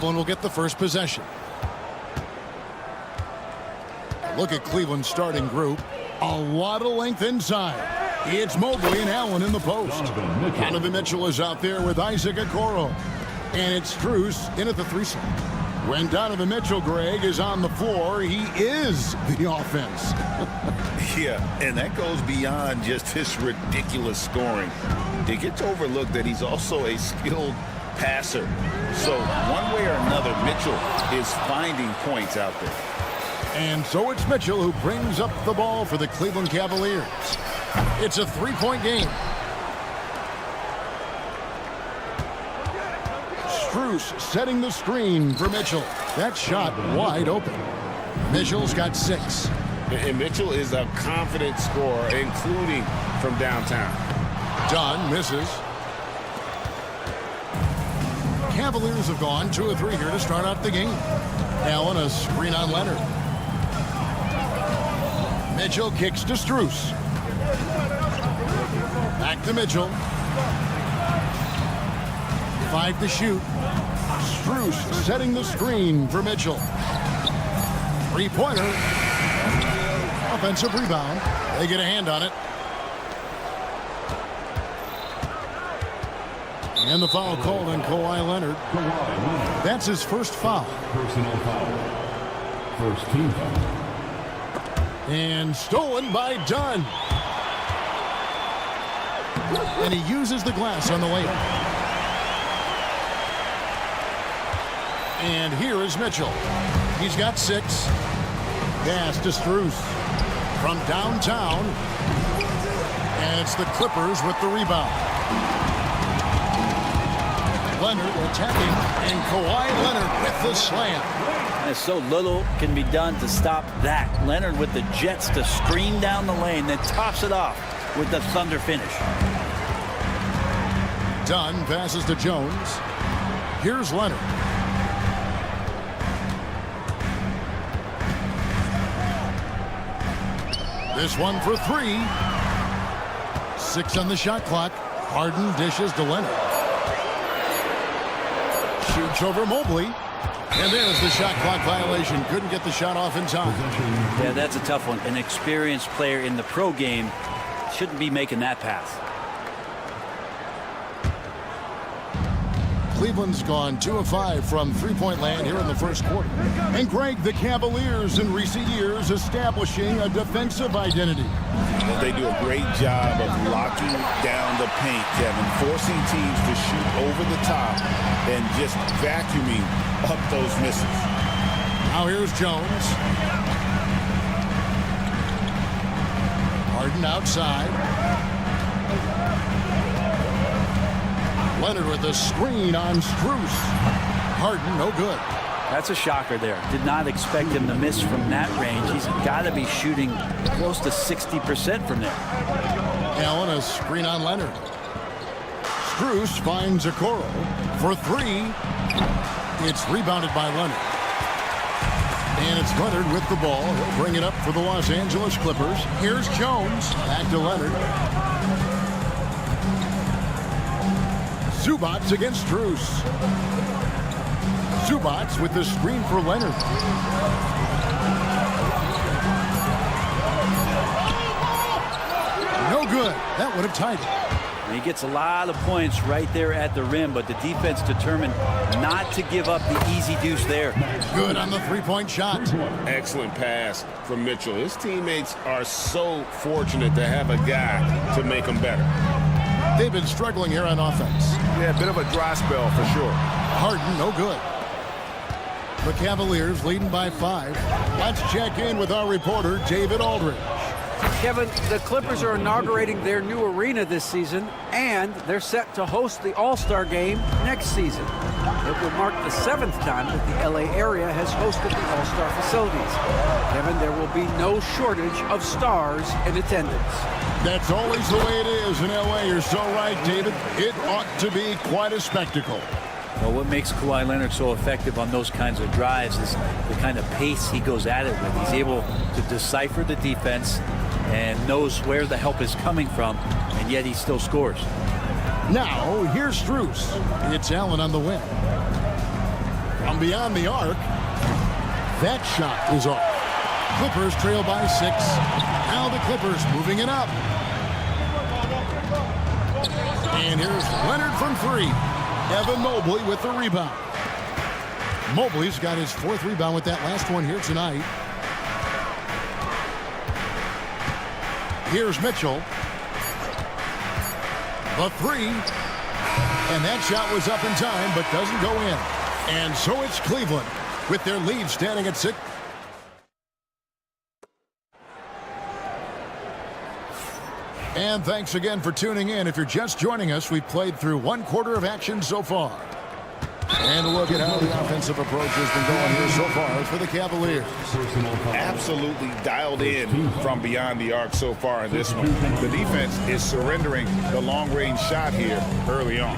Cleveland will get the first possession. Look at Cleveland's starting group. A lot of length inside. It's Mobley and Allen in the post. Donovan Mitchell is out there with Isaac Okoro. And it's Strus in at the 3 slot. When Donovan Mitchell, Greg, is on the floor, he is the offense. Yeah, and that goes beyond just his ridiculous scoring. It gets overlooked that he's also a skilled passer. So one way or another, Mitchell is finding points out there. And so it's Mitchell who brings up the ball for the Cleveland Cavaliers. It's a 3-point game. Strus setting the screen for Mitchell. That shot wide open. Mitchell's got 6. And Mitchell is a confident scorer, including from downtown. Dunn misses. Cavaliers have gone 2 of 3 here to start out the game. Allen a screen on Leonard. Mitchell kicks to Strus. Back to Mitchell. 5 to shoot. Strus setting the screen for Mitchell. 3-pointer. Offensive rebound. They get a hand on it. And the foul called on Kawhi Leonard. That's his first foul. Personal foul. First team foul. And stolen by Dunn. And he uses the glass on the layup. And here is Mitchell. He's got 6. Pass to Strus from downtown. And it's the Clippers with the rebound. Leonard attacking, and Kawhi Leonard with the slam. And so little can be done to stop that. Leonard with the jets to stream down the lane, then tops it off with the thunder finish. Dunn passes to Jones. Here's Leonard. This one for 3. 6 on the shot clock. Harden dishes to Leonard. Shoots over Mobley. And there's the shot clock violation. Couldn't get the shot off in time. Yeah, that's a tough one. An experienced player in the pro game shouldn't be making that pass. Cleveland's gone 2 of 5 from 3-point land here in the first quarter. And Greg, the Cavaliers in recent years establishing a defensive identity. Well, they do a great job of locking down the paint, Kevin, forcing teams to shoot over the top and just vacuuming up those misses. Now here's Jones. Harden outside. Leonard with a screen on Strus. Harden, no good. That's a shocker there. Did not expect him to miss from that range. He's got to be shooting close to 60% from there. Allen, a screen on Leonard. Strus finds Okoro for 3. It's rebounded by Leonard. And it's Leonard with the ball. He'll bring it up for the Los Angeles Clippers. Here's Jones. Back to Leonard. Zubats against Strus. Zubats with the screen for Leonard. No good. That would have tied it. He gets a lot of points right there at the rim, but the defense determined not to give up the easy deuce there. Good on the 3-point shot. Excellent pass from Mitchell. His teammates are so fortunate to have a guy to make them better. They've been struggling here on offense. Yeah, a bit of a dry spell for sure. Harden, no good. The Cavaliers leading by 5. Let's check in with our reporter, David Aldridge. Kevin, the Clippers are inaugurating their new arena this season, and they're set to host the All-Star Game next season. It will mark the 7th time that the LA area has hosted the All-Star facilities. Kevin, there will be no shortage of stars in attendance. That's always the way it is in LA. You're so right, David. It ought to be quite a spectacle. Well, what makes Kawhi Leonard so effective on those kinds of drives is the kind of pace he goes at it with. He's able to decipher the defense and knows where the help is coming from, and yet he still scores. Now, here's Strus. It's Allen on the wing. From beyond the arc, that shot is off. Clippers trail by 6. Now the Clippers moving it up. And here's Leonard from 3. Evan Mobley with the rebound. Mobley's got his 4th rebound with that last one here tonight. Here's Mitchell. The 3. And that shot was up in time, but doesn't go in. And so it's Cleveland with their lead standing at 6. And thanks again for tuning in. If you're just joining us, we've played through 1 quarter of action so far. And a look at how the offensive approach has been going here so far for the Cavaliers. Absolutely dialed in from beyond the arc so far in this one. The defense is surrendering the long-range shot here early on.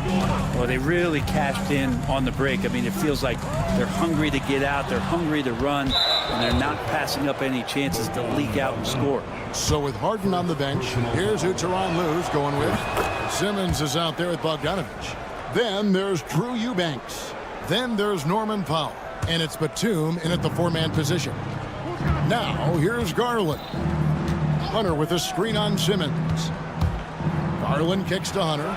Well, they really cashed in on the break. I mean, it feels like they're hungry to get out, they're hungry to run, and they're not passing up any chances to leak out and score. So with Harden on the bench, here's who Tyronn Lue's going with. Simmons is out there with Bogdanovich. Then there's Drew Eubanks. Then there's Norman Powell. And it's Batum in at the 4-man position. Now here's Garland. Hunter with a screen on Simmons. Garland kicks to Hunter.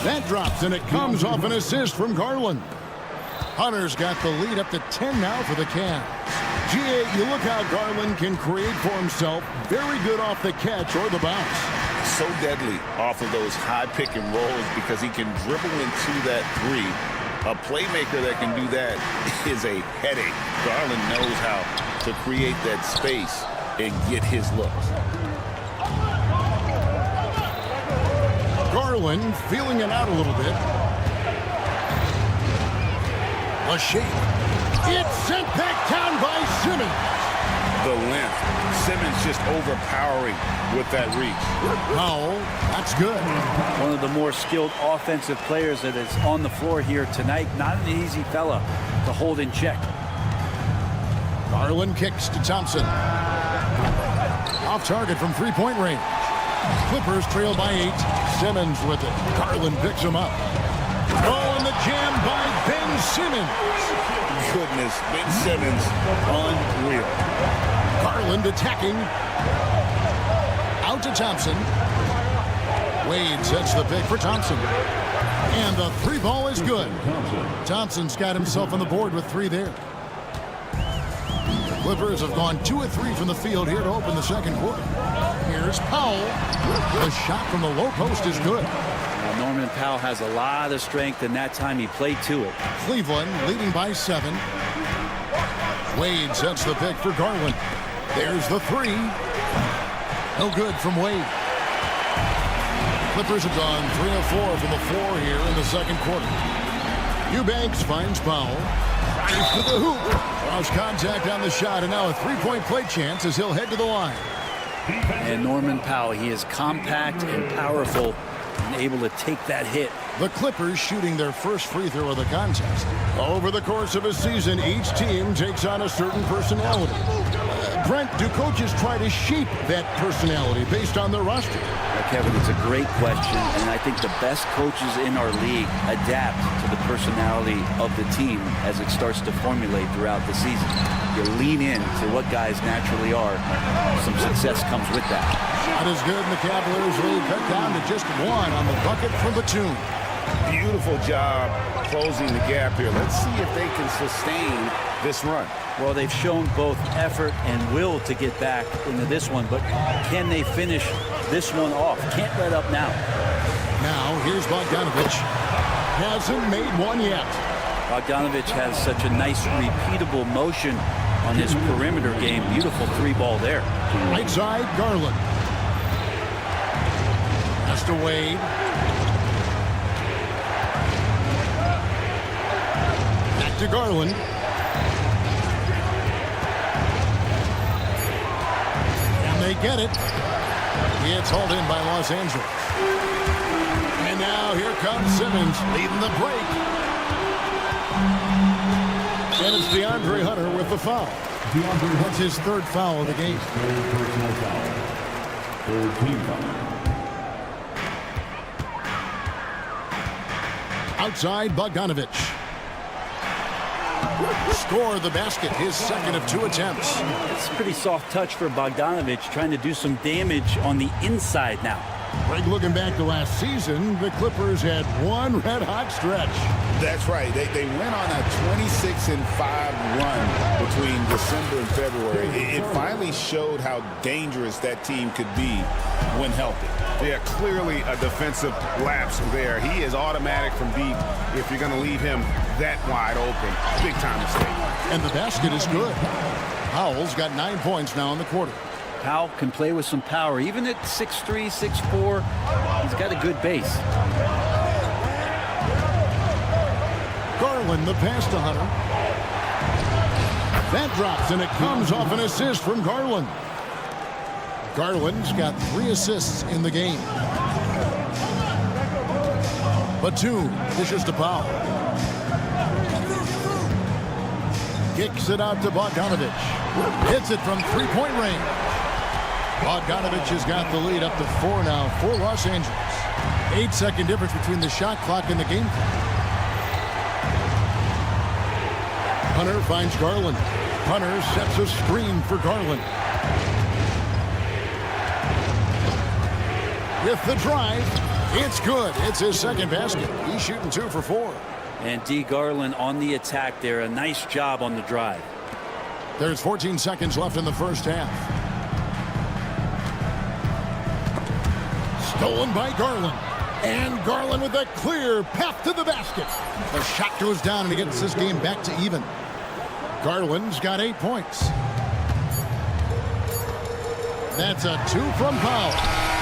That drops, and it comes off an assist from Garland. Hunter's got the lead up to 10 now for the Cavs. G.A., you look how Garland can create for himself. Very good off the catch or the bounce. So deadly off of those high pick and rolls because he can dribble into that 3. A playmaker that can do that is a headache. Garland knows how to create that space and get his looks. Garland feeling it out a little bit. A shake. It's sent back down by Simmons. The length. Simmons just overpowering with that reach. Powell, that's good. One of the more skilled offensive players that is on the floor here tonight. Not an easy fella to hold in check. Garland kicks to Thompson. Off target from 3-point range. Clippers trail by 8. Simmons with it. Garland picks him up. Oh, and the jam by Ben Simmons. Goodness, Ben Simmons, unreal. Garland attacking. Out to Thompson. Wade sets the pick for Thompson. And the 3 ball is good. Thompson's got himself on the board with 3 there. The Clippers have gone 2 of 3 from the field here to open the second quarter. Here's Powell. The shot from the low post is good. Well, Norman Powell has a lot of strength, and that time he played to it. Cleveland leading by 7. Wade sets the pick for Garland. There's the 3. No good from Wade. Clippers have gone 3 of 4 from the floor here in the second quarter. Eubanks finds Powell. Drives to the hoop. Draws contact on the shot, and now a 3-point play chance as he'll head to the line. And Norman Powell, he is compact and powerful and able to take that hit. The Clippers shooting their first free throw of the contest. Over the course of a season, each team takes on a certain personality. Brent, do coaches try to shape that personality based on their roster? Kevin, it's a great question, and I think the best coaches in our league adapt to the personality of the team as it starts to formulate throughout the season. You lean in to what guys naturally are. Some success comes with that. Shot is good, and the Cavaliers lead cut down to just 1 on the bucket from Batum. Beautiful job closing the gap here. Let's see if they can sustain this run. Well, they've shown both effort and will to get back into this one, but can they finish this one off? Can't let up now. Now, here's Bogdanovich. Hasn't made one yet. Bogdanovich has such a nice, repeatable motion on his perimeter game. Beautiful 3-ball there. Right side, Garland. Pass to Wade. Back to Garland. And they get it. It's hauled in by Los Angeles. And now here comes Simmons leading the break. And it's DeAndre Hunter with the foul. That's his 3rd foul of the game. 3rd personal foul. 3rd team foul. Outside, Bogdanovich. Score the basket, his second of 2 attempts. It's a pretty soft touch for Bogdanovich, trying to do some damage on the inside now. Greg, looking back to last season, the Clippers had one red-hot stretch. That's right. They went on a 26-5 run between December and February. It finally showed how dangerous that team could be when healthy. Yeah, clearly a defensive lapse there. He is automatic from deep if you're going to leave him that wide open. Big time mistake. And the basket is good. Powell's got 9 points now in the quarter. Powell can play with some power. Even at 6'3", 6'4", he's got a good base. Garland, the pass to Hunter. That drops, and it comes off an assist from Garland. Garland's got 3 assists in the game. Batum dishes to Powell. Kicks it out to Bogdanovich. Hits it from 3-point range. Bogdanovich has got the lead up to 4 now for Los Angeles. 8-second difference between the shot clock and the game clock. Hunter finds Garland. Hunter sets a screen for Garland. With the drive, it's good. It's his second basket. He's shooting 2 for 4. And D. Garland on the attack there. A nice job on the drive. There's 14 seconds left in the first half. Stolen by Garland. And Garland with a clear path to the basket. The shot goes down and he gets this game back to even. Garland's got 8 points. That's a 2 from Powell.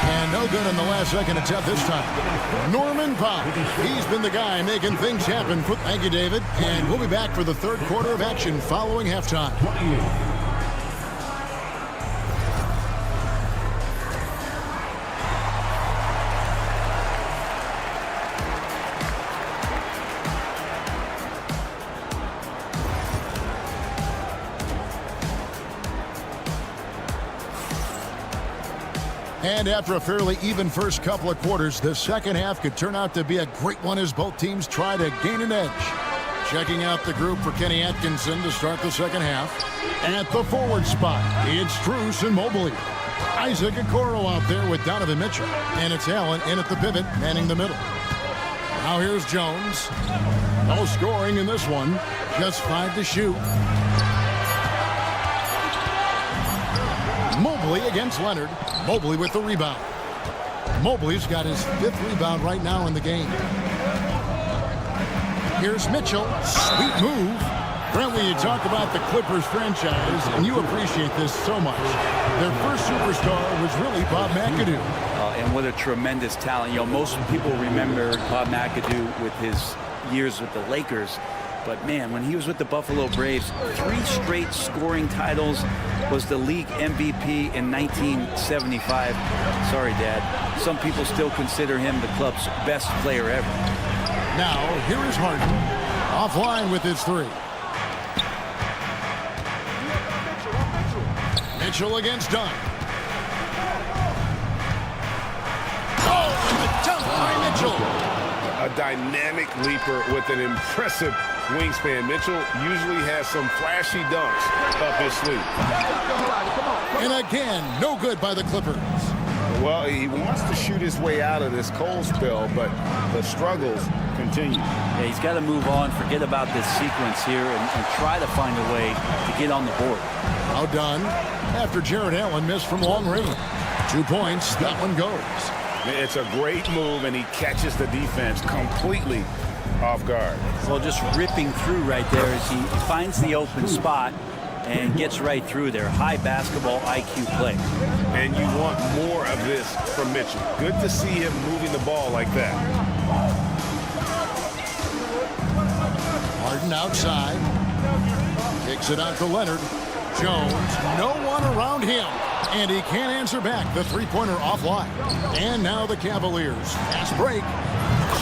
And no good in the last second attempt this time. Norman Powell. He's been the guy making things happen. Thank you, David. And we'll be back for the third quarter of action following halftime. And after a fairly even first couple of quarters, the second half could turn out to be a great one as both teams try to gain an edge. Checking out the group for Kenny Atkinson to start the second half. At the forward spot, it's Truce and Mobley. Isaac Okoro out there with Donovan Mitchell. And it's Allen in at the pivot, manning the middle. Now here's Jones. No scoring in this one. Just 5 to shoot. Mobley against Leonard. Mobley with the rebound. Mobley's got his 5th rebound right now in the game. Here's Mitchell. Sweet move. Brent, when you talk about the Clippers franchise, and you appreciate this so much, their first superstar was really Bob McAdoo. And what a tremendous talent. You know, most people remember Bob McAdoo with his years with the Lakers. But, man, when he was with the Buffalo Braves, 3 straight scoring titles, was the league MVP in 1975. Sorry, Dad. Some people still consider him the club's best player ever. Now, here is Harden. Offline with his 3. Mitchell against Dunn. Oh, the dunk by Mitchell. A dynamic leaper with an impressive wingspan. Mitchell usually has some flashy dunks up his sleeve. And again, no good by the Clippers. Well, he wants to shoot his way out of this cold spell, but the struggles continue. Yeah, he's got to move on, forget about this sequence here, and try to find a way to get on the board. Now done after Jared Allen missed from long range. 2 points, that one goes. It's a great move, and he catches the defense completely off guard. Well, just ripping through right there as he finds the open spot and gets right through there. High basketball IQ play. And you want more of this from Mitchell. Good to see him moving the ball like that. Harden outside. Kicks it out to Leonard. Jones, no one around him. And he can't answer back. The 3-pointer offline. And now the Cavaliers. Fast break.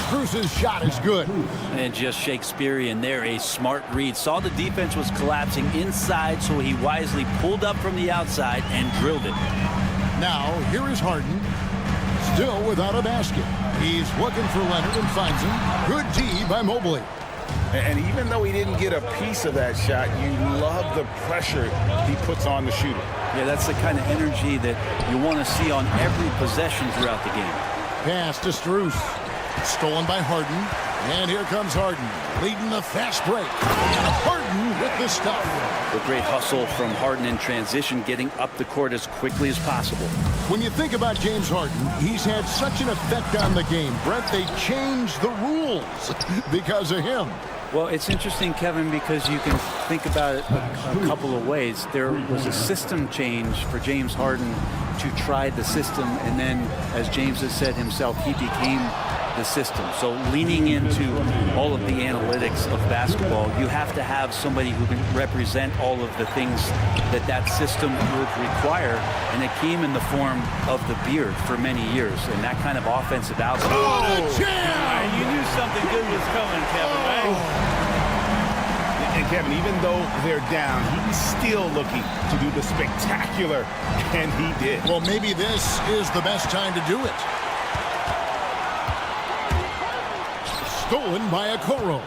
Bruce's shot is good. And just Shakespearean there. A smart read. Saw the defense was collapsing inside, so he wisely pulled up from the outside and drilled it. Now, here is Harden. Still without a basket. He's looking for Leonard and finds him. Good D by Mobley. And even though he didn't get a piece of that shot, you love the pressure he puts on the shooter. Yeah, that's the kind of energy that you want to see on every possession throughout the game. Pass to Strus. Stolen by Harden. And here comes Harden, leading the fast break. Harden with the stuff. A great hustle from Harden in transition, getting up the court as quickly as possible. When you think about James Harden, he's had such an effect on the game. Brett, they changed the rules because of him. Well, it's interesting, Kevin, because you can think about it a couple of ways. There was a system change for James Harden to try the system, and then, as James has said himself, he became the system. So leaning into all of the analytics of basketball, you have to have somebody who can represent all of the things that that system would require, and it came in the form of the beard for many years, and that kind of offensive output. You knew something good was coming, Kevin, right? And Kevin, even though they're down, he's still looking to do the spectacular, and he did. Well, maybe this is the best time to do it. Stolen by Okoro.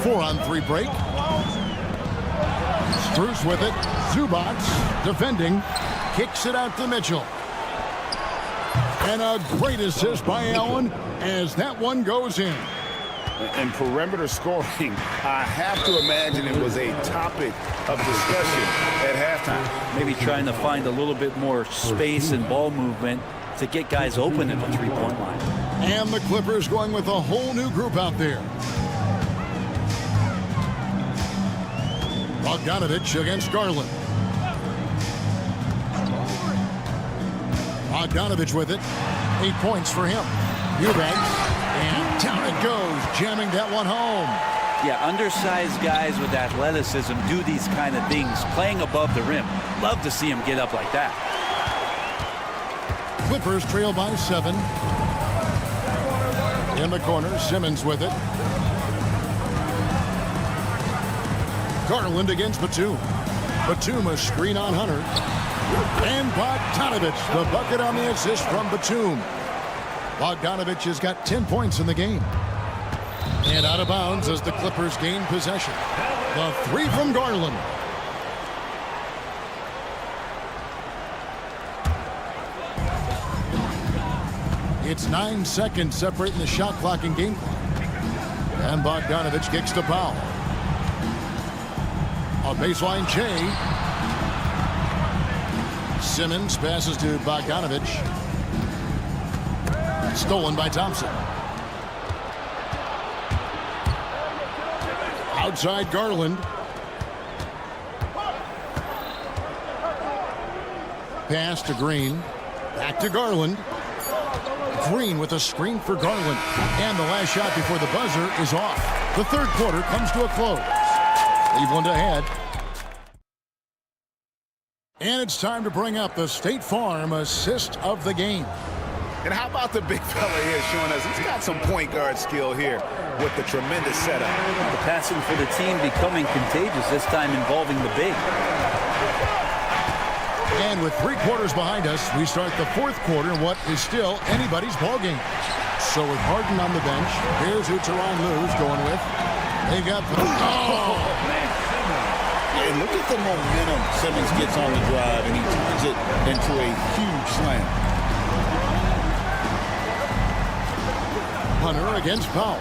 4-on-3 break. Strus with it. Zubac defending. Kicks it out to Mitchell. And a great assist by Allen as that one goes in. And perimeter scoring, I have to imagine it was a topic of discussion at halftime. Maybe trying to find a little bit more space and ball movement to get guys open at the three-point line. And the Clippers going with a whole new group out there. Bogdanovich against Garland. Bogdanovich with it. 8 points for him. Eubanks. And down it goes, jamming that one home. Yeah, undersized guys with athleticism do these kind of things, playing above the rim. Love to see him get up like that. Clippers trail by 7. In the corner, Simmons with it. Garland against Batum. Batum a screen on Hunter. And Bogdanovich, the bucket on the assist from Batum. Bogdanovich has got 10 points in the game. And out of bounds as the Clippers gain possession. The 3 from Garland. It's 9 seconds separating the shot clock and game clock. And Bogdanovich kicks to Powell. On baseline, Jay. Simmons passes to Bogdanovich. Stolen by Thompson. Outside Garland. Pass to Green. Back to Garland. Green with a screen for Garland. And the last shot before the buzzer is off. The third quarter comes to a close. Cleveland ahead. And it's time to bring up the State Farm assist of the game. And how about the big fella here showing us he's got some point guard skill here with the tremendous setup. The passing for the team becoming contagious, this time involving the big. And with 3 quarters behind us, we start the fourth quarter in what is still anybody's ballgame. So with Harden on the bench, here's who Tyronn Lue's going with. They got the... And look at the momentum Simmons gets on the drive, and he turns it into a huge slam. Hunter against Powell.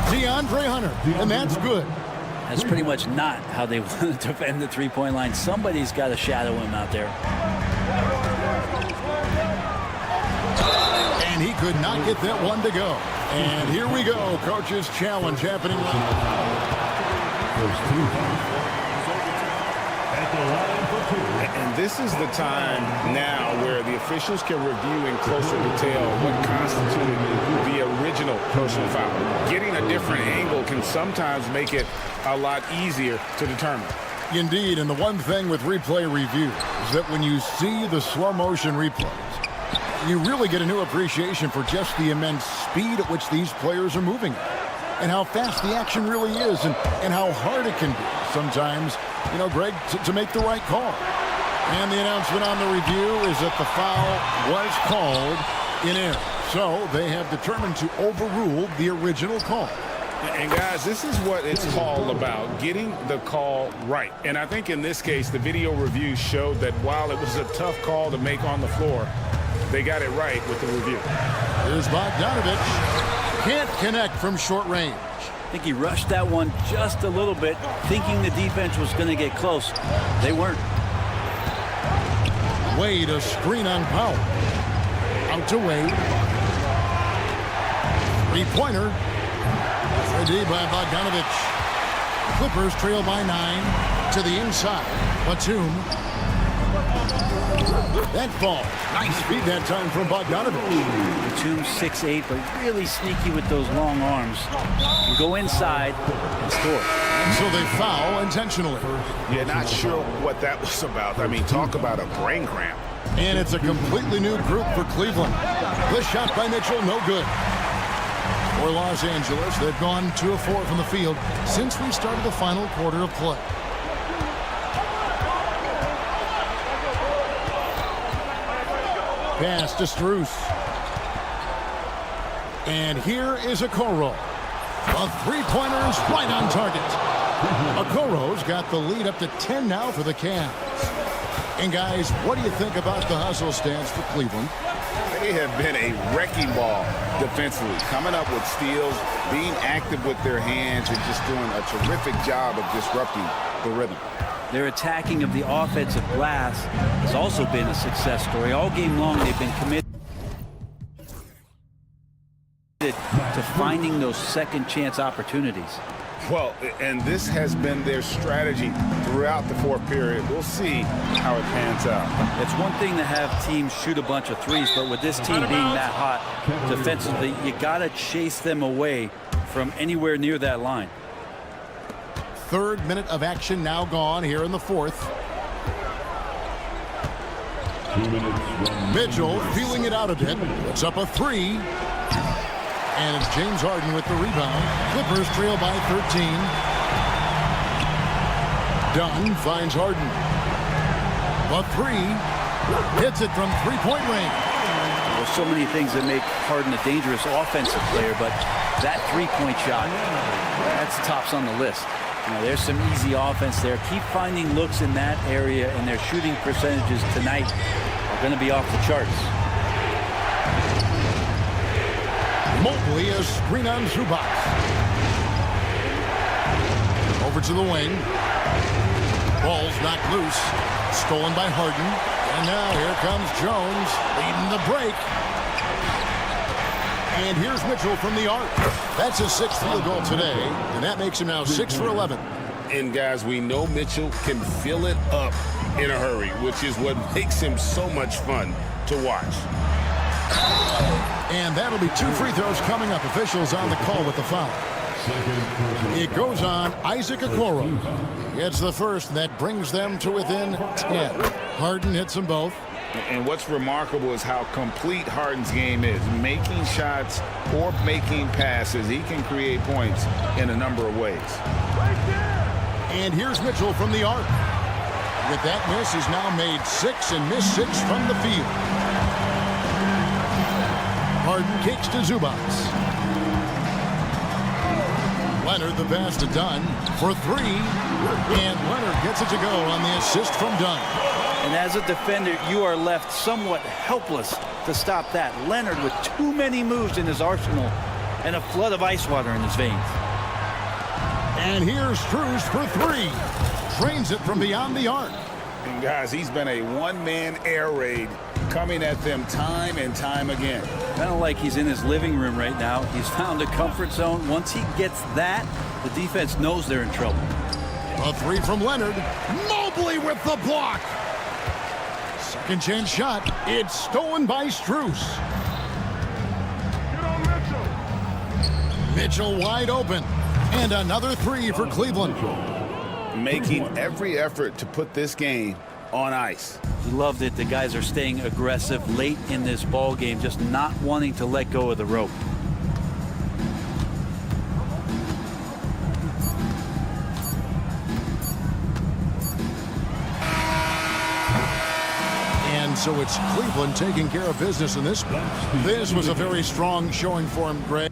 DeAndre Hunter, and that's good. That's pretty much not how they want to defend the three-point line. Somebody's got to shadow him out there. And he could not get that one to go. And here we go, coach's challenge happening. And this is the time now where the officials can review in closer detail what constituted the original personal foul. Getting a different angle can sometimes make it a lot easier to determine. Indeed, and the one thing with replay review is that when you see the slow motion replays, you really get a new appreciation for just the immense speed at which these players are moving and how fast the action really is and how hard it can be sometimes, you know, Greg, to make the right call. And the announcement on the review is that the foul was called in error. So they have determined to overrule the original call. And guys, this is what it's all about, getting the call right. And I think in this case, the video review showed that while it was a tough call to make on the floor, they got it right with the review. Here's Bogdanovich. Can't connect from short range. I think he rushed that one just a little bit, thinking the defense was going to get close. They weren't. Wade, a screen on Powell. Out to Wade. Three-pointer. Ready by Bogdanovich. Clippers trail by 9 to the inside. Batum. That ball. Nice feed that time from Bogdanovich. Batum 6'8", but really sneaky with those long arms. You go inside and score. And so they foul intentionally. Yeah, not sure what that was about. I mean, talk about a brain cramp. And it's a completely new group for Cleveland. The shot by Mitchell, no good. For Los Angeles, they've gone 2 of 4 from the field since we started the final quarter of play. Pass to Strus. And here is Okoro. A three-pointer is right on target. Okoro's got the lead up to 10 now for the Cavs. And guys, what do you think about the hustle stance for Cleveland? They have been a wrecking ball defensively, coming up with steals, being active with their hands, and just doing a terrific job of disrupting the rhythm. Their attacking of the offensive glass has also been a success story. All game long, they've been committed to finding those second chance opportunities. Well, and this has been their strategy throughout the fourth period. We'll see how it pans out. It's one thing to have teams shoot a bunch of threes, but with this team being that hot defensively, you got to chase them away from anywhere near that line. Third minute of action now gone here in the fourth. 2 minutes. Mitchell feeling it out a bit. Puts up a three. And it's James Harden with the rebound. Clippers trail by 13. Dunn finds Harden. A three. Hits it from three-point range. There's so many things that make Harden a dangerous offensive player, but that three-point shot, that's tops on the list. You know, there's some easy offense there. Keep finding looks in that area, and their shooting percentages tonight are going to be off the charts. Mobley, a screen on Zubac. Over to the wing. Ball's knocked loose. Stolen by Harden. And now here comes Jones leading the break. And here's Mitchell from the arc. That's his 6th field goal today. And that makes him now 6 for 11. And guys, we know Mitchell can fill it up in a hurry, which is what makes him so much fun to watch. And that'll be 2 free throws coming up. Officials on the call with the foul. It goes on Isaac Okoro. It's the first that brings them to within 10. Harden hits them both. And what's remarkable is how complete Harden's game is. Making shots or making passes, he can create points in a number of ways. And here's Mitchell from the arc. With that miss, he's now made 6 and missed 6 from the field. Harden kicks to Zubac. Leonard the pass to Dunn for 3. And Leonard gets it to go on the assist from Dunn. And as a defender, you are left somewhat helpless to stop that. Leonard with too many moves in his arsenal and a flood of ice water in his veins. And here's Strus for 3. Trains it from beyond the arc. And guys, he's been a one-man air raid coming at them time and time again. Kind of like he's in his living room right now. He's found a comfort zone. Once he gets that, the defense knows they're in trouble. A 3 from Leonard. Mobley with the block. Second chance shot. It's stolen by Strus. Mitchell wide open. And another 3 for Cleveland. Making every effort to put this game on ice. He loved it. The guys are staying aggressive late in this ball game, just not wanting to let go of the rope. And so it's Cleveland taking care of business in this. This was a very strong showing for him, Greg.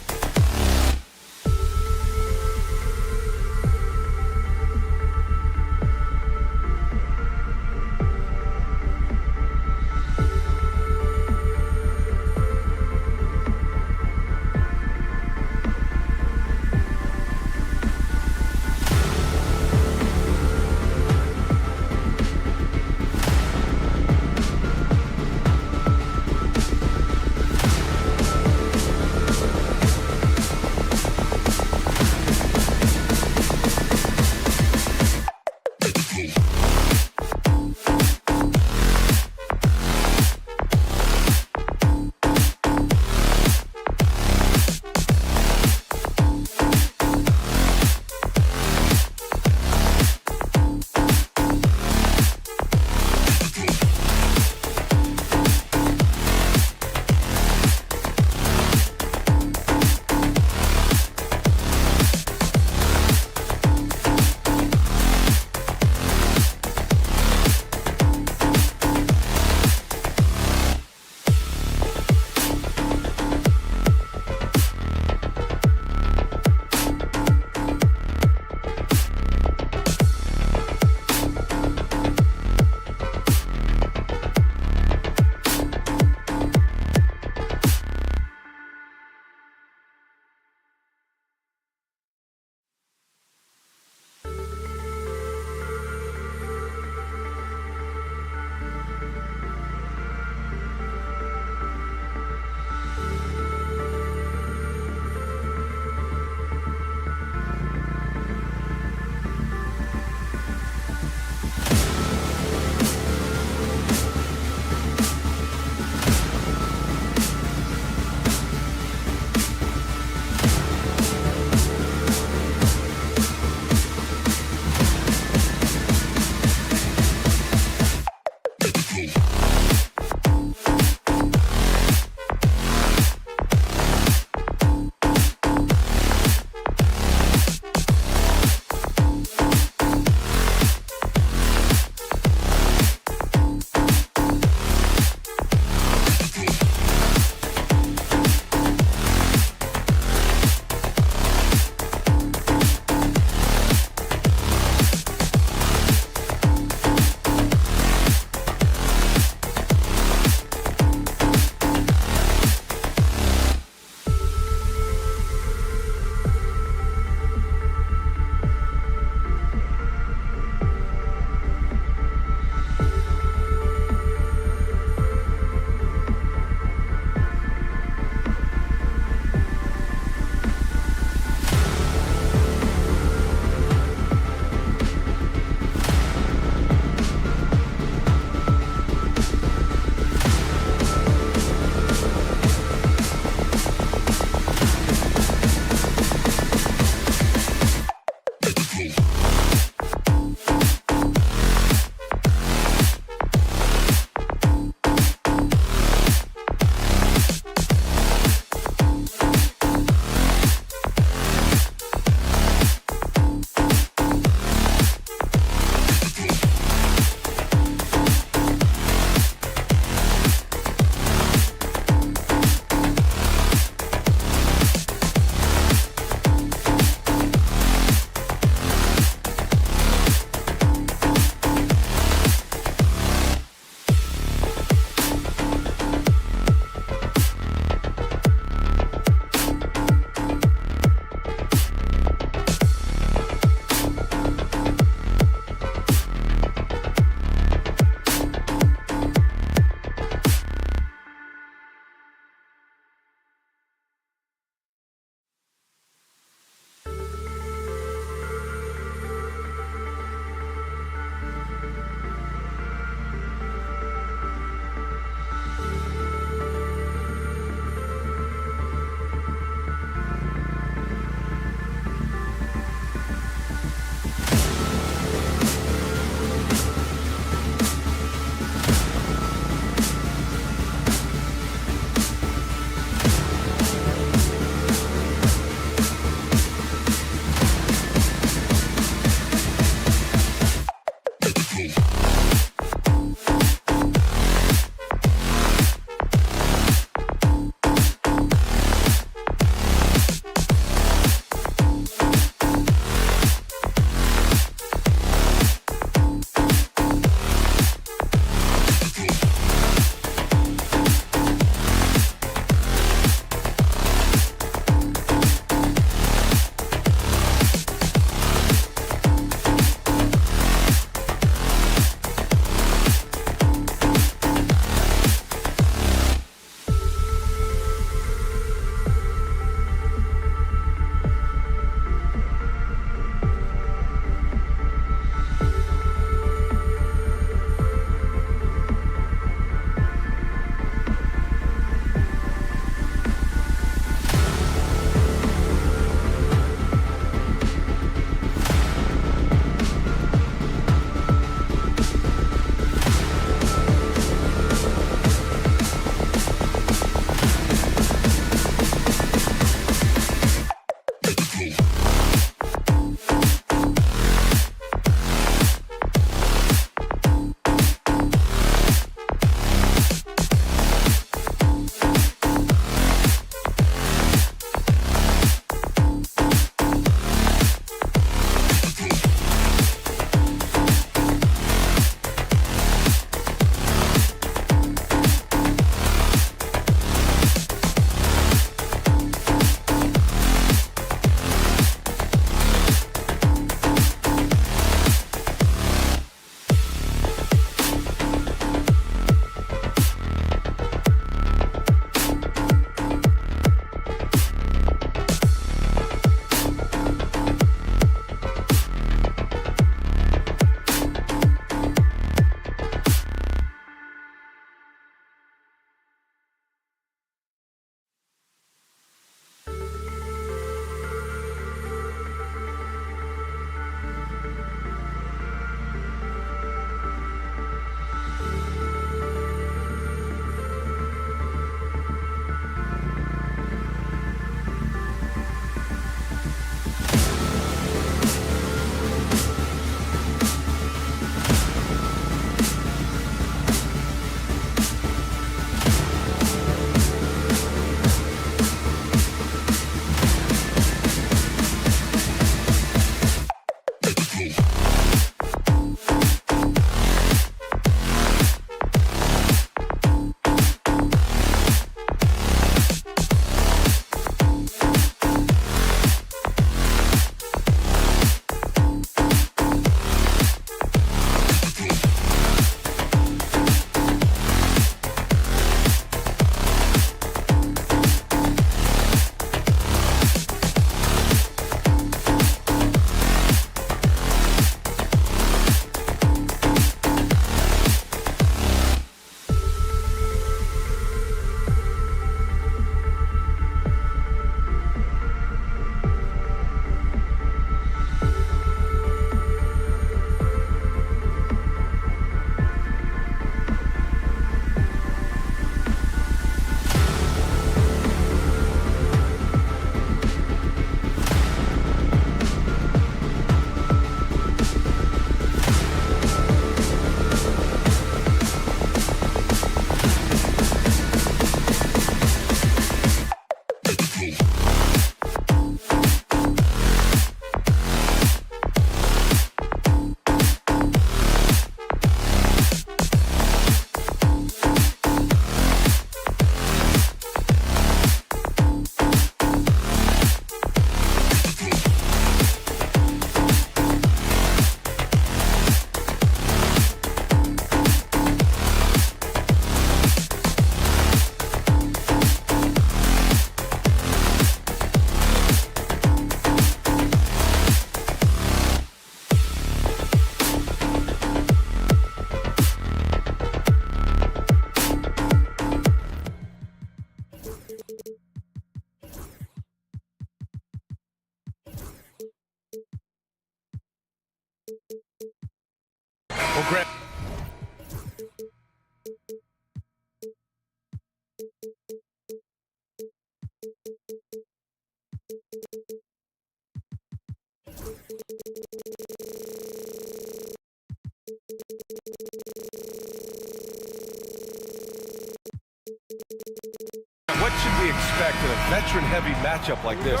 expect in a veteran-heavy matchup like this.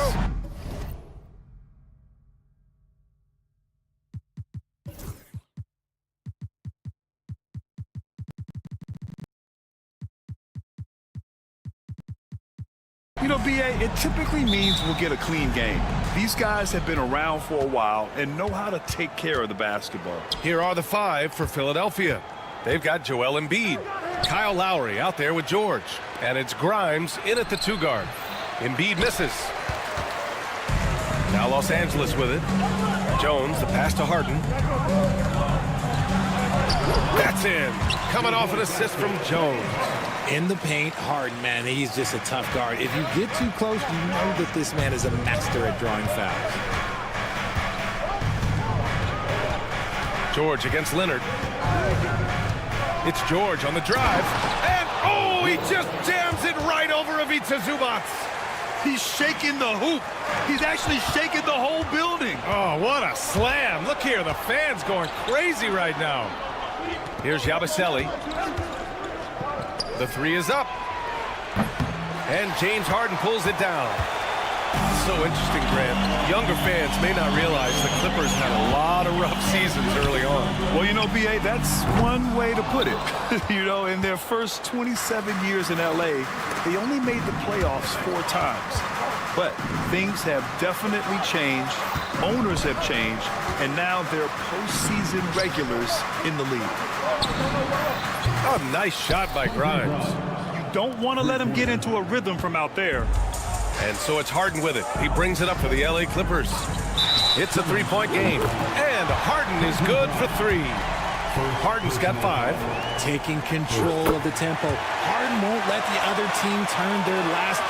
You know, BA, it typically means we'll get a clean game. These guys have been around for a while and know how to take care of the basketball. Here are the 5 for Philadelphia. They've got Joel Embiid, Kyle Lowry out there with George, and it's Grimes in at the 2 guard. Embiid misses. Now Los Angeles with it. Jones, the pass to Harden. That's in. Coming off an assist from Jones. In the paint, Harden, man, he's just a tough guard. If you get too close, you know that this man is a master at drawing fouls. George against Leonard. It's George on the drive. And, oh, he just jams it right over Ivica Zubac. He's shaking the hoop. He's actually shaking the whole building. Oh, what a slam. Look here, the fans going crazy right now. Here's Yabusele. The 3 is up. And James Harden pulls it down. So interesting, Grant. Younger fans may not realize the Clippers had a lot of rough seasons early on. Well, you know, BA, that's one way to put it. You know, in their first 27 years in LA, they only made the playoffs 4 times. But things have definitely changed. Owners have changed. And now they're postseason regulars in the league. Oh, nice shot by Grimes. You don't want to let him get into a rhythm from out there. And so it's Harden with it. He brings it up for the LA Clippers. It's a 3-point game. And Harden is good for 3. Harden's got 5. Taking control of the tempo. Harden won't let the other team turn their last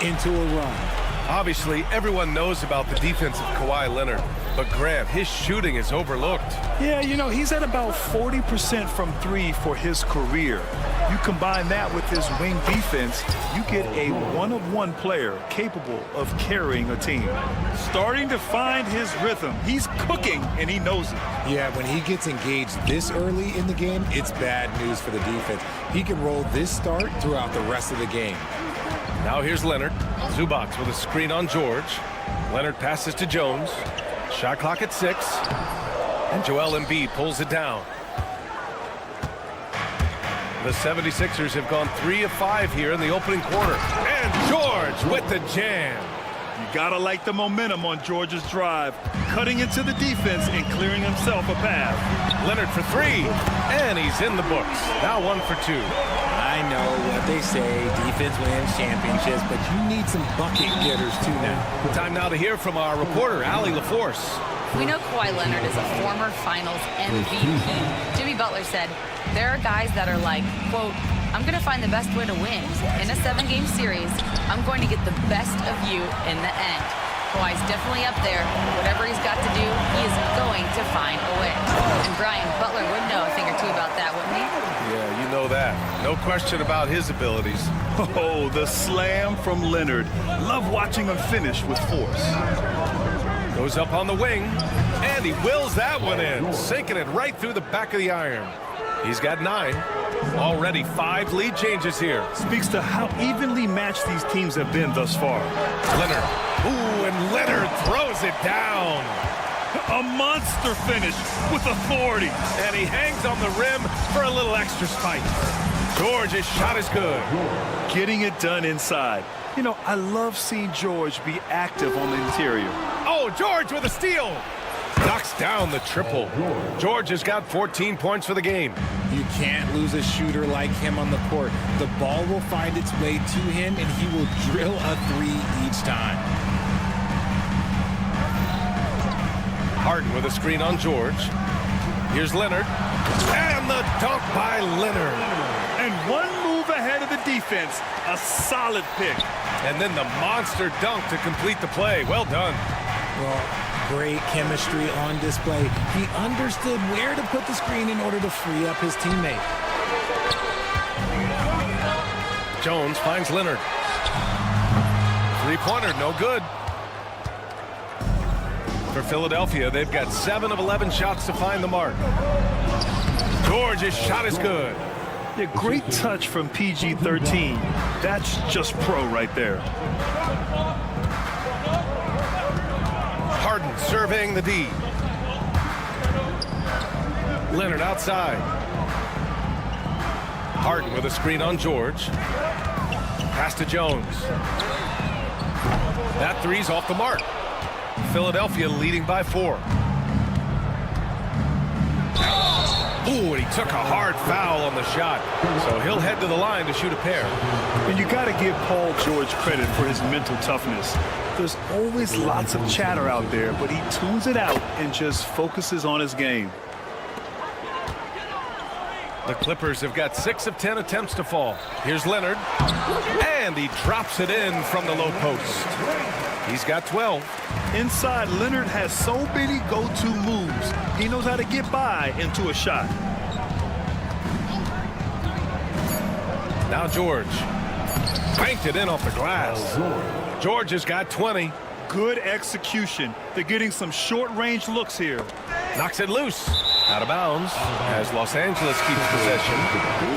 3 into a run. Obviously, everyone knows about the defense of Kawhi Leonard. But Grant, his shooting is overlooked. Yeah, you know, he's at about 40% from 3 for his career. You combine that with his wing defense, you get a one-of-one player capable of carrying a team. Starting to find his rhythm. He's cooking, and he knows it. Yeah, when he gets engaged this early in the game, it's bad news for the defense. He can roll this start throughout the rest of the game. Now here's Leonard. Zubac with a screen on George. Leonard passes to Jones. Shot clock at 6. And Joel Embiid pulls it down. The 76ers have gone 3 of 5 here in the opening quarter. And George with the jam. You gotta like the momentum on George's drive, cutting into the defense and clearing himself a path. Leonard for 3, and he's in the books. Now 1 for 2. I know what they say, defense wins championships, but you need some bucket getters too now. Time now to hear from our reporter, Allie LaForce. We know Kawhi Leonard is a former Finals MVP. Jimmy Butler said, there are guys that are like, quote, I'm going to find the best way to win. In a 7-game series, I'm going to get the best of you in the end. Kawhi's definitely up there. Whatever he's got to do, he is going to find a way. And Brian, Butler would know a thing or two about that, wouldn't he? Yeah, you know that. No question about his abilities. Oh, the slam from Leonard. Love watching him finish with force. Goes up on the wing, and he wills that one in, sinking it right through the back of the iron. He's got 9. Already 5 lead changes here. Speaks to how evenly matched these teams have been thus far. Leonard. Ooh, and Leonard throws it down. A monster finish with authority. And he hangs on the rim for a little extra spike. George's shot is good. Getting it done inside. You know, I love seeing George be active on the interior. Oh, George with a steal. Knocks down the triple. George has got 14 points for the game. You can't lose a shooter like him on the court. The ball will find its way to him, and he will drill a 3 each time. Harden with a screen on George. Here's Leonard. And the dunk by Leonard. And one move ahead of the defense. A solid pick. And then the monster dunk to complete the play. Well done. Well, great chemistry on display. He understood where to put the screen in order to free up his teammate. Jones finds Leonard. 3-pointer, no good. For Philadelphia, they've got 7 of 11 shots to find the mark. George's shot is good. Yeah, great touch from PG-13. That's just pro right there. Harden surveying the D. Leonard outside. Harden with a screen on George. Pass to Jones. That three's off the mark. Philadelphia leading by 4. Ooh, and he took a hard foul on the shot. So he'll head to the line to shoot a pair. And you got to give Paul George credit for his mental toughness. There's always lots of chatter out there, but he tunes it out and just focuses on his game. The Clippers have got 6 of 10 attempts to fall. Here's Leonard. And he drops it in from the low post. He's got 12. Inside, Leonard has so many go-to moves. He knows how to get by into a shot. Now George. Banked it in off the glass. George has got 20. Good execution. They're getting some short-range looks here. Knocks it loose. Out of bounds as Los Angeles keeps possession.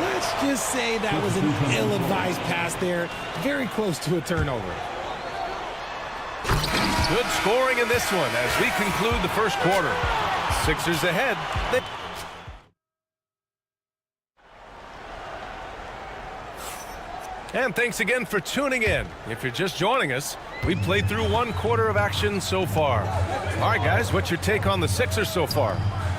Let's just say that was an ill-advised pass there. Very close to a turnover. Good scoring in this one as we conclude the first quarter. Sixers ahead. And thanks again for tuning in. If you're just joining us, we played through 1 quarter of action so far. All right, guys, what's your take on the Sixers so far?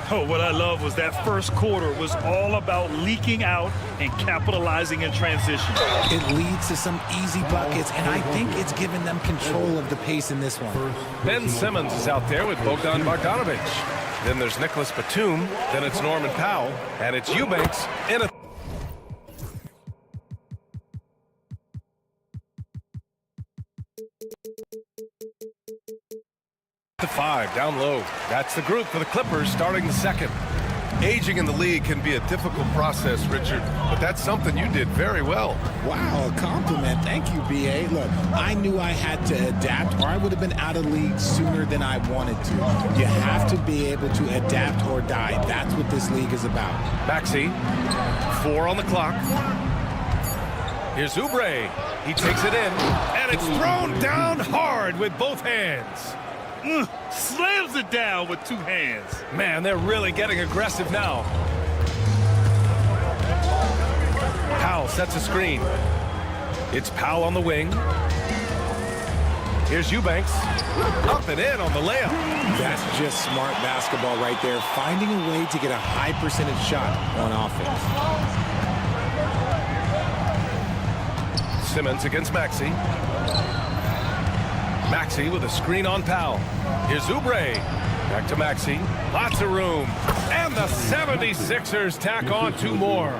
Oh, what I love was that first quarter was all about leaking out and capitalizing in transition. It leads to some easy buckets, and I think it's given them control of the pace in this one. Ben Simmons is out there with Bogdan Bogdanovic. Then there's Nicholas Batum. Then it's Norman Powell. And it's Eubanks in a... to 5 down low. That's the group for the Clippers starting the second. Aging in the league can be a difficult process, Richard, but that's something you did very well. Wow, a compliment. Thank you, B.A. Look, I knew I had to adapt or I would have been out of the league sooner than I wanted to. You have to be able to adapt or die. That's what this league is about. Maxey, 4 on the clock. Here's Oubre. He takes it in, and it's thrown down hard with both hands. Slams it down with 2 hands. Man, they're really getting aggressive now. Powell sets a screen. It's Powell on the wing. Here's Eubanks. Up and in on the layup. That's just smart basketball right there. Finding a way to get a high percentage shot on offense. Simmons against Maxey. Maxey with a screen on Powell. Here's Oubre. Back to Maxey. Lots of room. And the 76ers tack on 2 more.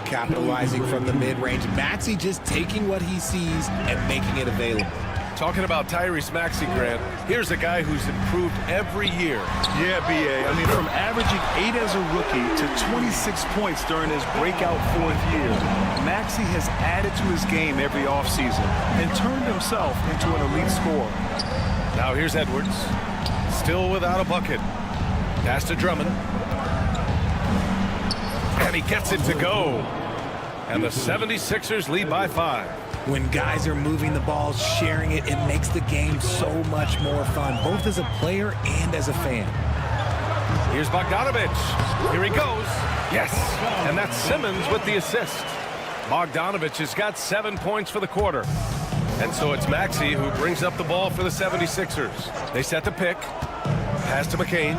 Capitalizing from the mid-range. Maxey just taking what he sees and making it available. Talking about Tyrese Maxey, Grant, here's a guy who's improved every year. Yeah, B.A. I mean, from averaging 8 as a rookie to 26 points during his breakout 4th year, Maxey has added to his game every offseason and turned himself into an elite scorer. Now here's Edwards. Still without a bucket. Pass to Drummond. And he gets it to go. And the 76ers lead by 5. When guys are moving the ball, sharing it, it makes the game so much more fun, both as a player and as a fan. Here's Bogdanovic. Here he goes. Yes. And that's Simmons with the assist. Bogdanovic has got 7 points for the quarter. And so it's Maxey who brings up the ball for the 76ers. They set the pick. Pass to McCain.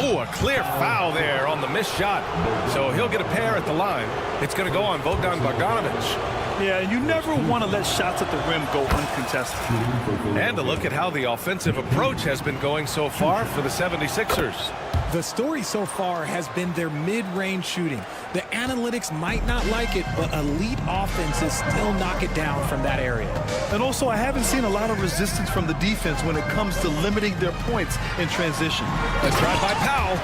Oh, a clear foul there on the missed shot. So he'll get a pair at the line. It's going to go on Bogdan Bogdanovic. Yeah, you never want to let shots at the rim go uncontested. And a look at how the offensive approach has been going so far for the 76ers. The story so far has been their mid-range shooting. The analytics might not like it, but elite offenses still knock it down from that area. And also, I haven't seen a lot of resistance from the defense when it comes to limiting their points in transition. A drive by Powell.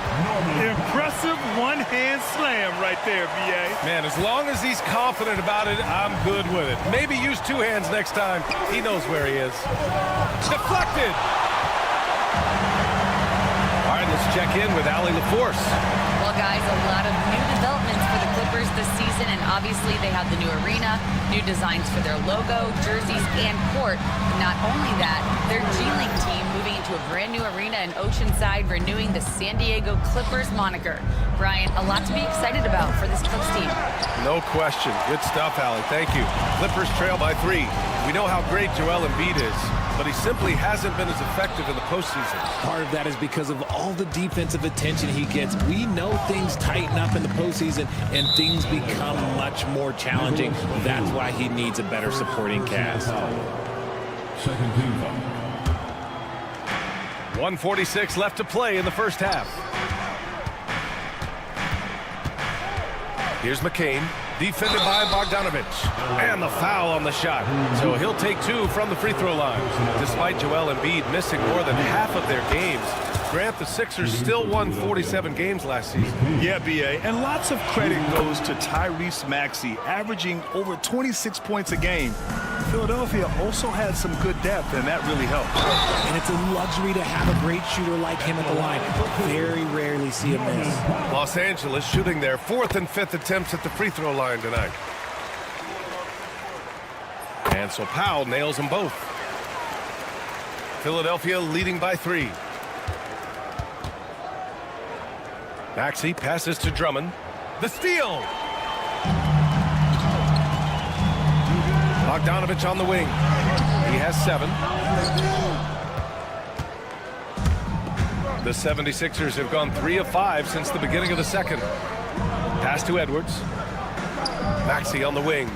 Impressive one-hand slam right there, B.A. Man, as long as he's confident about it, I'm good with it. Maybe use 2 hands next time. He knows where he is. Deflected. All right, let's check in with Allie LaForce. Well, Well, guys, a lot of new developments for the Clippers this season, and obviously they have the new arena, new designs for their logo, jerseys, and court. But not only that, their G League team moving into a brand new arena in Oceanside, renewing the San Diego Clippers moniker. Brian, a lot to be excited about for this Clips team. No question. Good stuff, Allie. Thank you. Clippers trail by 3. We know how great Joel Embiid is, but he simply hasn't been as effective in the postseason. Part of that is because of all the defensive attention he gets. We know things tighten up in the postseason and things become much more challenging. That's why he needs a better supporting cast. Second team foul. 1:46 left to play in the first half. Here's McCain, defended by Bogdanovic. And the foul on the shot. So he'll take 2 from the free throw line. Despite Joel Embiid missing more than half of their games, Grant, the Sixers still won 47 games last season. Yeah, B.A., and lots of credit goes to Tyrese Maxey, averaging over 26 points a game. Philadelphia also had some good depth, and that really helped. And it's a luxury to have a great shooter like him at the line. Very rarely see a miss. Los Angeles shooting their 4th and 5th attempts at the free throw line tonight. And so Powell nails them both. Philadelphia leading by 3. Maxey passes to Drummond. The steal! Bogdanovic on the wing. He has 7. The 76ers have gone 3 of 5 since the beginning of the second. Pass to Edwards. Maxey on the wing.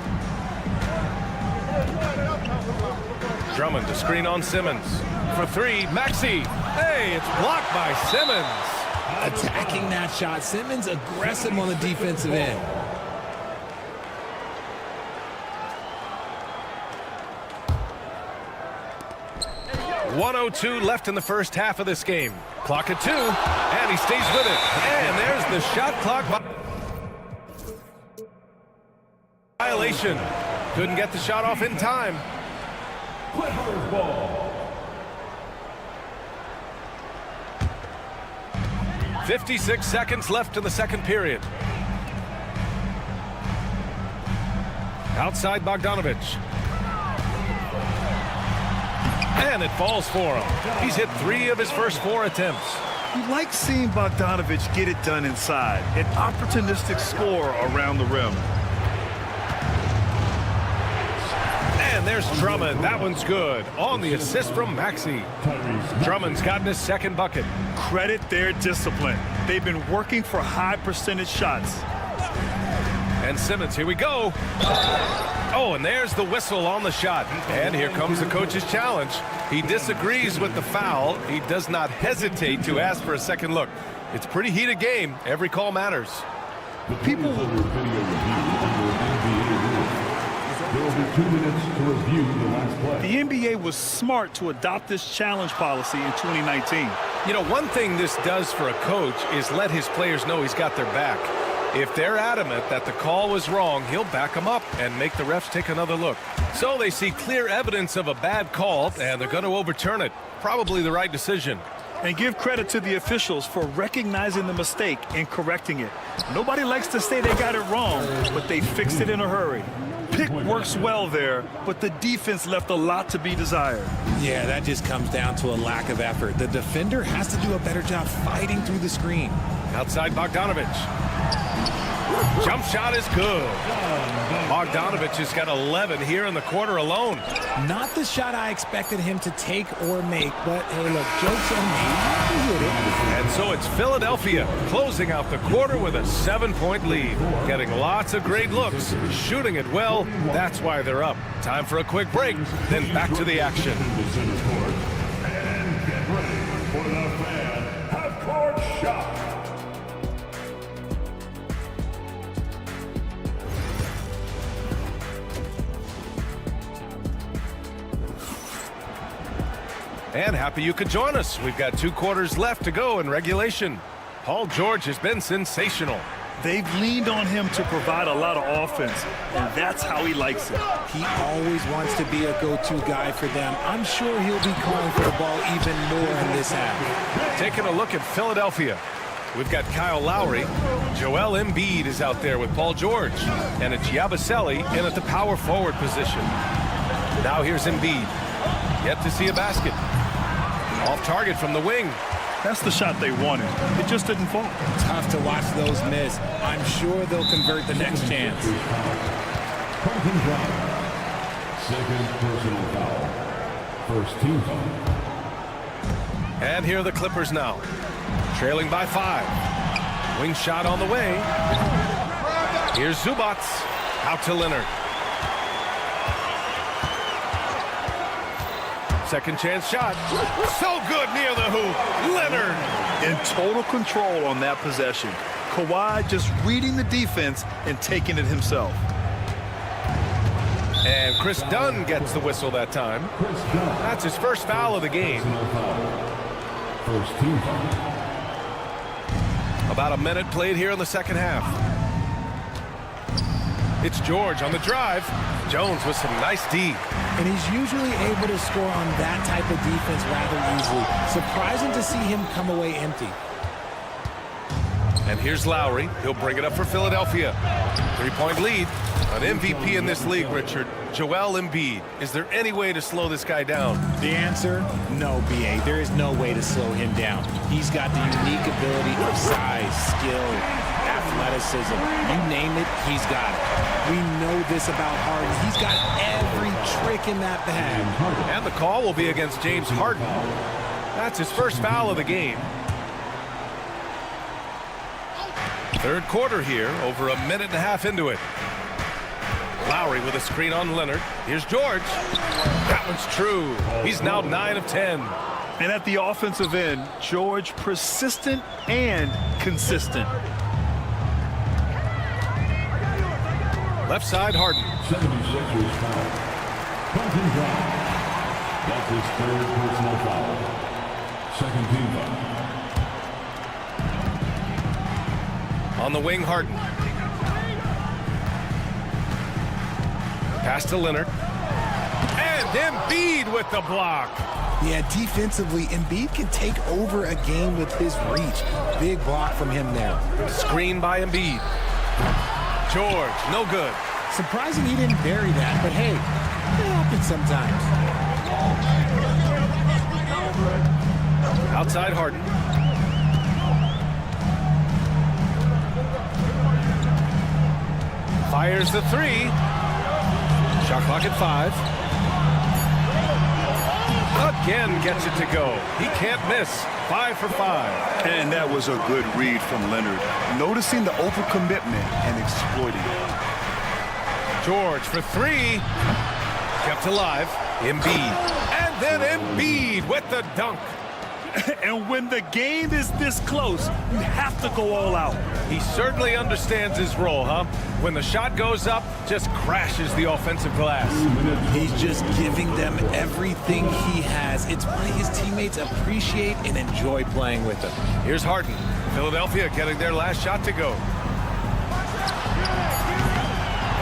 Drummond to screen on Simmons. For 3, Maxey. Hey, it's blocked by Simmons. Attacking that shot. Simmons aggressive on the defensive end. .102 left in the first half of this game. Clock at 2, and he stays with it. And there's the shot clock violation. Couldn't get the shot off in time. Clippers ball. 56 seconds left in the second period. Outside Bogdanovic. And it falls for him. He's hit 3 of his first 4 attempts. You like seeing Bogdanovic get it done inside. An opportunistic score around the rim. And there's Drummond. That one's good. On the assist from Maxey. Drummond's gotten his second bucket. Credit their discipline. They've been working for high percentage shots. And Simmons, here we go. Oh, and there's the whistle on the shot. And here comes the coach's challenge. He disagrees with the foul. He does not hesitate to ask for a second look. It's a pretty heated game. Every call matters. People There will be 2 minutes to review the last play. The NBA was smart to adopt this challenge policy in 2019. You know, one thing this does for a coach is let his players know he's got their back. If they're adamant that the call was wrong, he'll back them up and make the refs take another look. So they see clear evidence of a bad call, and they're going to overturn it. Probably the right decision. And give credit to the officials for recognizing the mistake and correcting it. Nobody likes to say they got it wrong, but they fixed it in a hurry. Pick works well there, but the defense left a lot to be desired. Yeah, that just comes down to a lack of effort. The defender has to do a better job fighting through the screen. Outside Bogdanovic. Jump shot is good. Bogdanovic has got 11 here in the quarter alone. Not the shot I expected him to take or make, but hey, look, jokes on me. He hit it. And so it's Philadelphia closing out the quarter with a 7-point lead. Getting lots of great looks, shooting it well. That's why they're up. Time for a quick break, then back to the action. And get ready for the fan half-court shot. And happy you could join us. We've got 2 quarters left to go in regulation. Paul George has been sensational. They've leaned on him to provide a lot of offense, and that's how he likes it. He always wants to be a go-to guy for them. I'm sure he'll be calling for the ball even more in this half. Taking a look at Philadelphia. We've got Kyle Lowry. Joel Embiid is out there with Paul George. And it's Yabusele in at the power forward position. Now here's Embiid. Yet to see a basket. Off target from the wing. That's the shot they wanted. It just didn't fall. Tough to watch those miss. I'm sure they'll convert the next chance. Second personal foul. First team foul. And here are the Clippers now. Trailing by 5. Wing shot on the way. Here's Zubac. Out to Leonard. Second chance shot. So good near the hoop. Leonard. In total control on that possession. Kawhi just reading the defense and taking it himself. And Chris Dunn gets the whistle that time. That's his first foul of the game. First team foul. About a minute played here in the second half. It's George on the drive. Jones with some nice D. And he's usually able to score on that type of defense rather easily. Surprising to see him come away empty. And here's Lowry. He'll bring it up for Philadelphia. 3-point lead. An MVP in this league, Richard. Joel Embiid. Is there any way to slow this guy down? The answer, no, B.A. There is no way to slow him down. He's got the unique ability of size, skill, athleticism. You name it, he's got it. We know this about Harden. He's got every trick in that bag. And the call will be against James Harden. That's his first foul of the game. Third quarter here, over a minute and a half into it. Lowry with a screen on Leonard. Here's George. That one's true. He's now 9 of 10. And at the offensive end, George persistent and consistent. Left side, Harden. 76ers foul. Duncan Brown. That's his third personal foul. Second team foul. On the wing, Harden. Pass to Leonard. And Embiid with the block. Yeah, defensively, Embiid can take over a game with his reach. Big block from him there. Screen by Embiid. George, no good. Surprising he didn't bury that, but hey, it happens sometimes. Outside Harden. Fires the 3. Shot clock at 5. Again gets it to go. He can't miss. 5 for 5. And that was a good read from Leonard. Noticing the overcommitment and exploiting it. George for 3. Kept alive. Embiid. And then Embiid with the dunk. And when the game is this close, you have to go all out. He certainly understands his role, huh? When the shot goes up, just crashes the offensive glass. He's just giving them everything he has. It's why his teammates appreciate and enjoy playing with him. Here's Harden. Philadelphia getting their last shot to go.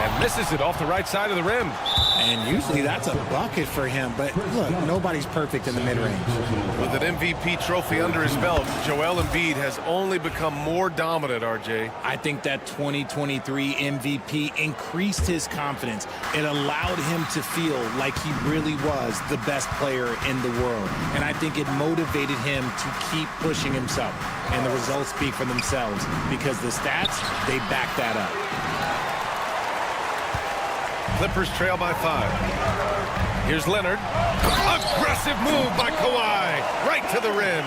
And misses it off the right side of the rim. And usually that's a bucket for him, but look, nobody's perfect in the mid-range. With an MVP trophy under his belt, Joel Embiid has only become more dominant, RJ. I think that 2023 MVP increased his confidence. It allowed him to feel like he really was the best player in the world. And I think it motivated him to keep pushing himself. And the results speak for themselves because the stats, they back that up. Clippers trail by 5. Here's Leonard. Aggressive move by Kawhi. Right to the rim.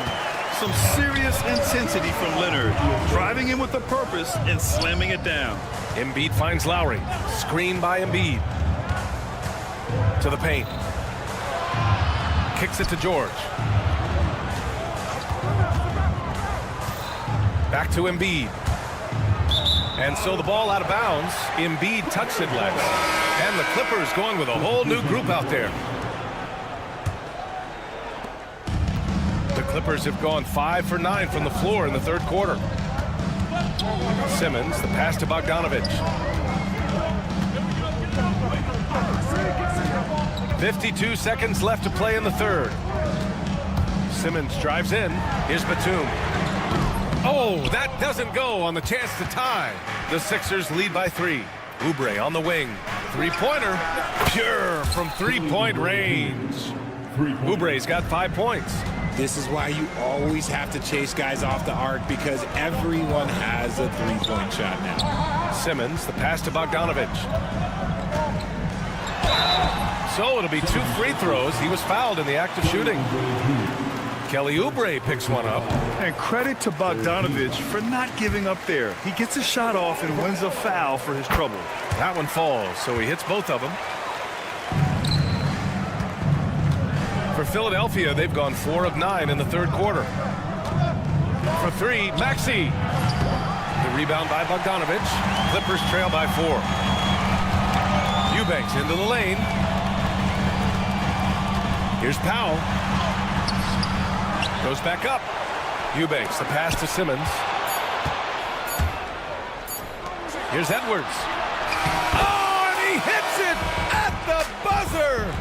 Some serious intensity from Leonard. Driving in with a purpose and slamming it down. Embiid finds Lowry. Screen by Embiid. To the paint. Kicks it to George. Back to Embiid. And so the ball out of bounds. Embiid touched it last. And the Clippers going with a whole new group out there. The Clippers have gone 5 for 9 from the floor in the third quarter. Simmons, the pass to Bogdanovich. 52 seconds left to play in the third. Simmons drives in. Here's Batum. Oh, that doesn't go on the chance to tie. The Sixers lead by 3. Oubre on the wing. Three-pointer. Pure from three-point range. Oubre's got 5 points. This is why you always have to chase guys off the arc, because everyone has a three-point shot now. Simmons, the pass to Bogdanovic. So it'll be 2 free throws. He was fouled in the act of shooting. Kelly Oubre picks one up. And credit to Bogdanovic for not giving up there. He gets a shot off and wins a foul for his trouble. That one falls, so he hits both of them. For Philadelphia, they've gone 4 of 9 in the third quarter. For 3, Maxey. The rebound by Bogdanovic. Clippers trail by 4. Eubanks into the lane. Here's Powell. Goes back up. Eubanks, the pass to Simmons. Here's Edwards. Oh, and he hits it at the buzzer.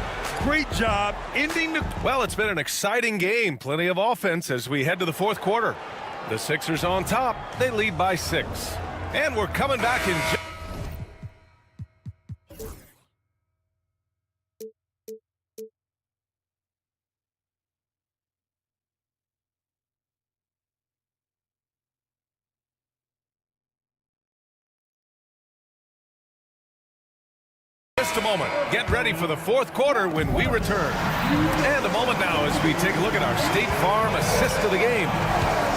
Great job ending the... Well, it's been an exciting game. Plenty of offense as we head to the fourth quarter. The Sixers on top. They lead by 6. And we're coming back in... Just a moment. Get ready for the fourth quarter when we return. And a moment now as we take a look at our State Farm assist of the game.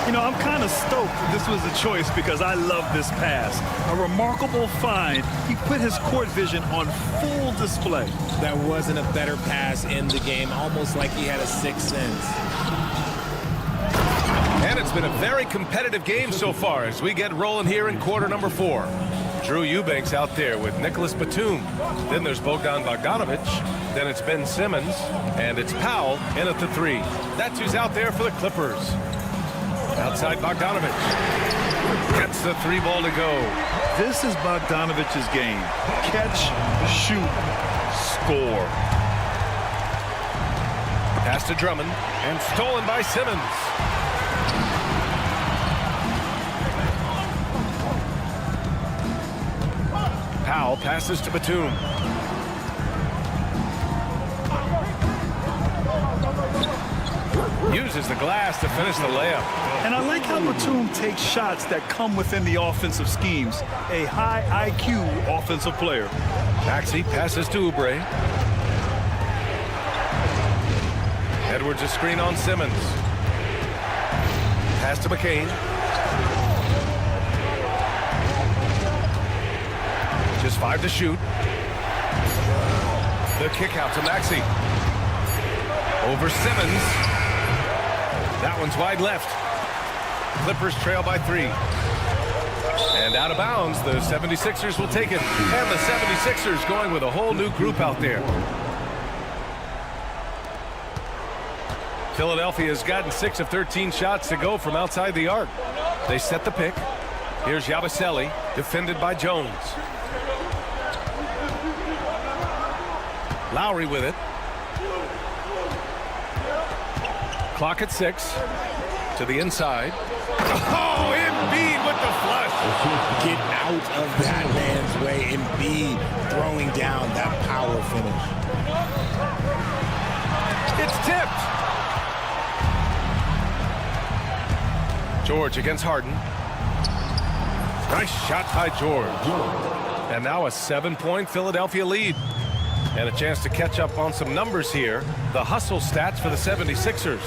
You know, I'm kind of stoked that this was a choice because I love this pass. A remarkable find. He put his court vision on full display. That wasn't a better pass in the game, almost like he had a sixth sense. And it's been a very competitive game so far as we get rolling here in quarter number 4. Drew Eubanks out there with Nicholas Batum. Then there's Bogdan Bogdanovic. Then it's Ben Simmons. And it's Powell in at the 3. That's who's out there for the Clippers. Outside Bogdanovic. Gets the 3 ball to go. This is Bogdanovic's game. Catch, shoot, score. Pass to Drummond. And stolen by Simmons. Powell passes to Batum. Uses the glass to finish the layup. And I like how Batum takes shots that come within the offensive schemes. A high IQ offensive player. Maxey passes to Oubre. Edwards a screen on Simmons. Pass to McCain. Just 5 to shoot. The kick out to Maxey. Over Simmons. That one's wide left. Clippers trail by 3. And out of bounds, the 76ers will take it. And the 76ers going with a whole new group out there. Philadelphia has gotten 6 of 13 shots to go from outside the arc. They set the pick. Here's Yabusele, defended by Jones. Lowry with it. Clock at 6. To the inside. Oh, Embiid with the flush. Get out of that man's way. Embiid throwing down that power finish. It's tipped. George against Harden. Nice shot by George. And now a 7-point Philadelphia lead. And a chance to catch up on some numbers here. The hustle stats for the 76ers.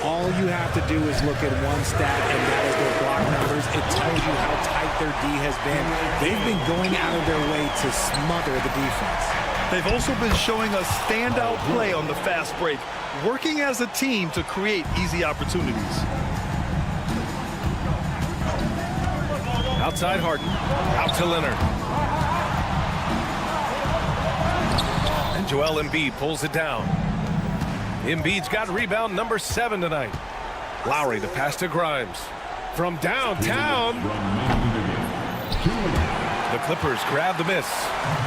All you have to do is look at one stat, and that is their block numbers. It tells you how tight their D has been. They've been going out of their way to smother the defense. They've also been showing us standout play on the fast break, working as a team to create easy opportunities. Outside Harden. Out to Leonard. And Joel Embiid pulls it down. Embiid's got rebound number 7 tonight. Lowry, the pass to Grimes. From downtown. The Clippers grab the miss.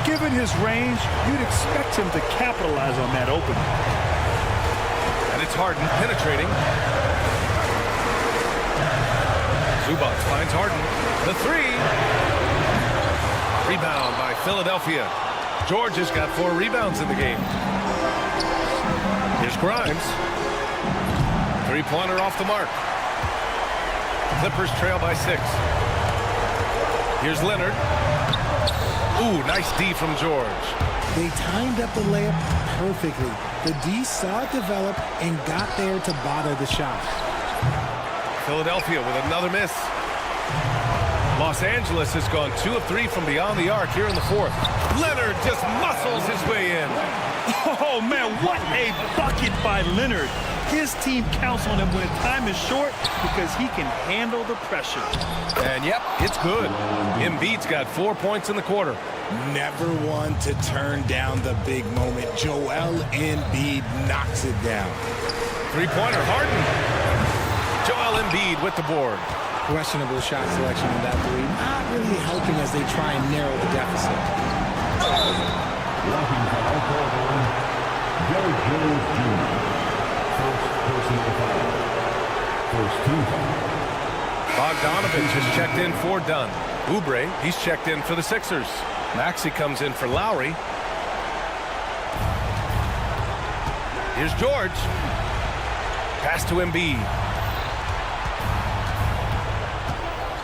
Given his range, you'd expect him to capitalize on that opening. And it's Harden penetrating. Zubac finds Harden. The three. Rebound by Philadelphia. George has got 4 rebounds in the game. Here's Grimes. Three-pointer off the mark. Clippers trail by 6. Here's Leonard. Ooh, nice D from George. They timed up the layup perfectly. The D saw it develop and got there to bother the shot. Philadelphia with another miss. Los Angeles has gone 2 of 3 from beyond the arc here in the 4th. Leonard just muscles his way in. Oh, man, what a bucket by Leonard. His team counts on him when time is short because he can handle the pressure. And, yep, it's good. Embiid's got 4 points in the quarter. Never one to turn down the big moment. Joel Embiid knocks it down. Three-pointer, Harden. Joel Embiid with the board. Questionable shot selection in that three. Not really helping as they try and narrow the deficit. Blocking foul called on Derrick Jones Jr. First personal foul. First team foul. Bogdanovich has checked in for Dunn. Oubre, he's checked in for the Sixers. Maxey comes in for Lowry. Here's George. Pass to Embiid.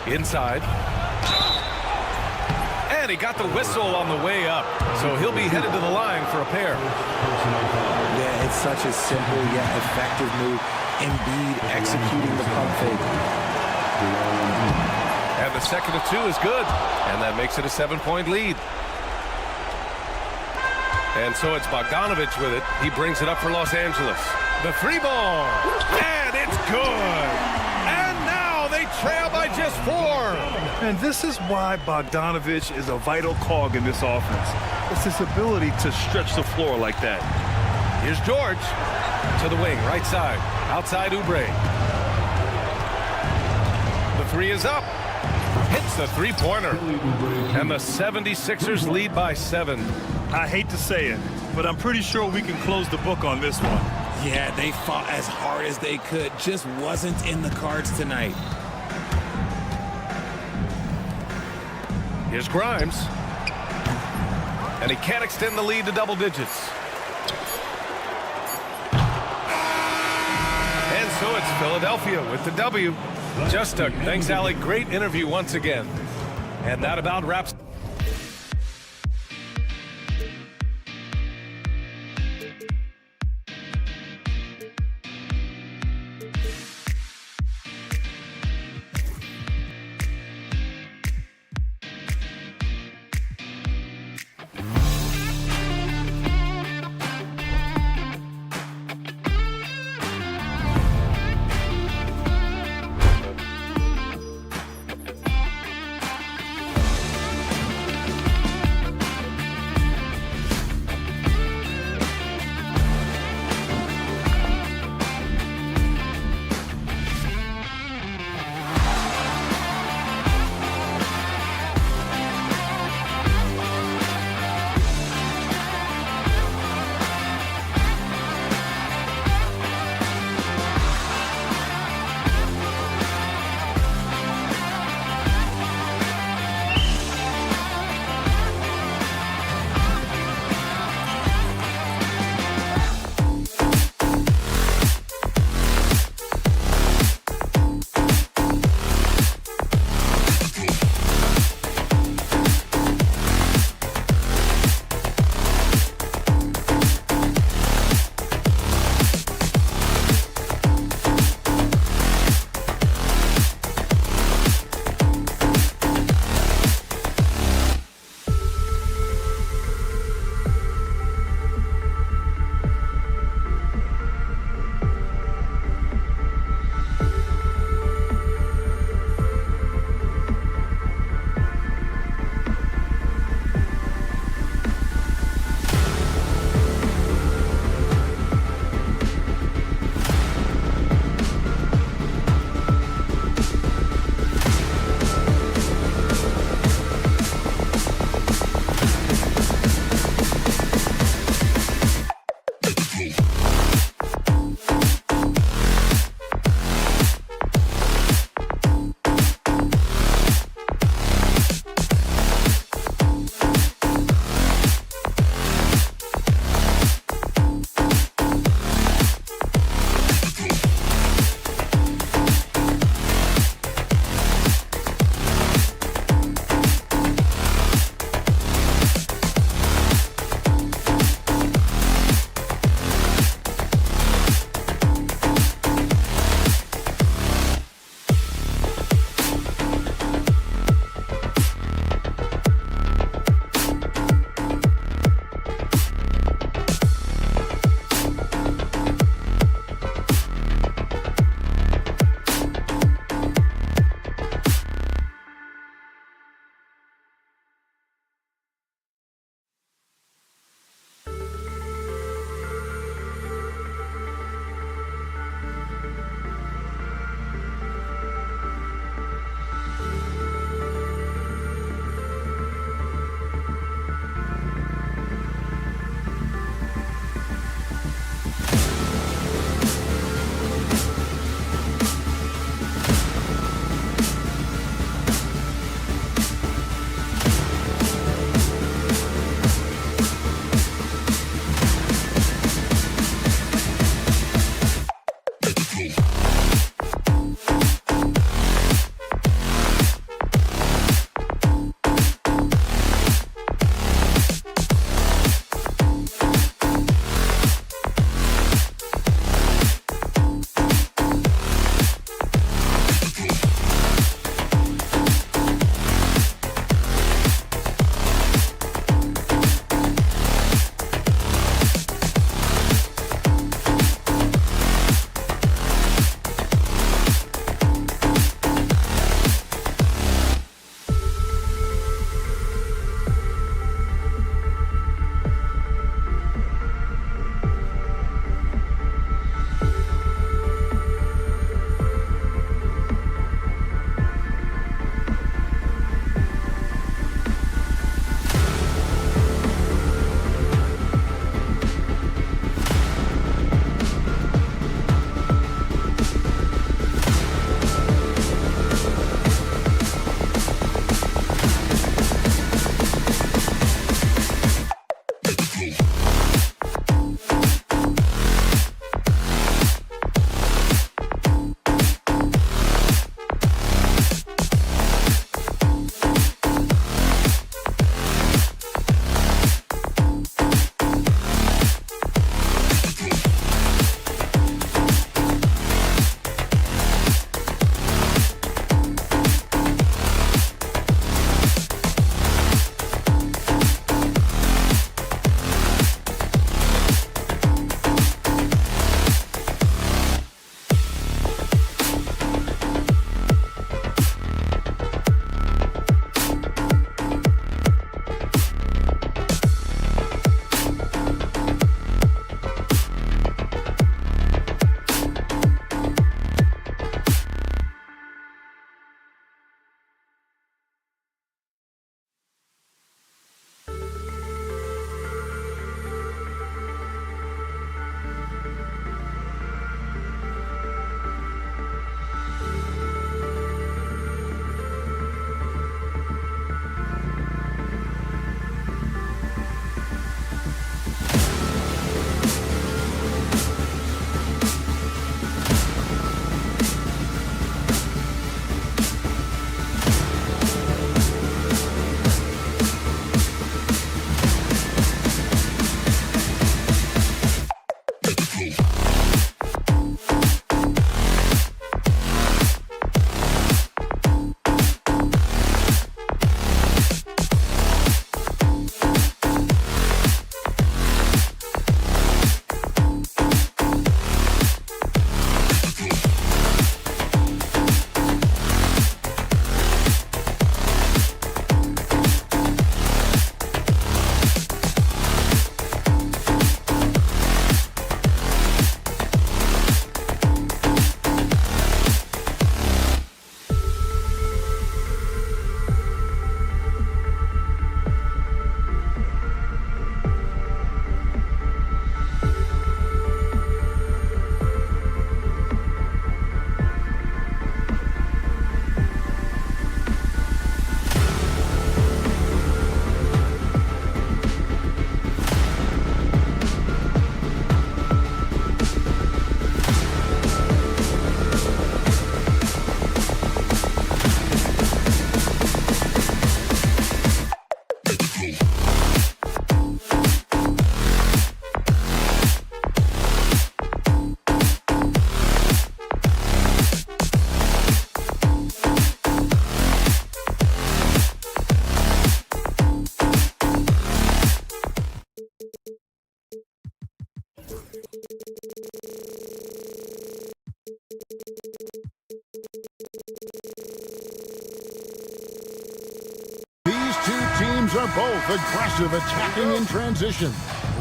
Inside. And he got the whistle on the way up. So he'll be headed to the line for a pair. Yeah, it's such a simple yet effective move. Embiid executing the pump fake. And the second of 2 is good. And that makes it a 7-point lead. And so it's Bogdanovich with it. He brings it up for Los Angeles. The 3-ball. And it's good. And now they trail by just 4. And this is why Bogdanovich is a vital cog in this offense. It's his ability to stretch the floor like that. Here's George to the wing, right side. Outside Oubre. The 3 is up. Hits the 3-pointer. And the 76ers lead by 7. I hate to say it, but I'm pretty sure we can close the book on this one. Yeah, they fought as hard as they could. Just wasn't in the cards tonight. Here's Grimes. And he can't extend the lead to double digits. And so it's Philadelphia with the W. Thanks, Allie. Great interview once again. And that about wraps are both aggressive, attacking in transition.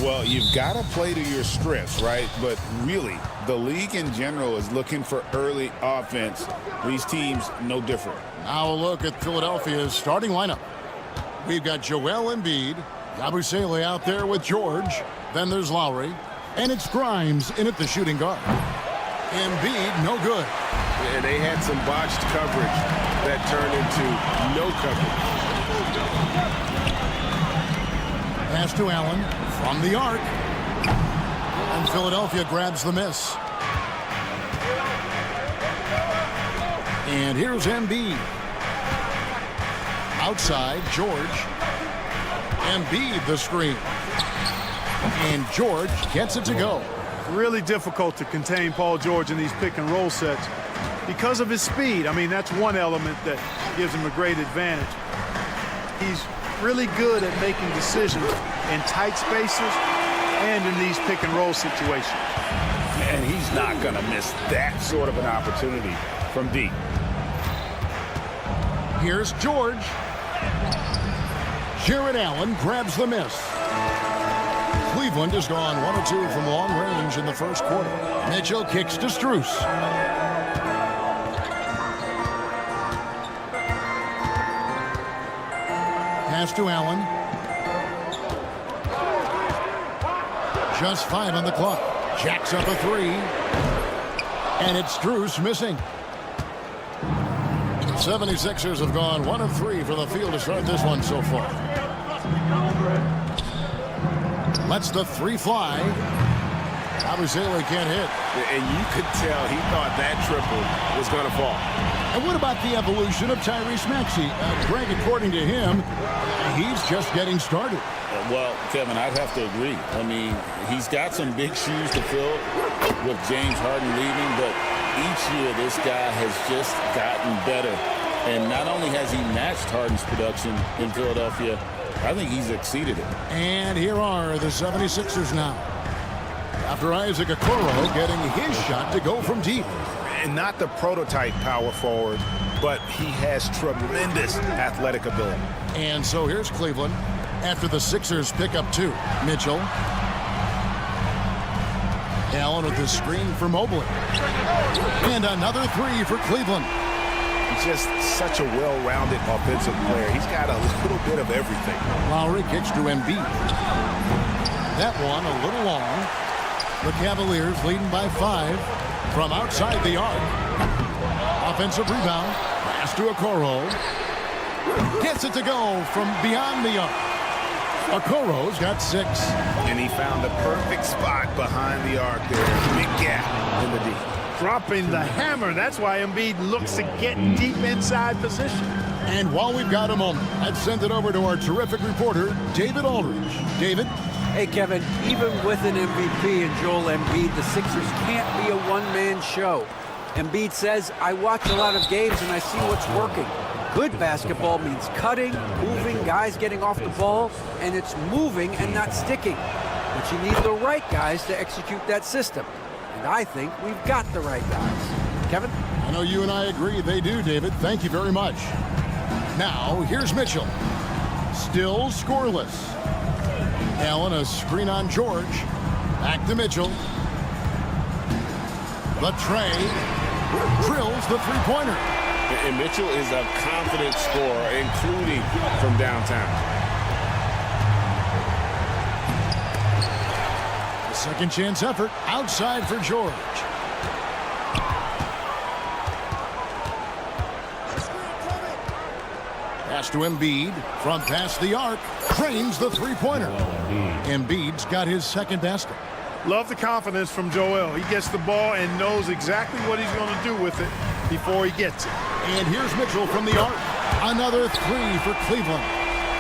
Well, you've got to play to your strengths, right? But really, the league in general is looking for early offense. These teams, no different. Now a look at Philadelphia's starting lineup. We've got Joel Embiid, Yabusele out there with George. Then there's Lowry. And it's Grimes in at the shooting guard. Embiid, no good. And they had some botched coverage that turned into no coverage. Pass to Allen from the arc. And Philadelphia grabs the miss. And here's Embiid. Outside, George. Embiid the screen. And George gets it to go. Really difficult to contain Paul George in these pick and roll sets because of his speed. I mean, that's one element that gives him a great advantage. He's really good at making decisions in tight spaces and in these pick and roll situations. And he's not going to miss that sort of an opportunity from deep. Here's George. Jared Allen grabs the miss. Cleveland has gone 1 of 2 from long range in the first quarter. Mitchell kicks to Strus. Pass to Allen. Just 5 on the clock. Jacks up a 3. And it's Strus missing. The 76ers have gone 1 of 3 for the field to start this one so far. Lets the 3 fly. Yabusele can't hit. And you could tell he thought that triple was going to fall. And what about the evolution of Tyrese Maxey? Greg, according to him, he's just getting started. Well, Kevin, I'd have to agree. I mean, he's got some big shoes to fill with James Harden leaving, but each year this guy has just gotten better. And not only has he matched Harden's production in Philadelphia, I think he's exceeded it. And here are the 76ers now. After Isaac Okoro getting his shot to go from deep. And not the prototype power forward, but he has tremendous athletic ability. And so here's Cleveland after the Sixers pick up 2. Mitchell. Allen with the screen for Mobley. And another 3 for Cleveland. Just such a well-rounded offensive player. He's got a little bit of everything. Lowry kicks to Embiid. That one a little long. The Cavaliers leading by 5 from outside the arc. Offensive rebound. Pass to Okoro. Gets it to go from beyond the arc. Okoro's got 6. And he found the perfect spot behind the arc there. Big gap in the deep. Dropping the hammer. That's why Embiid looks to get deep inside position. And while we've got a moment, let's send it over to our terrific reporter, David Aldridge. David? Hey, Kevin, even with an MVP and Joel Embiid, the Sixers can't be a one-man show. Embiid says, I watch a lot of games and I see what's working. Good basketball means cutting, moving, guys getting off the ball, and it's moving and not sticking. But you need the right guys to execute that system. And I think we've got the right guys. Kevin? I know you and I agree they do, David. Thank you very much. Now, here's Mitchell. Still scoreless. Allen, a screen on George. Back to Mitchell. The tray. Drills the three-pointer. And Mitchell is a confident scorer, including from downtown. The second chance effort outside for George. Pass to Embiid from past the arc. Drains the three-pointer. Embiid's got his second basket. Love the confidence from Joel. He gets the ball and knows exactly what he's going to do with it before he gets it. And here's Mitchell from the arc. Another 3 for Cleveland.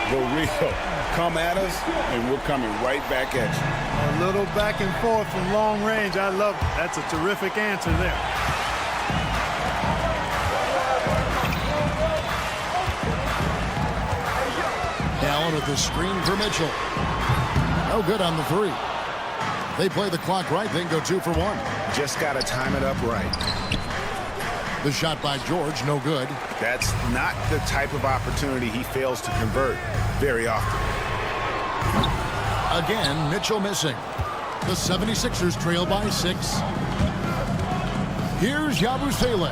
Go Rio. Come at us, and we're coming right back at you. A little back and forth from long range. I love it. That's a terrific answer there. Allen with the screen for Mitchell. No good on the 3. They play the clock right, then go 2 for 1. Just got to time it up right. The shot by George, no good. That's not the type of opportunity he fails to convert. very often. Again, Mitchell missing. The 76ers trail by 6. Here's Yabusele.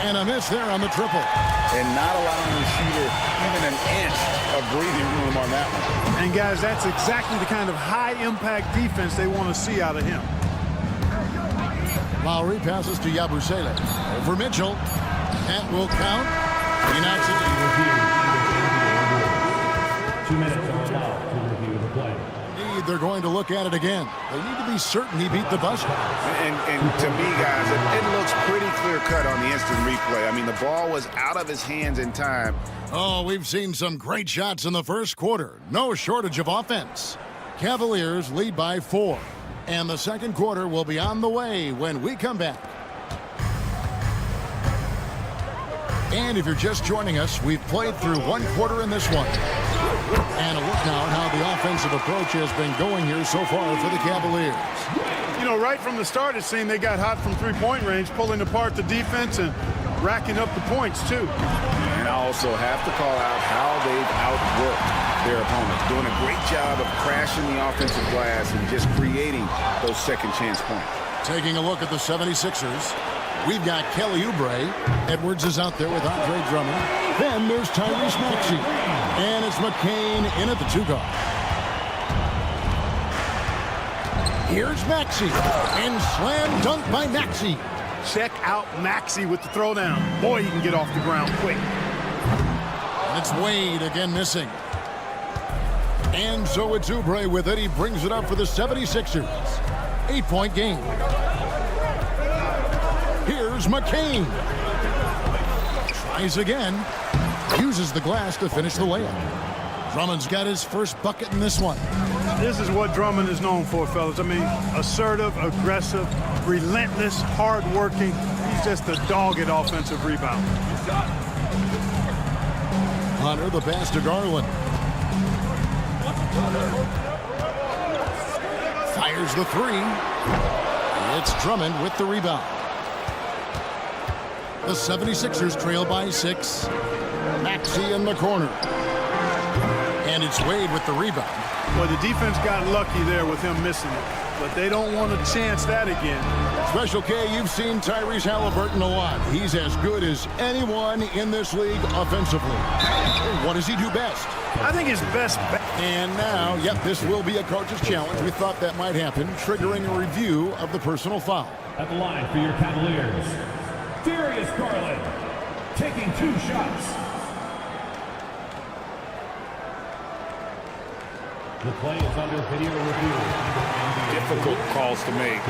And a miss there on the triple. And not allowing the shooter even an inch of breathing room on that one. And guys, that's exactly the kind of high-impact defense they want to see out of him. Lowry passes to Yabusele. Over Mitchell. That will count. He knocks it. 2 minutes are allowed to review the play. They're going to look at it again. They need to be certain he beat the buzzer. And to me, guys, it looks pretty clear-cut on the instant replay. I mean, the ball was out of his hands in time. Oh, we've seen some great shots in the first quarter. No shortage of offense. Cavaliers lead by 4. And the second quarter will be on the way when we come back. And if you're just joining us, we've played through 1 quarter in this one. And a look now at how the offensive approach has been going here so far for the Cavaliers. You know, right from the start, it seemed they got hot from three-point range, pulling apart the defense and racking up the points, too. And I also have to call out how they've outworked their opponents, doing a great job of crashing the offensive glass and just creating those second-chance points. Taking a look at the 76ers, we've got Kelly Oubre. Edwards is out there with Andre Drummond. Then there's Tyrese Maxey. And it's McCain in at the 2 guard. Here's Maxey. And slam dunk by Maxey. Check out Maxey with the throwdown. Boy, he can get off the ground quick. And it's Wade again missing. And so it's Oubre with it. He brings it up for the 76ers. 8-point game. Here's McCain. Tries again. Uses the glass to finish the layup. Drummond's got his first bucket in this one. This is what Drummond is known for, fellas. I mean, assertive, aggressive, relentless, hard-working. He's just a dogged offensive rebounder. Hunter the pass to Garland. Fires the 3. It's Drummond with the rebound. The 76ers trail by 6. Maxey in the corner. And it's Wade with the rebound. Well, the defense got lucky there with him missing it, but they don't want to chance that again. Special K, you've seen Tyrese Halliburton a lot. He's as good as anyone in this league offensively. What does he do best? I think his best. And now, yep, this will be a coach's challenge. We thought that might happen, triggering a review of the personal foul. At the line for your Cavaliers, Darius Garland, taking 2 shots. The play is under video review. Difficult calls to make.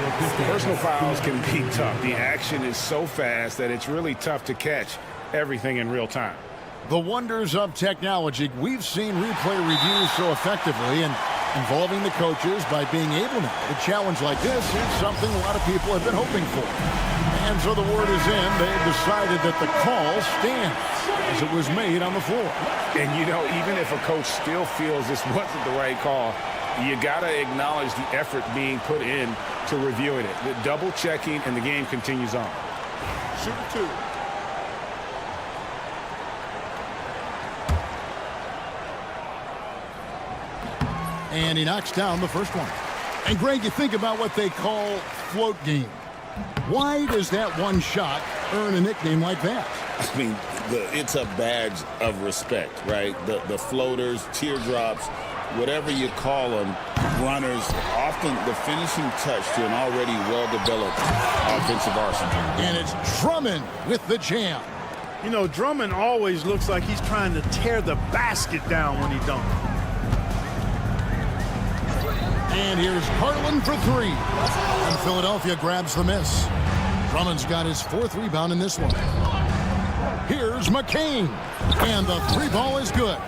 Personal fouls can be tough. The action is so fast that it's really tough to catch everything in real time. The wonders of technology. We've seen replay reviews so effectively, and involving the coaches by being able now to challenge like this is something a lot of people have been hoping for. And so the word is in. They've decided that the call stands as it was made on the floor. And, you know, even if a coach still feels this wasn't the right call, you got to acknowledge the effort being put in to reviewing it. The double checking, and the game continues on. Shoot 2. And he knocks down the first one. And, Greg, you think about what they call float game. Why does that one shot earn a nickname like that? I mean, it's a badge of respect, right? The floaters, teardrops, whatever you call them, runners, often the finishing touch to an already well-developed offensive arsenal. And it's Drummond with the jam. You know, Drummond always looks like he's trying to tear the basket down when he dunks. And here's Garland for 3. And Philadelphia grabs the miss. Drummond's got his 4th rebound in this one. Here's McCain. And the 3 ball is good.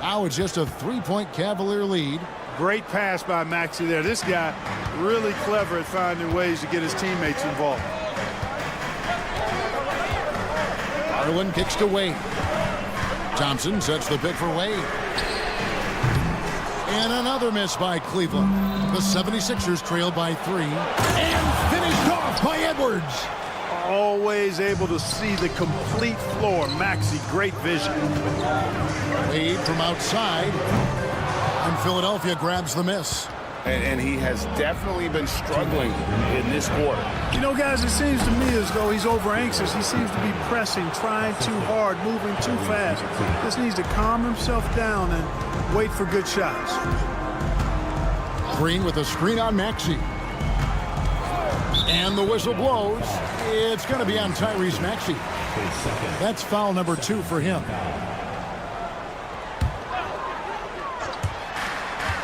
Now it's just a 3-point Cavalier lead. Great pass by Maxey there. This guy really clever at finding ways to get his teammates involved. Garland kicks to Wade. Thompson sets the pick for Wade. And another miss by Cleveland. The 76ers trail by 3. And finished off by Edwards. always able to see the complete floor. Maxey, great vision. Wade from outside. And Philadelphia grabs the miss. And he has definitely been struggling in this quarter. You know, guys, it seems to me as though he's over anxious. He seems to be pressing, trying too hard, moving too fast. Just needs to calm himself down and wait for good shots. Green with a screen on Maxey. And the whistle blows. It's going to be on Tyrese Maxey. That's foul number 2 for him.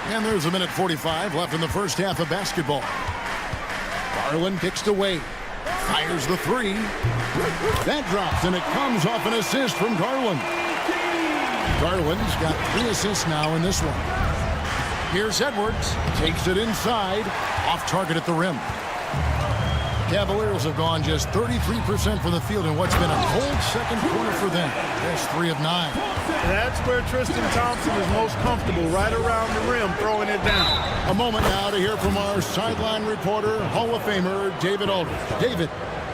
And there's a minute 45 left in the first half of basketball. Garland kicks to Wade. Fires the 3. That drops, and it comes off an assist from Garland. Garland's got 3 assists now in this one. Here's Edwards. Takes it inside. Off target at the rim. Cavaliers have gone just 33% from the field in what's been a cold second quarter for them. That's 3 of 9. That's where Tristan Thompson is most comfortable, right around the rim, throwing it down. A moment now to hear from our sideline reporter, Hall of Famer David Aldridge. David.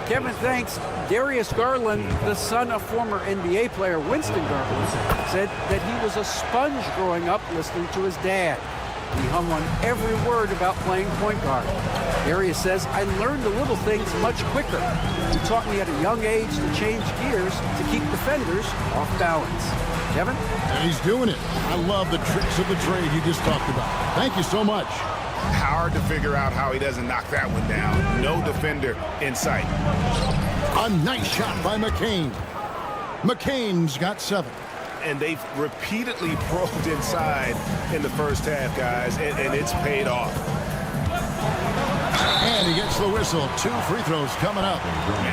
Kevin, thanks. Darius Garland, the son of former NBA player Winston Garland, said that he was a sponge growing up listening to his dad. He hung on every word about playing point guard. Darius says, I learned the little things much quicker. He taught me at a young age to change gears to keep defenders off balance. Kevin? And he's doing it. I love the tricks of the trade you just talked about. Thank you so much. Hard to figure out how he doesn't knock that one down. No defender in sight. A nice shot by McCain. McCain's got 7. And they've repeatedly probed inside in the first half, guys, and it's paid off. And he gets the whistle. 2 free throws coming up.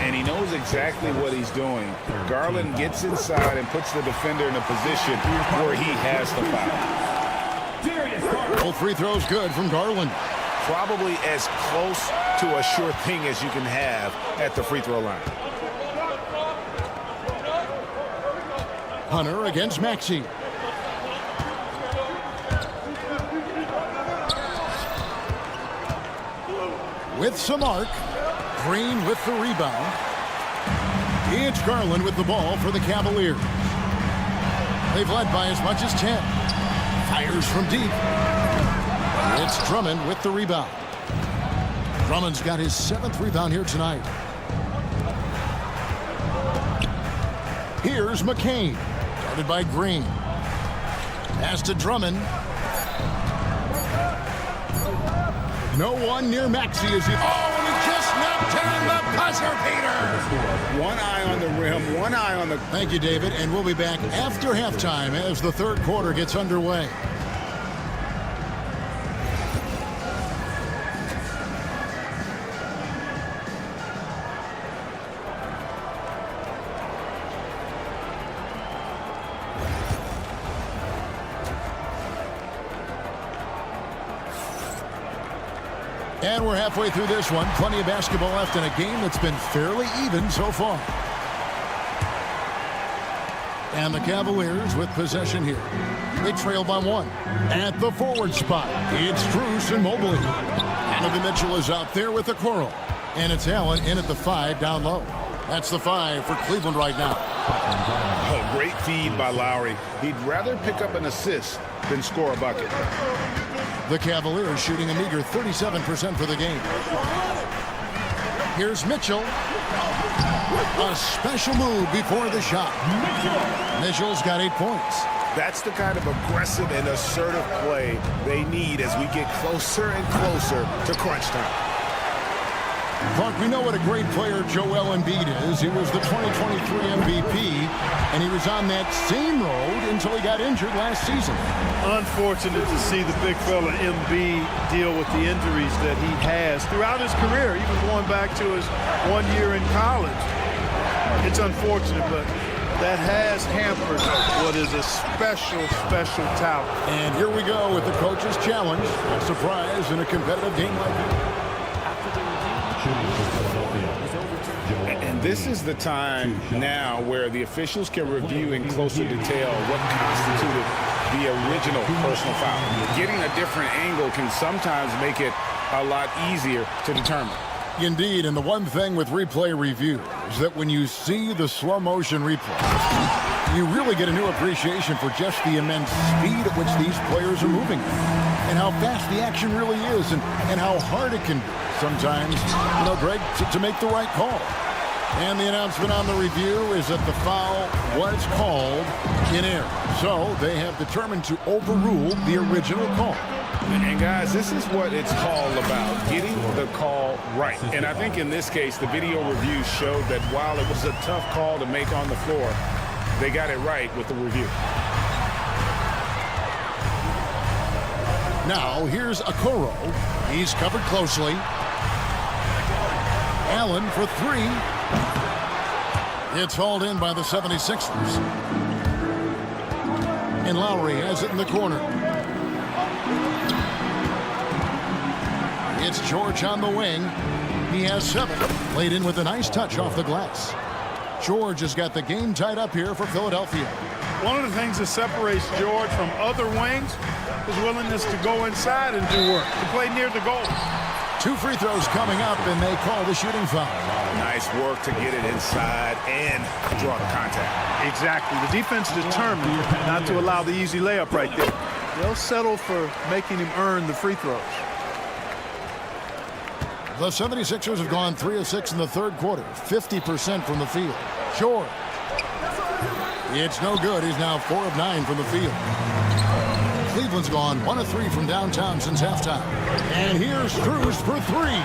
And he knows exactly what he's doing. Garland gets inside and puts the defender in a position where he has the foul. Both free throws good from Garland. Probably as close to a sure thing as you can have at the free throw line. Hunter against Maxey. With some arc. Green with the rebound. It's Garland with the ball for the Cavaliers. They've led by as much as 10. Fires from deep. It's Drummond with the rebound. Drummond's got his 7th rebound here tonight. Here's McCain. Guarded by Green. Pass to Drummond. No one near Maxey as he... Oh, and he just knocked down the buzzer beater. One eye on the rim, one eye on the... Thank you, David, and we'll be back after halftime as the third quarter gets underway. And we're halfway through this one. Plenty of basketball left in a game that's been fairly even so far. And the Cavaliers with possession here. They trail by 1. At the forward spot, it's Strus and Mobley. Donovan Mitchell is out there with the Coral. And it's Allen in at the 5 down low. That's the 5 for Cleveland right now. Oh, great feed by Lowry. He'd rather pick up an assist than score a bucket. The Cavaliers shooting a meager 37% for the game. Here's Mitchell. A special move before the shot. Mitchell's got 8 points. That's the kind of aggressive and assertive play they need as we get closer and closer to crunch time. Clark, we know what a great player Joel Embiid is. He was the 2023 MVP, and he was on that same road until he got injured last season. Unfortunate to see the big fella Embiid deal with the injuries that he has throughout his career, even going back to his 1 year in college. It's unfortunate, but that has hampered what is a special, special talent. And here we go with the coach's challenge. A surprise in a competitive game like that. And this is the time now where the officials can review in closer detail what constituted the original personal foul. Getting a different angle can sometimes make it a lot easier to determine. Indeed, and the one thing with replay review is that when you see the slow motion replay, you really get a new appreciation for just the immense speed at which these players are moving and how fast the action really is and how hard it can be sometimes, Greg, to make the right call. And the announcement on the review is that the foul was called in error. So they have determined to overrule the original call. And guys, this is what it's all about, getting the call right. And I think in this case, the video review showed that while it was a tough call to make on the floor, they got it right with the review. Now, here's Okoro. He's covered closely. Allen for three. It's hauled in by the 76ers. And Lowry has it in the corner. It's George on the wing. He has 7. Laid in with a nice touch off the glass. George has got the game tied up here for Philadelphia. One of the things that separates George from other wings is willingness to go inside and do work, to play near the goal. 2 free throws coming up, and they call the shooting foul. Nice work to get it inside and draw the contact. Exactly. The defense determined not to allow the easy layup right there. They'll settle for making him earn the free throws. The 76ers have gone 3 of 6 in the third quarter, 50% from the field. George. It's no good. He's now 4 of 9 from the field. Cleveland's gone 1 of 3 from downtown since halftime. And here's Strus for 3.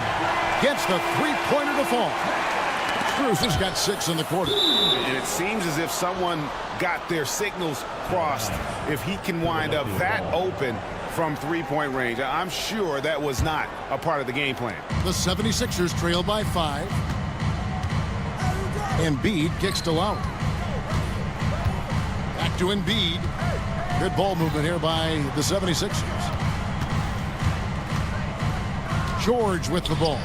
Gets the three-pointer to fall. Strus has got 6 in the quarter. And it seems as if someone got their signals crossed. If he can wind up that open from three-point range, I'm sure that was not a part of the game plan. The 76ers trail by 5. Embiid kicks to Lowry. Back to Embiid. Good ball movement here by the 76ers. George with the ball.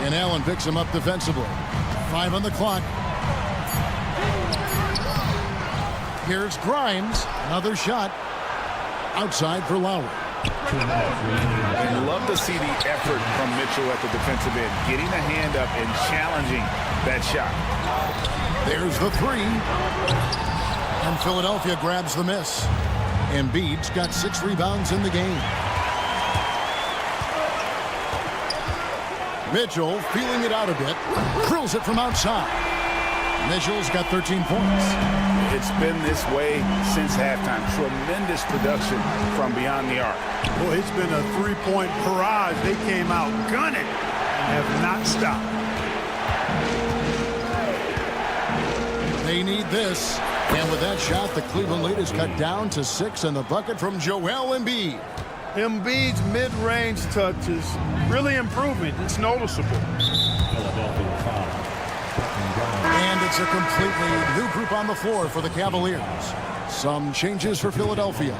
And Allen picks him up defensively. 5 on the clock. Here's Grimes. Another shot. Outside for Lowry. And love to see the effort from Mitchell at the defensive end, getting a hand up and challenging that shot. There's the 3. And Philadelphia grabs the miss. Embiid's got 6 rebounds in the game. Mitchell feeling it out a bit. Drills it from outside. Mitchell's got 13 points. It's been this way since halftime. Tremendous production from beyond the arc. Boy, it's been a three-point barrage. They came out gunning and have not stopped. They need this. And with that shot, the Cleveland lead is cut down to 6 and the bucket from Joel Embiid. Embiid's mid-range touch is really improving. It's noticeable. And it's a completely new group on the floor for the Cavaliers. Some changes for Philadelphia.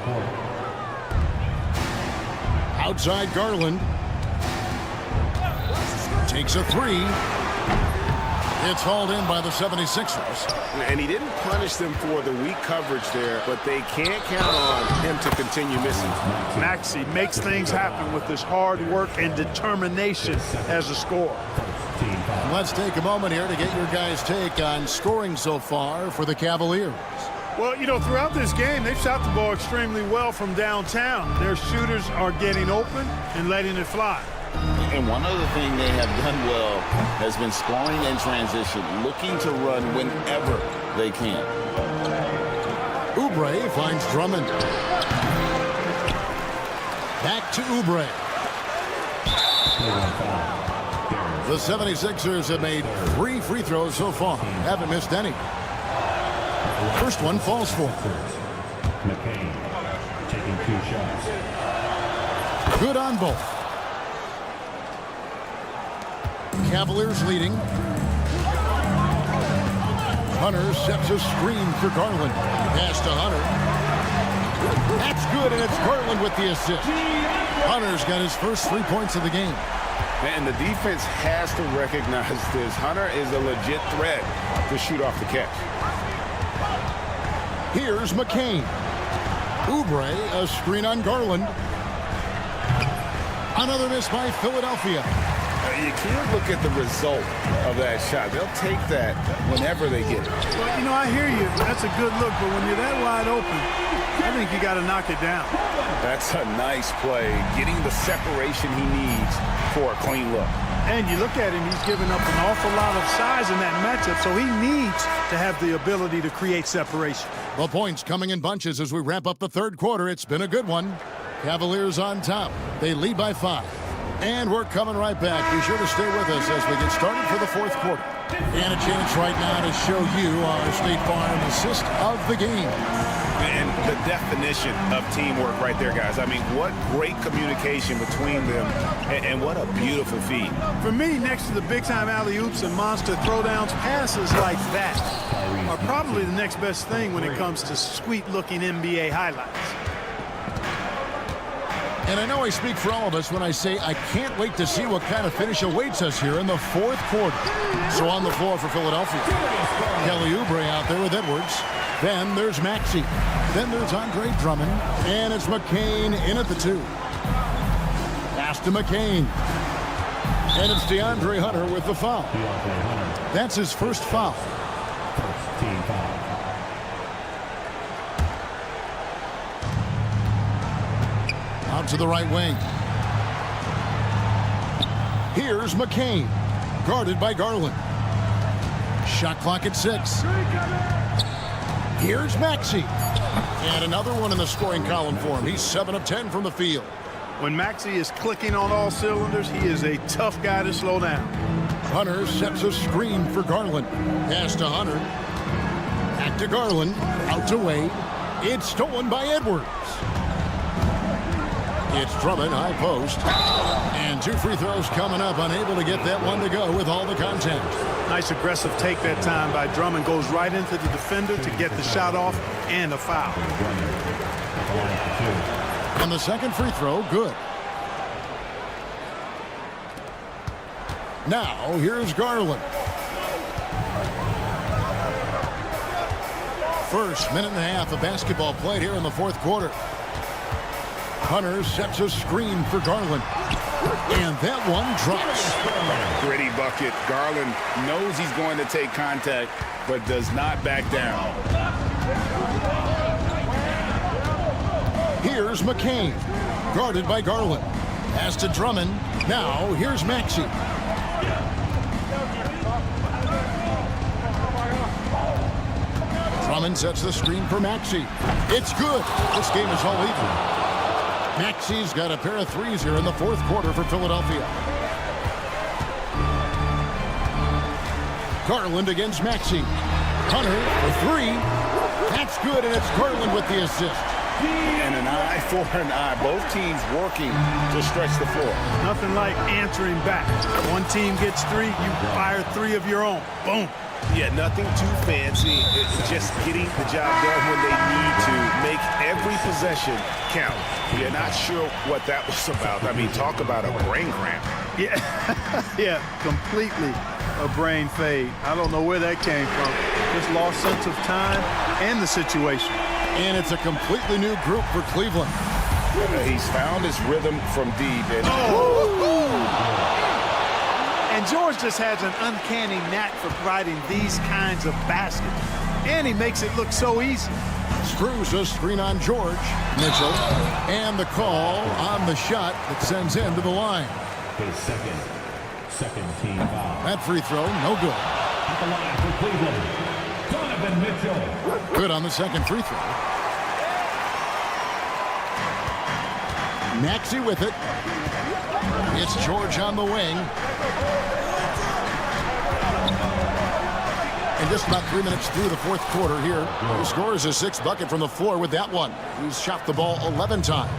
Outside Garland. Takes a 3. It's hauled in by the 76ers. And he didn't punish them for the weak coverage there, but they can't count on him to continue missing. Maxey makes things happen with his hard work and determination as a scorer. Let's take a moment here to get your guys' take on scoring so far for the Cavaliers. Well, throughout this game, they've shot the ball extremely well from downtown. Their shooters are getting open and letting it fly. And one other thing they have done well has been scoring in transition, looking to run whenever they can. Oubre finds Drummond. Back to Oubre. The 76ers have made 3 free throws so far. Haven't missed any. First one falls for. McCain taking 2 shots. Good on both. Cavaliers leading. Hunter sets a screen for Garland. Pass to Hunter. That's good, and it's Garland with the assist. Hunter's got his first 3 points of the game. And the defense has to recognize this. Hunter is a legit threat to shoot off the catch. Here's McCain. Oubre, a screen on Garland. Another miss by Philadelphia. You can't look at the result of that shot. They'll take that whenever they get it. Well, you know, I hear you. That's a good look, but when you're that wide open, I think you got to knock it down. That's a nice play, getting the separation he needs for a clean look. And you look at him, he's given up an awful lot of size in that matchup, so he needs to have the ability to create separation. The points coming in bunches as we wrap up the third quarter. It's been a good one. Cavaliers on top. They lead by 5. And we're coming right back. Be sure to stay with us as we get started for the fourth quarter. And a chance right now to show you our State Farm assist of the game. And the definition of teamwork right there, guys. I mean, what great communication between them, and what a beautiful feed. For me, next to the big-time alley-oops and monster throwdowns, passes like that are probably the next best thing when it comes to sweet-looking NBA highlights. And I know I speak for all of us when I say I can't wait to see what kind of finish awaits us here in the fourth quarter. So on the floor for Philadelphia, Kelly Oubre out there with Edwards. Then there's Maxey. Then there's Andre Drummond. And it's McCain in at the 2. Pass to McCain. And it's DeAndre Hunter with the foul. That's his first foul. First team foul. Out to the right wing. Here's McCain, guarded by Garland. Shot clock at 6. Here's Maxey. And another one in the scoring column for him. He's 7 of 10 from the field. When Maxey is clicking on all cylinders, he is a tough guy to slow down. Hunter sets a screen for Garland. Pass to Hunter. Back to Garland. Out to Wade. It's stolen by Edwards. It's Drummond, high post. And 2 free throws coming up. Unable to get that one to go with all the contact. Nice aggressive take that time by Drummond. Goes right into the defender to get the shot off and a foul. And the second free throw, good. Now, here's Garland. First minute and a half of basketball played here in the fourth quarter. Hunter sets a screen for Garland. And that one drops. Gritty bucket. Garland knows he's going to take contact, but does not back down. Here's McCain, guarded by Garland. Pass to Drummond. Now, here's Maxey. Drummond sets the screen for Maxey. It's good. This game is all even. Maxey's got a pair of threes here in the fourth quarter for Philadelphia. Garland against Maxey. Hunter for 3. That's good, and it's Garland with the assist. And an eye for an eye. Both teams working to stretch the floor. Nothing like answering back. One team gets 3, you fire 3 of your own. Boom. Yeah, nothing too fancy. It's just getting the job done when they need to. Make every possession count. You're not sure what that was about. I mean, talk about a brain cramp. Yeah, yeah, completely a brain fade. I don't know where that came from. Just lost sense of time and the situation. And it's a completely new group for Cleveland. He's found his rhythm from deep. And And George just has an uncanny knack for providing these kinds of baskets. And he makes it look so easy. Screws a screen on George. Mitchell. And the call on the shot that sends him to the line. His second team foul. That free throw, no good. At the line for Cleveland, Donovan Mitchell. Good on the second free throw. Maxey with it. It's George on the wing. And just about 3 minutes through the fourth quarter here. He scores his 6th bucket from the floor with that one. He's shot the ball 11 times.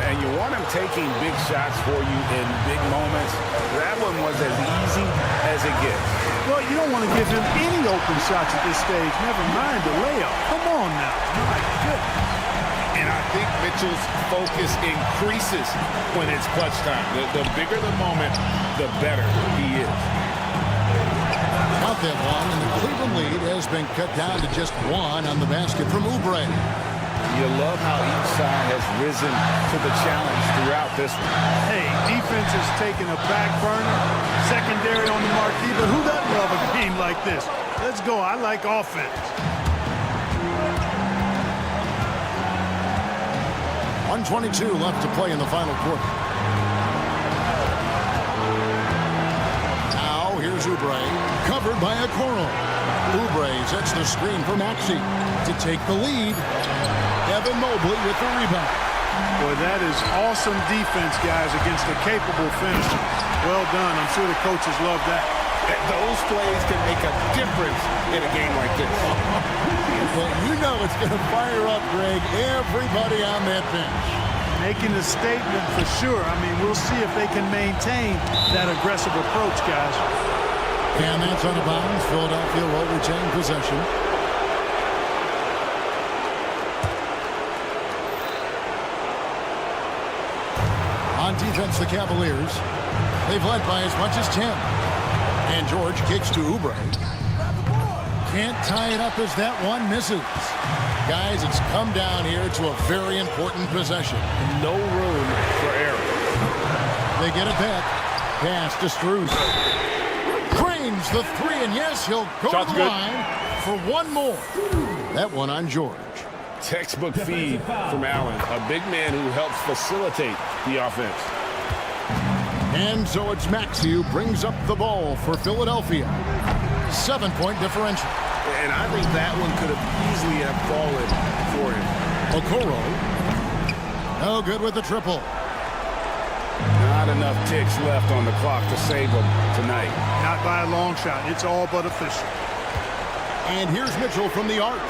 And you want him taking big shots for you in big moments. That one was as easy as it gets. Well, you don't want to give him any open shots at this stage. Never mind the layup. Come on now. My goodness. And I think Mitchell's focus increases when it's clutch time. The bigger the moment, the better he is. Not that long, and the Cleveland lead has been cut down to just 1 on the basket from Oubre. You love how each side has risen to the challenge throughout this one. Hey, defense is taking a back burner, secondary on the marquee, but who doesn't love a game like this? Let's go. I like offense. 1:22 left to play in the final quarter. Now here's Oubre, covered by Okoro. Oubre sets the screen for Maxey to take the lead. Evan Mobley with the rebound. Boy, that is awesome defense, guys, against a capable finisher. Well done. I'm sure the coaches love that. Those plays can make a difference in a game like this. Well, you know it's going to fire up, Greg, everybody on that bench. Making a statement for sure. I mean, we'll see if they can maintain that aggressive approach, guys. And that's out of bounds. Philadelphia will retain possession. On defense, the Cavaliers. They've led by as much as 10. And George kicks to Oubre. Can't tie it up as that one misses. Guys, it's come down here to a very important possession. No room for error. They get it back. Pass to Strus. Cranes the three, and yes, he'll go to the line for one more. That one on George. Textbook feed from Allen, a big man who helps facilitate the offense. And so it's Maxey who brings up the ball for Philadelphia. 7-point differential. And I think that one could have easily have fallen for him. Okoro. No good with the triple. Not enough ticks left on the clock to save him tonight. Not by a long shot. It's all but official. And here's Mitchell from the arc.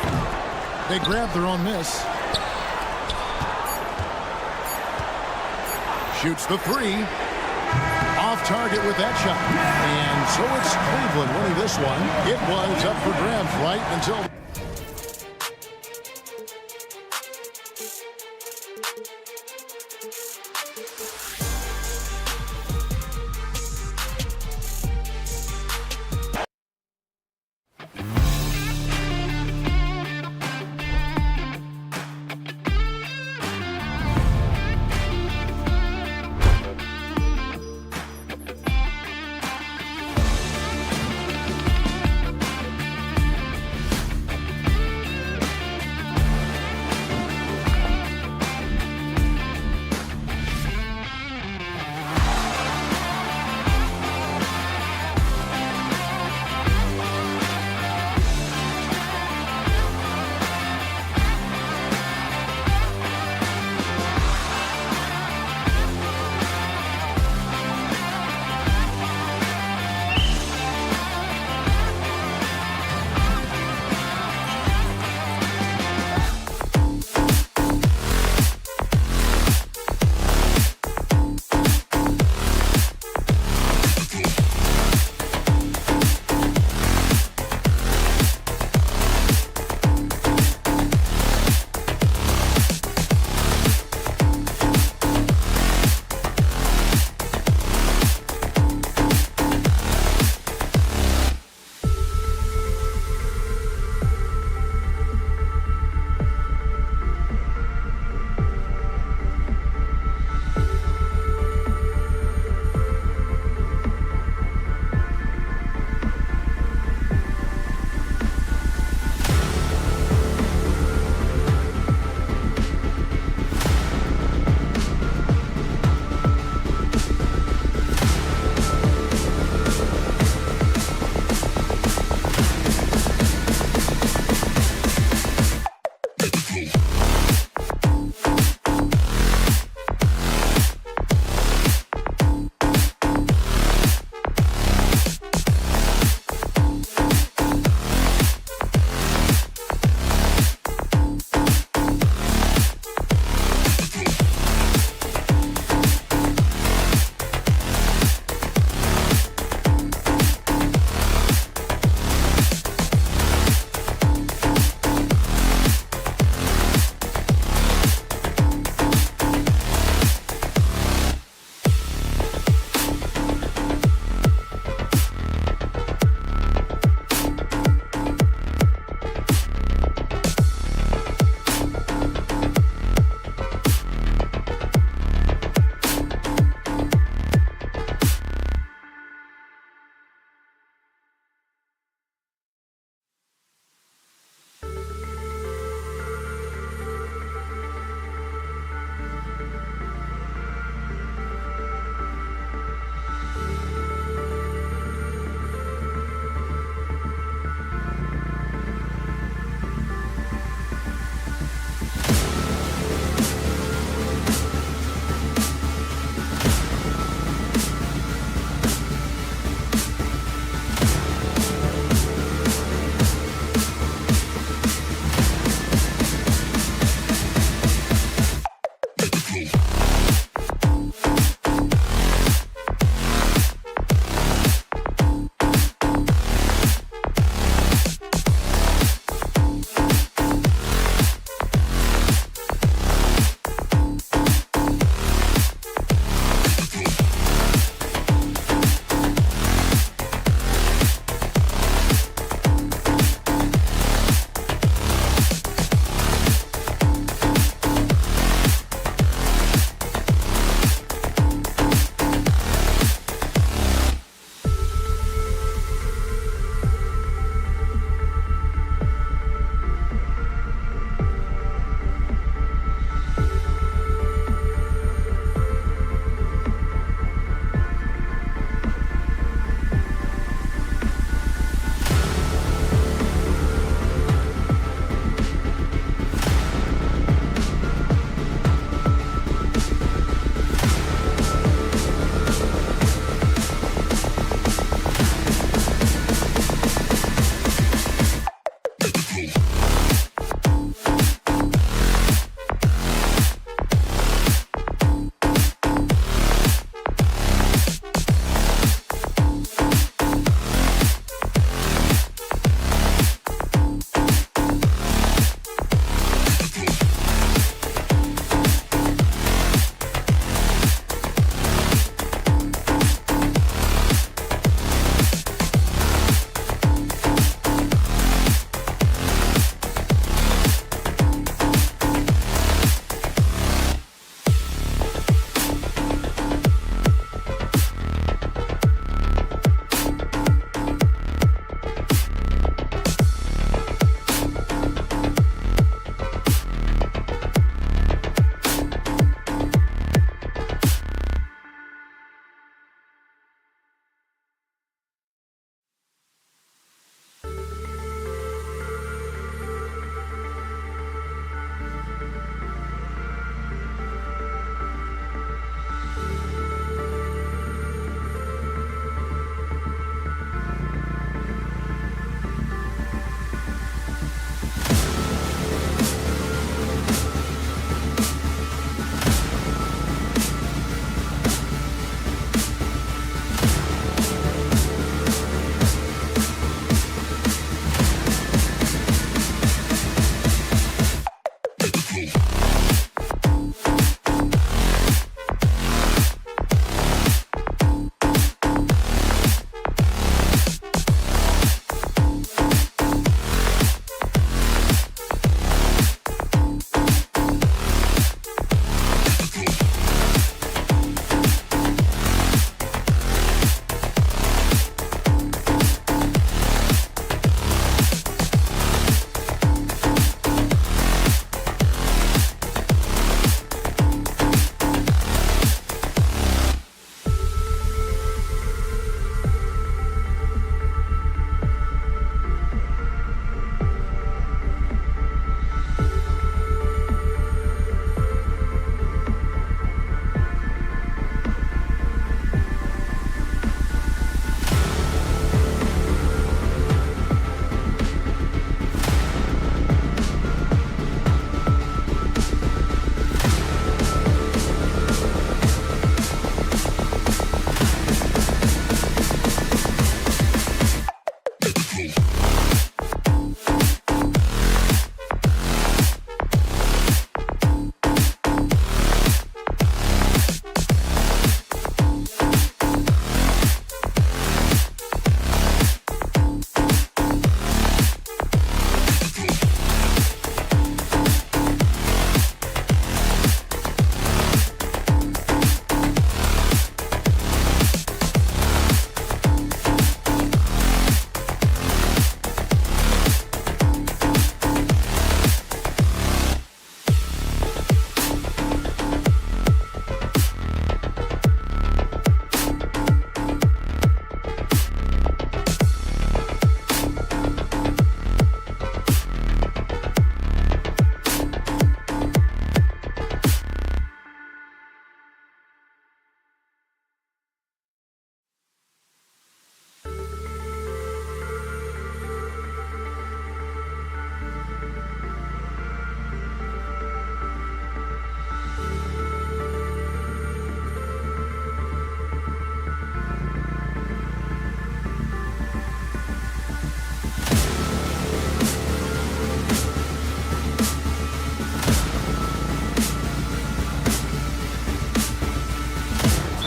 They grab their own miss. Shoots the three. Off target with that shot. And so it's Cleveland winning this one. It was up for grabs right until...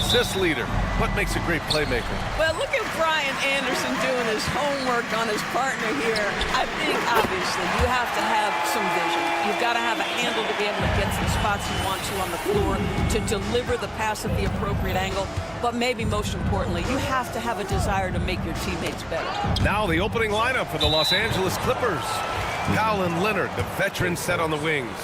assist leader. What makes a great playmaker? Well, look at Brian Anderson doing his homework on his partner here. I think, obviously, you have to have some vision. You've got to have a handle to be able to get to the spots you want to on the floor, to deliver the pass at the appropriate angle. But maybe most importantly, you have to have a desire to make your teammates better. Now the opening lineup for the Los Angeles Clippers. Powell and Leonard, the veterans, set on the wings.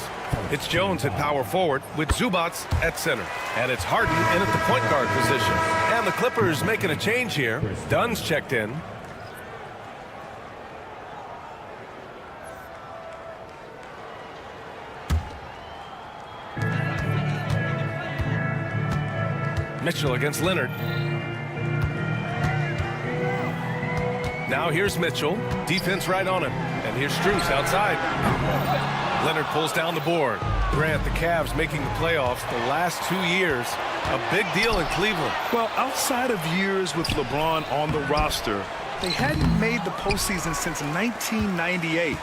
It's Jones at power forward with Zubats at center. And it's Harden in at the point guard position. And the Clippers making a change here. Dunn's checked in. Mitchell against Leonard. Now here's Mitchell. Defense right on him. And here's Strus outside. Leonard pulls down the board. Grant, the Cavs making the playoffs the last 2 years. A big deal in Cleveland. Well, outside of years with LeBron on the roster, they hadn't made the postseason since 1998.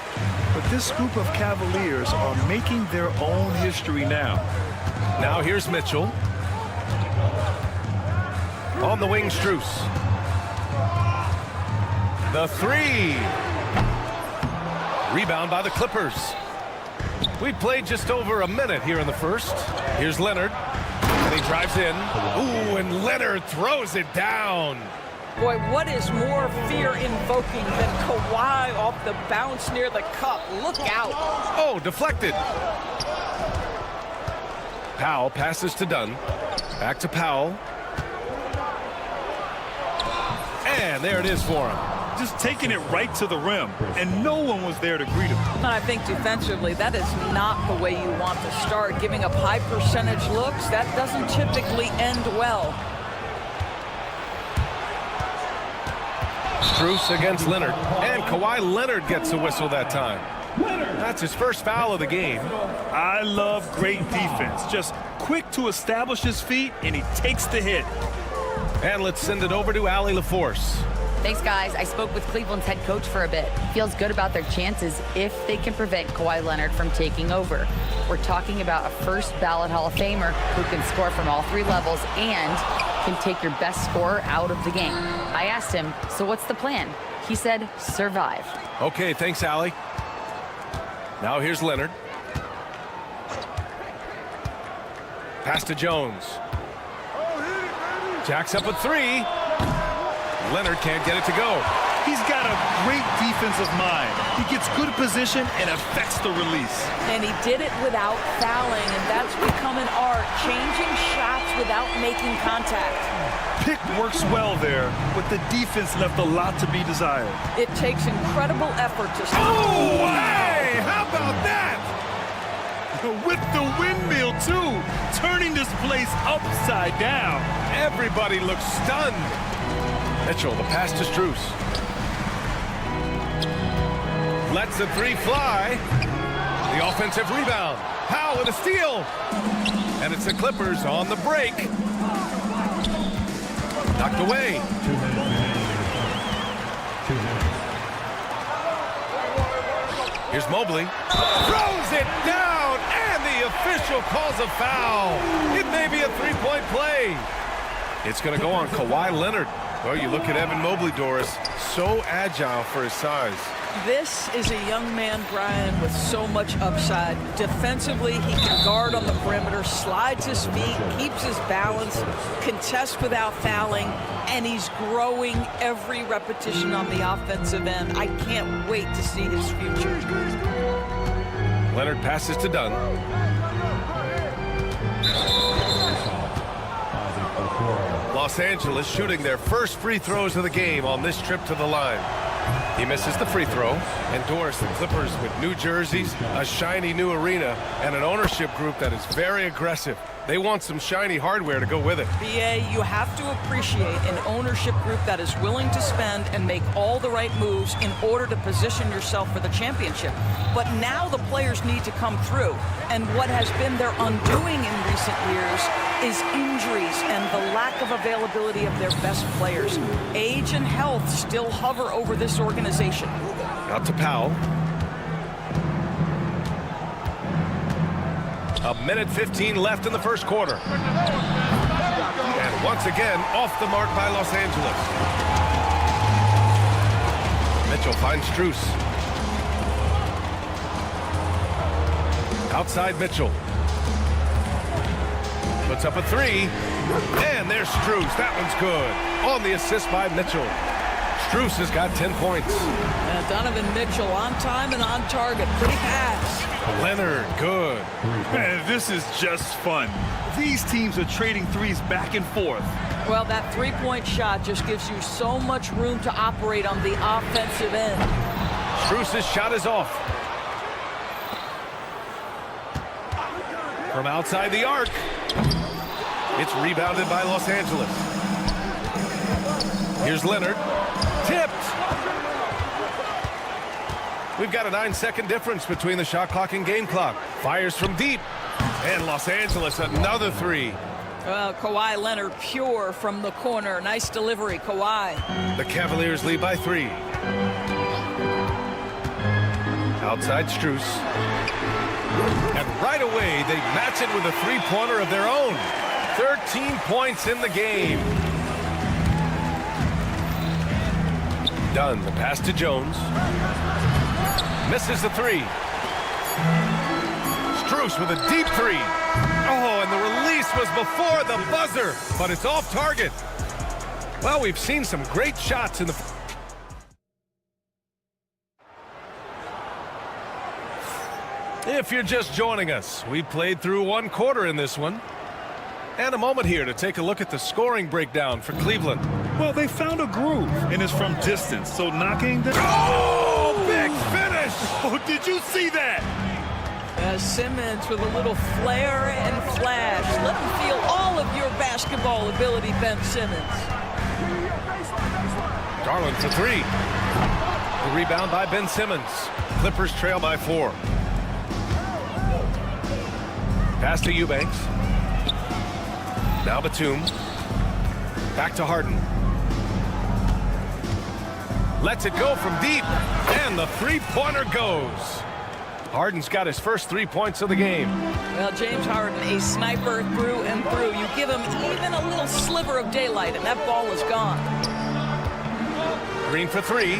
But this group of Cavaliers are making their own history now. Now here's Mitchell. On the wing, Strus. The three. Rebound by the Clippers. We played just over a minute here in the first. Here's Leonard. And he drives in. Ooh, and Leonard throws it down. Boy, what is more fear-invoking than Kawhi off the bounce near the cup? Look out. Oh, deflected. Powell passes to Dunn. Back to Powell. And there it is for him. Just taking it right to the rim, and no one was there to greet him. And I think defensively, that is not the way you want to start. Giving up high percentage looks, that doesn't typically end well. Strus against Leonard. And Kawhi Leonard gets a whistle that time. That's his first foul of the game. I love great defense. Just quick to establish his feet, and he takes the hit. And let's send it over to Allie LaForce. Thanks, guys. I spoke with Cleveland's head coach for a bit. Feels good about their chances if they can prevent Kawhi Leonard from taking over. We're talking about a first ballot Hall of Famer who can score from all three levels and can take your best scorer out of the game. I asked him, so what's the plan? He said, survive. Okay, thanks, Allie. Now here's Leonard. Pass to Jones. Jacks up a three. Leonard can't get it to go. He's got a great defensive mind. He gets good position and affects the release. And he did it without fouling, and that's become an art, changing shots without making contact. Pick works well there, but the defense left a lot to be desired. It takes incredible effort to... Oh, hey! How about that? With the windmill, too, turning this place upside down. Everybody looks stunned. Mitchell, the pass to Strus. Lets the three fly. The offensive rebound. Powell with a steal. And it's the Clippers on the break. Knocked away. 2 minutes. Here's Mobley. Throws it down, and the official calls a foul. It may be a three-point play. It's going to go on Kawhi Leonard. Well, you look at Evan Mobley, Doris, so agile for his size. This is a young man, Brian, with so much upside. Defensively, he can guard on the perimeter, slides his feet, keeps his balance, contests without fouling, and he's growing every repetition on the offensive end. I can't wait to see his future. Leonard passes to Dunn. Los Angeles shooting their first free throws of the game on this trip to the line. He misses the free throw. And Doris, the Clippers with new jerseys, a shiny new arena, and an ownership group that is very aggressive. They want some shiny hardware to go with it. BA, you have to appreciate an ownership group that is willing to spend and make all the right moves in order to position yourself for the championship. But now the players need to come through. And what has been their undoing in recent years is injuries and the lack of availability of their best players. Age and health still hover over this organization. Out to Powell. A minute 15 left in the first quarter. And Once again, off the mark by Los Angeles. Mitchell finds Strus. Outside Mitchell. Puts up a three. And there's Strus. That one's good. On the assist by Mitchell. Strus has got 10 points. And Donovan Mitchell on time and on target. Pretty pass. Leonard, good. Man, this is just fun. These teams are trading threes back and forth. Well, that three-point shot just gives you so much room to operate on the offensive end. Strus' shot is off. From outside the arc. It's rebounded by Los Angeles. Here's Leonard. Tipped. We've got a 9-second difference between the shot clock and game clock. Fires from deep. And Los Angeles, another three. Well, Kawhi Leonard pure from the corner. Nice delivery, Kawhi. The Cavaliers lead by 3. Outside Strus. And right away, they match it with a three-pointer of their own. 13 points in the game. Dunn, the pass to Jones. Misses the three. Strus with a deep three. Oh, and the release was before the buzzer, but it's off target. Well, we've seen some great shots in the... If you're just joining us, we played through one quarter in this one. And a moment here to take a look at the scoring breakdown for Cleveland. Well, they found a groove, and it's from distance, so knocking the... Oh, big finish! Oh, did you see that? Simmons with a little flair and flash. Let him feel all of your basketball ability, Ben Simmons. Garland for three. The rebound by Ben Simmons. Clippers trail by 4. Pass to Eubanks. Now Batum. Back to Harden. Lets it go from deep. And the three-pointer goes. Harden's got his first 3 points of the game. Well, James Harden, a sniper through and through. You give him even a little sliver of daylight, and that ball is gone. Green for 3.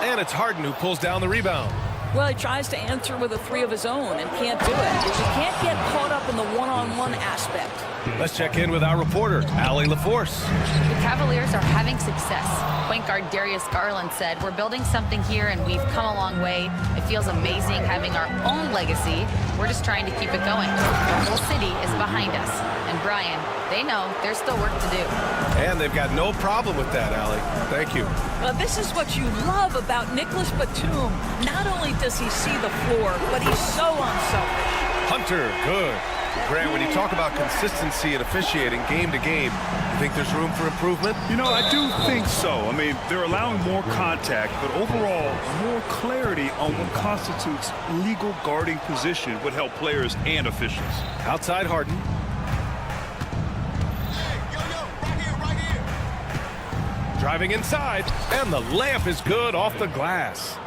And it's Harden who pulls down the rebound. Well, he tries to answer with a 3 of his own and can't do it. You can't get caught up in the one-on-one aspect. Let's check in with our reporter, Allie LaForce. The Cavaliers are having success. Point guard Darius Garland said, "We're building something here and we've come a long way. It feels amazing having our own legacy. We're just trying to keep it going. The whole city is behind us." And Brian, they know there's still work to do. And they've got no problem with that, Allie. Thank you. Well, this is what you love about Nicholas Batum. Not only does he see the floor, but he's so unselfish. Hunter, good. Grant, when you talk about consistency and officiating game to game, you think there's room for improvement? You know, I do think so. I mean, they're allowing more contact, but overall, more clarity on what constitutes legal guarding position would help players and officials. Outside Harden. Driving inside, and the layup is good off the glass.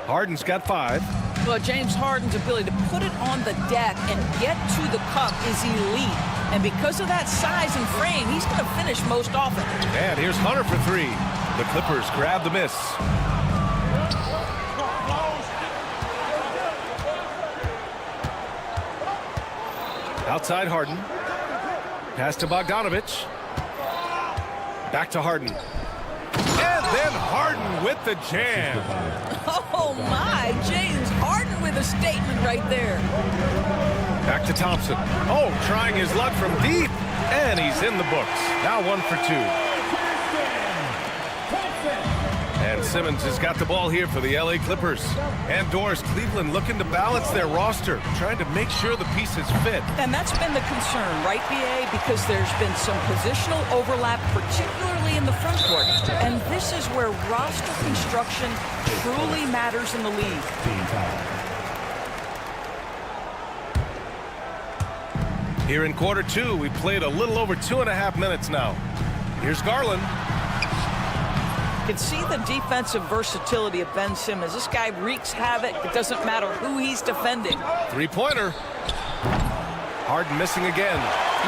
Harden's got 5. Well, James Harden's ability to put it on the deck and get to the cup is elite. And because of that size and frame, he's going to finish most often. And here's Hunter for 3. The Clippers grab the miss. Outside Harden. Pass to Bogdanovich. Back to Harden. And then Harden with the jam. Oh, my. James Harden with a statement right there. Back to Thompson. Oh, trying his luck from deep. And he's in the books. Now 1 for 2. And Simmons has got the ball here for the LA Clippers. And Doris, Cleveland looking to balance their roster, trying to make sure the pieces fit. And that's been the concern, right, BA? Because there's been some positional overlap, particularly in the front court. And this is where roster construction truly matters in the league. Here in quarter 2, we played a little over 2.5 minutes now. Here's Garland. You can see the defensive versatility of Ben Simmons. This guy wreaks havoc. It doesn't matter who he's defending. 3-pointer. Harden missing again.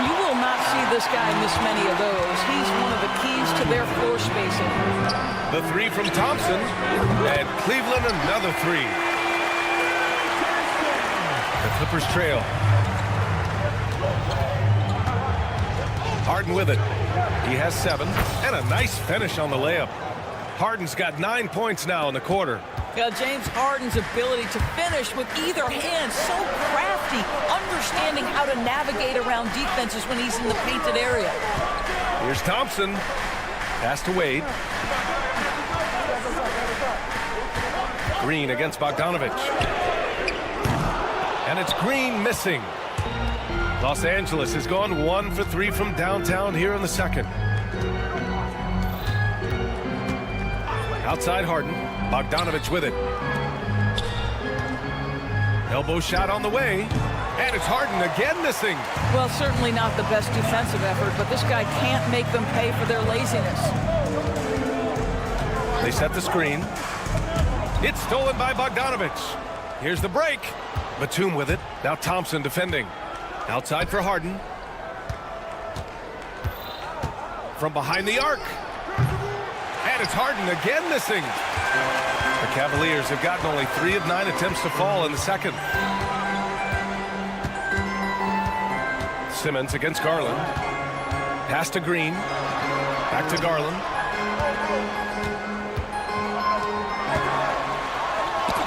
You will not see this guy miss many of those. He's one of the keys to their floor spacing. The three from Thompson, and Cleveland another three. The Clippers trail. Harden with it. He has 7, and a nice finish on the layup. Harden's got 9 points now in the quarter. Yeah, James Harden's ability to finish with either hand, so crafty, understanding how to navigate around defenses when he's in the painted area. Here's Thompson. Pass to Wade. Green against Bogdanovich. And it's Green missing. Los Angeles has gone 1 for 3 from downtown here in the second. Outside Harden. Bogdanovich with it. Elbow shot on the way. And it's Harden again missing. Well, certainly not the best defensive effort, but this guy can't make them pay for their laziness. They set the screen. It's stolen by Bogdanovich. Here's the break. Batum with it. Now Thompson defending. Outside for Harden. From behind the arc. And it's Harden again missing. The Cavaliers have gotten only 3 of 9 attempts to fall in the second. Simmons against Garland. Pass to Green. Back to Garland.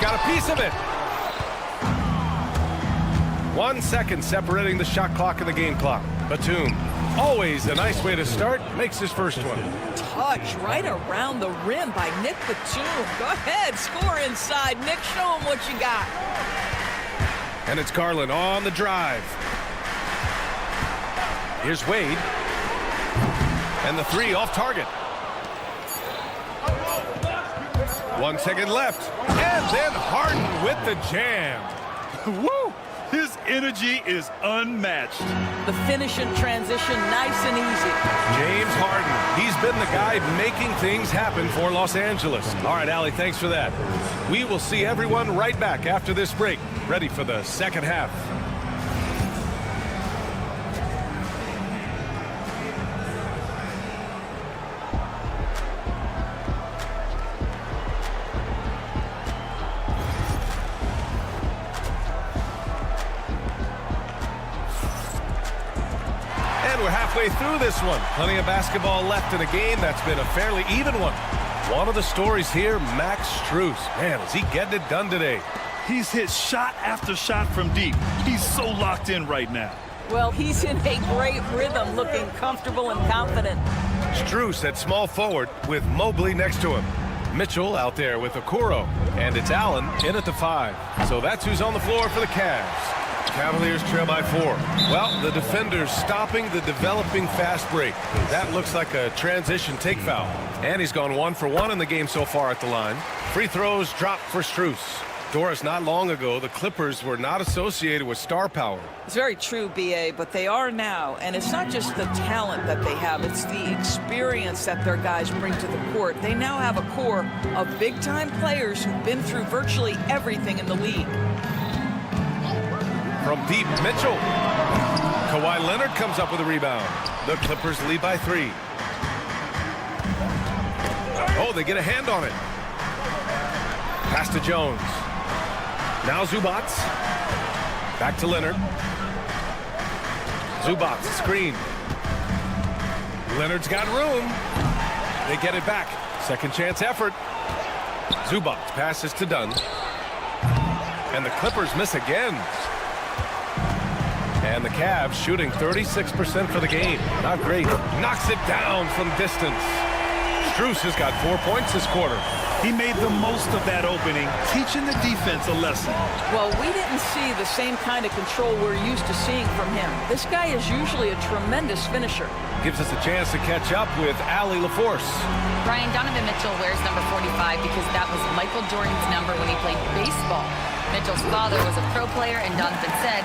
Got a piece of it. 1 second separating the shot clock and the game clock. Batum, always a nice way to start, makes his first one. Touch right around the rim by Nick Batum. Go ahead, score inside. Nick, show him what you got. And it's Garland on the drive. Here's Wade. And the 3 off target. 1 second left. And then Harden with the jam. Woo! His energy is unmatched. The finish in transition, nice and easy. James Harden, he's been the guy making things happen for Los Angeles. All right, Allie, thanks for that. We will see everyone right back after this break, ready for the second half. Halfway through this one. Plenty of basketball left in a game that's been a fairly even one. One of the stories here, Max Strus. Man, is he getting it done today? He's hit shot after shot from deep. He's so locked in right now. Well, he's in a great rhythm, looking comfortable and confident. Strus at small forward with Mobley next to him. Mitchell out there with Okoro. And it's Allen in at the 5. So that's who's on the floor for the Cavs. Cavaliers trail by 4. Well, the defenders stopping the developing fast break. That looks like a transition take foul. And he's gone 1 for 1 in the game so far at the line. Free throws dropped for Strus. Doris, not long ago, the Clippers were not associated with star power. It's very true, B.A., but they are now. And it's not just the talent that they have. It's the experience that their guys bring to the court. They now have a core of big-time players who've been through virtually everything in the league. From deep, Mitchell. Kawhi Leonard comes up with a rebound. The Clippers lead by 3. Oh, they get a hand on it. Pass to Jones. Now Zubac. Back to Leonard. Zubac, screen. Leonard's got room. They get it back. Second chance effort. Zubac passes to Dunn. And the Clippers miss again. And the Cavs shooting 36% for the game. Not great. Knocks it down from distance. Strus has got 4 points this quarter. He made the most of that opening, teaching the defense a lesson. Well, we didn't see the same kind of control we're used to seeing from him. This guy is usually a tremendous finisher. Gives us a chance to catch up with Allie LaForce. Brian, Donovan Mitchell wears number 45 because that was Michael Jordan's number when he played baseball. Mitchell's father was a pro player, and Donovan said,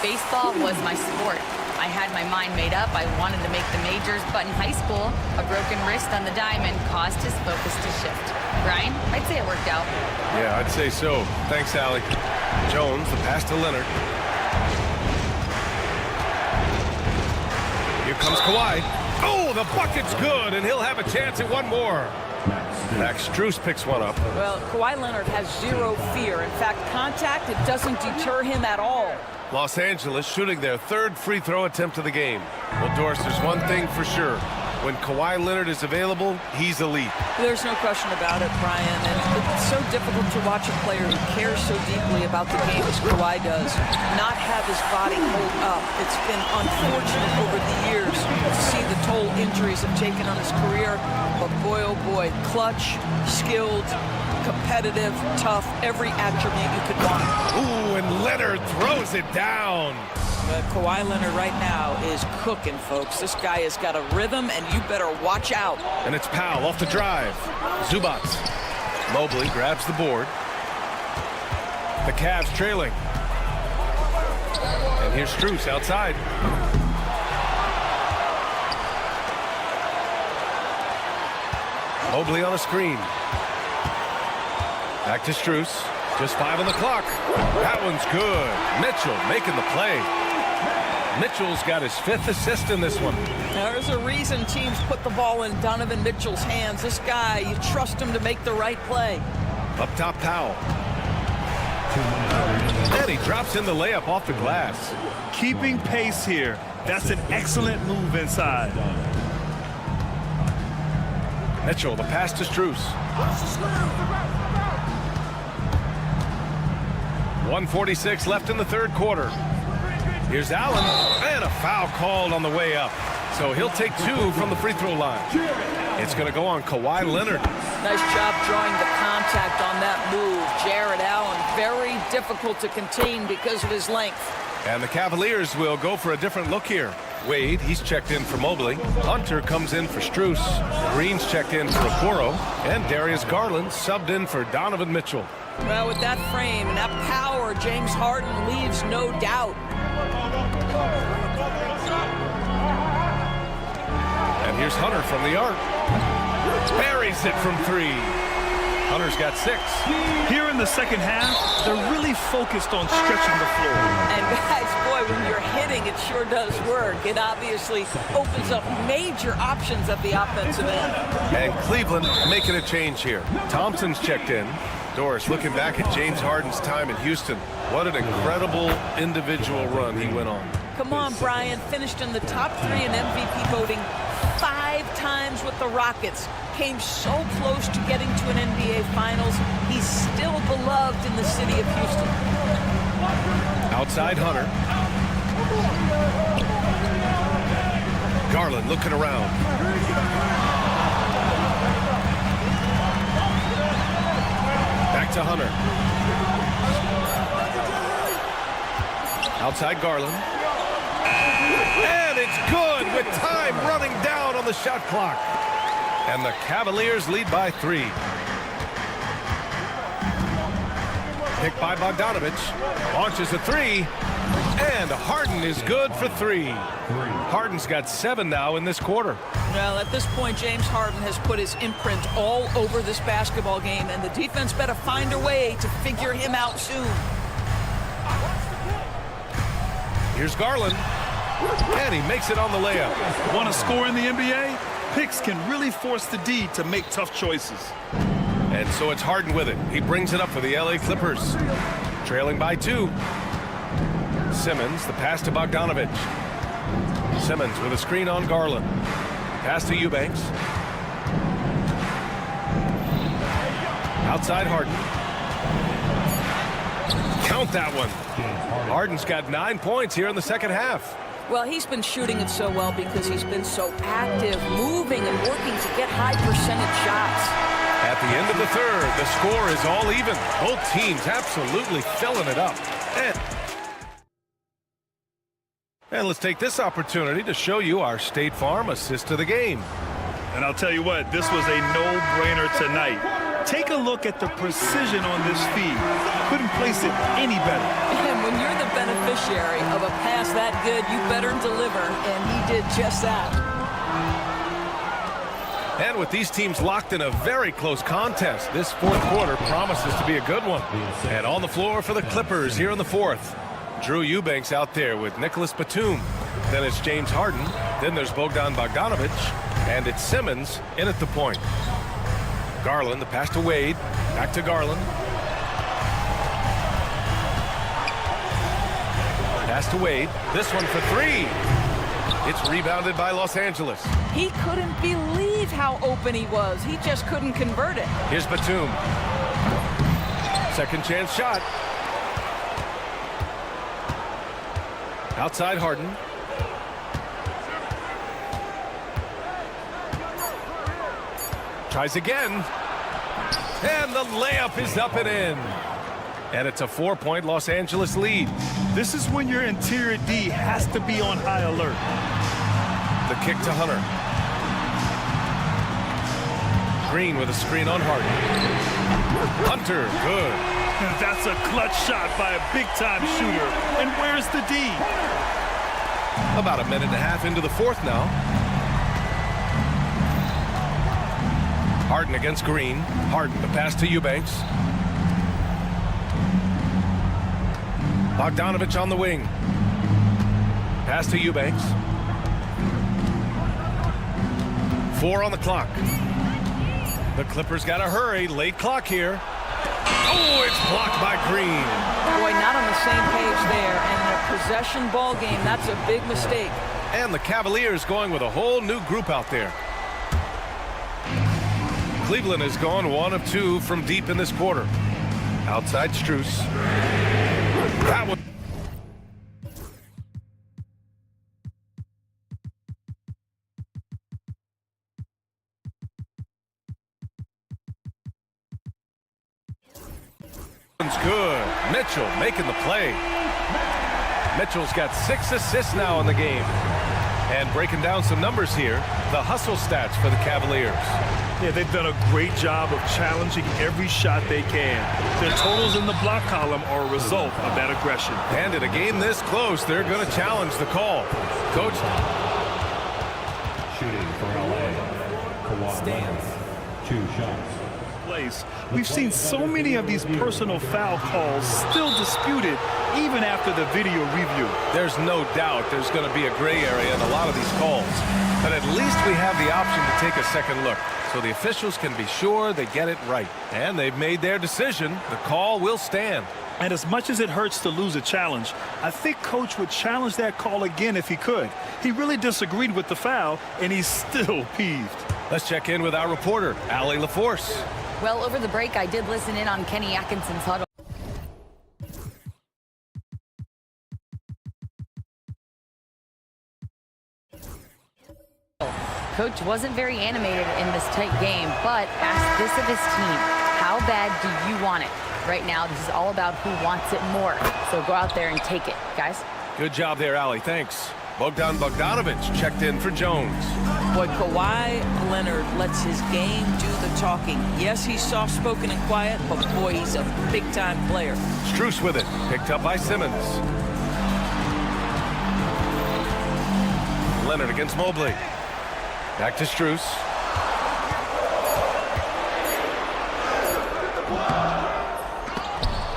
baseball was my sport. I had my mind made up. I wanted to make the majors, but in high school, a broken wrist on the diamond caused his focus to shift. Brian, I'd say it worked out. Yeah, I'd say so. Thanks, Allie. Jones, the pass to Leonard. Here comes Kawhi. Oh, the bucket's good, and he'll have a chance at one more. Max Strus picks one up. Well, Kawhi Leonard has zero fear. In fact, contact, it doesn't deter him at all. Los Angeles shooting their third free throw attempt of the game. Well, Doris, there's one thing for sure. When Kawhi Leonard is available, he's elite. There's no question about it, Brian. And it's so difficult to watch a player who cares so deeply about the game as Kawhi does not have his body hold up. It's been unfortunate over the years to see the toll injuries have taken on his career. But boy, oh boy, clutch, skilled, competitive, tough, every attribute you could want. Ooh, and Leonard throws it down. Kawhi Leonard right now is cooking, folks. This guy has got a rhythm, and you better watch out. And it's Powell off the drive. Zubac. Mobley grabs the board. The Cavs trailing. And here's Strus outside. Mobley on a screen. Back to Strus. Just 5 on the clock. That one's good. Mitchell making the play. Mitchell's got his 5th assist in this one. There's a reason teams put the ball in Donovan Mitchell's hands. This guy, you trust him to make the right play. Up top, Powell. And he drops in the layup off the glass. Keeping pace here. That's an excellent move inside. Mitchell, the pass to Strus. 1:46 left in the third quarter. Here's Allen, and a foul called on the way up. So he'll take 2 from the free throw line. It's going to go on Kawhi Leonard. Nice job drawing the contact on that move. Jared Allen, very difficult to contain because of his length. And the Cavaliers will go for a different look here. Wade, he's checked in for Mobley. Hunter comes in for Strus. Green's checked in for Okoro. And Darius Garland subbed in for Donovan Mitchell. Well, with that frame and that power, James Harden leaves no doubt. And here's Hunter from the arc. Buries it from 3. Hunter's got 6. Here in the second half, they're really focused on stretching the floor. And guys, boy, when you're hitting, it sure does work. It obviously opens up major options at the offensive end. And Cleveland making a change here. Thompson's checked in. Doris, looking back at James Harden's time in Houston, what an incredible individual run he went on. Come on, Brian. Finished in the top 3 in MVP voting 5 times with the Rockets. Came so close to getting to an NBA Finals. He's still beloved in the city of Houston. Outside Hunter. Garland looking around. Back to Hunter. Outside Garland. And it's good with time running down on the shot clock. And the Cavaliers lead by 3. Picked by Bogdanovich. Launches a 3. And Harden is good for 3. Harden's got 7 now in this quarter. Well, at this point, James Harden has put his imprint all over this basketball game, and the defense better find a way to figure him out soon. Here's Garland. And he makes it on the layup. Want to score in the NBA? Picks can really force the D to make tough choices. And so it's Harden with it. He brings it up for the LA Clippers. Trailing by 2. Simmons, the pass to Bogdanovich. Simmons with a screen on Garland. Pass to Eubanks. Outside Harden. Count that one. Harden's got 9 points here in the second half. Well, he's been shooting it so well because he's been so active, moving and working to get high percentage shots. At the end of the third, the score is all even. Both teams absolutely filling it up. And let's take this opportunity to show you our State Farm assist of the game. And I'll tell you what, this was a no-brainer tonight. Take a look at the precision on this feed. Couldn't place it any better. And when you're the beneficiary of a pass that good. You better deliver, and he did just that. And with these teams locked in a very close contest, this fourth quarter promises to be a good one. And on the floor for the Clippers here in the fourth, Drew Eubanks out there with Nicholas Batum. Then it's James Harden. Then there's Bogdan Bogdanovic. And it's Simmons in at the point. Garland, the pass to Wade. Back to Garland. Pass to Wade. This one for three. It's rebounded by Los Angeles. He couldn't believe how open he was. He just couldn't convert it. Here's Batum. Second chance shot. Outside Harden. Tries again. And the layup is up and in. And it's a 4-point Los Angeles lead. This is when your interior D has to be on high alert. The kick to Hunter. Green with a screen on Harden. Hunter, good. That's a clutch shot by a big-time shooter. And where's the D? About a minute and a half into the fourth now. Harden against Green. Harden, the pass to Eubanks. Bogdanovic on the wing. Pass to Eubanks. 4 on the clock. The Clippers got to hurry. Late clock here. Oh, it's blocked by Green. Boy, not on the same page there. And in a possession ball game, that's a big mistake. And the Cavaliers going with a whole new group out there. Cleveland has gone 1 of 2 from deep in this quarter. Outside Strus. That one. Good. Mitchell making the play. Mitchell's got 6 assists now in the game. And breaking down some numbers here, the hustle stats for the Cavaliers. Yeah, they've done a great job of challenging every shot they can. Their totals in the block column are a result of that aggression. And in a game this close, they're going to challenge the call. Coach. Shooting for LA. Kawhi Leonard. 2 shots. We've seen so many of these personal foul calls still disputed even after the video review. There's no doubt there's going to be a gray area in a lot of these calls. But at least we have the option to take a second look so the officials can be sure they get it right. And they've made their decision. The call will stand. And as much as it hurts to lose a challenge, I think Coach would challenge that call again if he could. He really disagreed with the foul, and he's still peeved. Let's check in with our reporter, Allie LaForce. Well, over the break, I did listen in on Kenny Atkinson's huddle. Coach wasn't very animated in this tight game, but asked this of his team: how bad do you want it? Right now, this is all about who wants it more. So go out there and take it, guys. Good job there, Allie. Thanks. Bogdan Bogdanovic checked in for Jones. Boy, Kawhi Leonard lets his game do the talking. Yes, he's soft-spoken and quiet, but boy, he's a big-time player. Strus with it, picked up by Simmons. Leonard against Mobley. Back to Strus.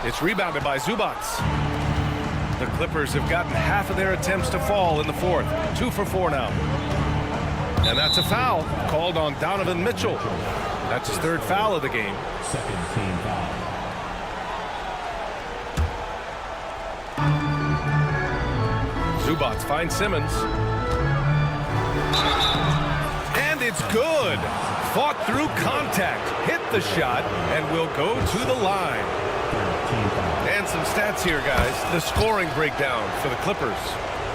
It's rebounded by Zubac. The Clippers have gotten half of their attempts to fall in the fourth. 2 for 4 now. And that's a foul called on Donovan Mitchell. That's his 3rd foul of the game. Second team foul. Zubac finds Simmons. And it's good. Fought through contact. Hit the shot and will go to the line. And some stats here, guys. The scoring breakdown for the Clippers.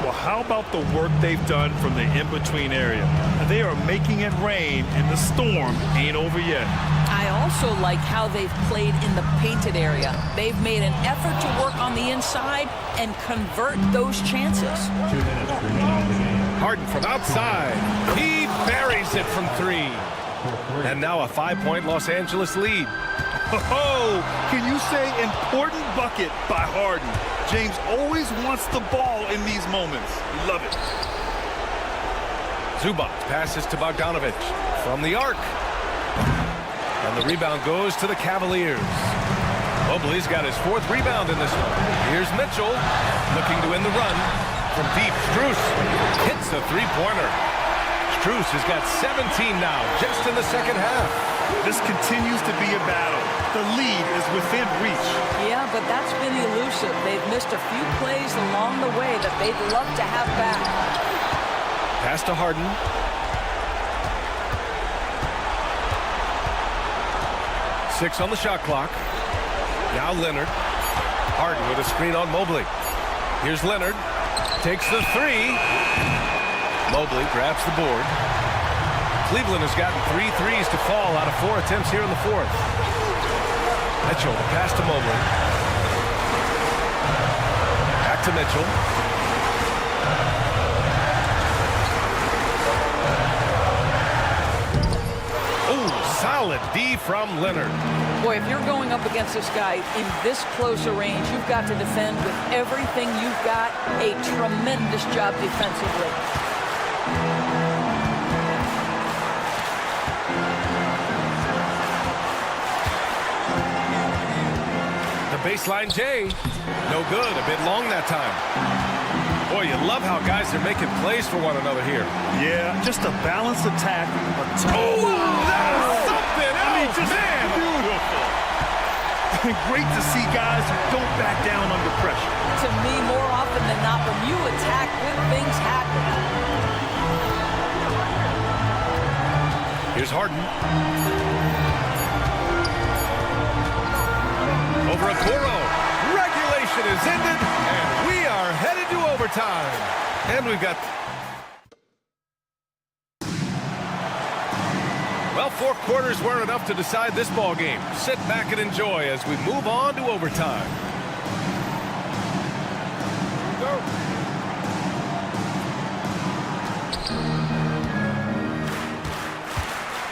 Well, how about the work they've done from the in-between area? They are making it rain, and the storm ain't over yet. I also like how they've played in the painted area. They've made an effort to work on the inside and convert those chances. 2 minutes remaining in the game. Harden from outside. He buries it from 3. And now a 5-point Los Angeles lead. Oh, can you say important bucket by Harden? James always wants the ball in these moments. Love it. Zubac passes to Bogdanovic from the arc. And the rebound goes to the Cavaliers. Mobley's got his 4th rebound in this one. Here's Mitchell looking to win the run. From deep, Strus hits a 3-pointer. Strus has got 17 now, just in the second half. This continues to be a battle. The lead is within reach. Yeah, but that's been elusive. They've missed a few plays along the way that they'd love to have back. Pass to Harden. Six on the shot clock. Now Leonard. Harden with a screen on Mobley. Here's Leonard. Takes the 3. Mobley grabs the board. Cleveland has gotten 3 threes to fall out of 4 attempts here in the 4th. Mitchell, the pass to Mobley. Back to Mitchell. Oh, solid D from Leonard. Boy, if you're going up against this guy in this close a range, you've got to defend with everything you've got. A tremendous job defensively. Baseline J. No good. A bit long that time. Boy, you love how guys are making plays for one another here. Yeah, just a balanced attack. Oh, that is something else. I mean, just beautiful. Great to see guys who don't back down under pressure. To me, more often than not, when you attack, good things happen. Here's Harden. Over a Okoro. Regulation is ended, and we are headed to overtime. And we've got... Well, 4 quarters weren't enough to decide this ball game. Sit back and enjoy as we move on to overtime. Go.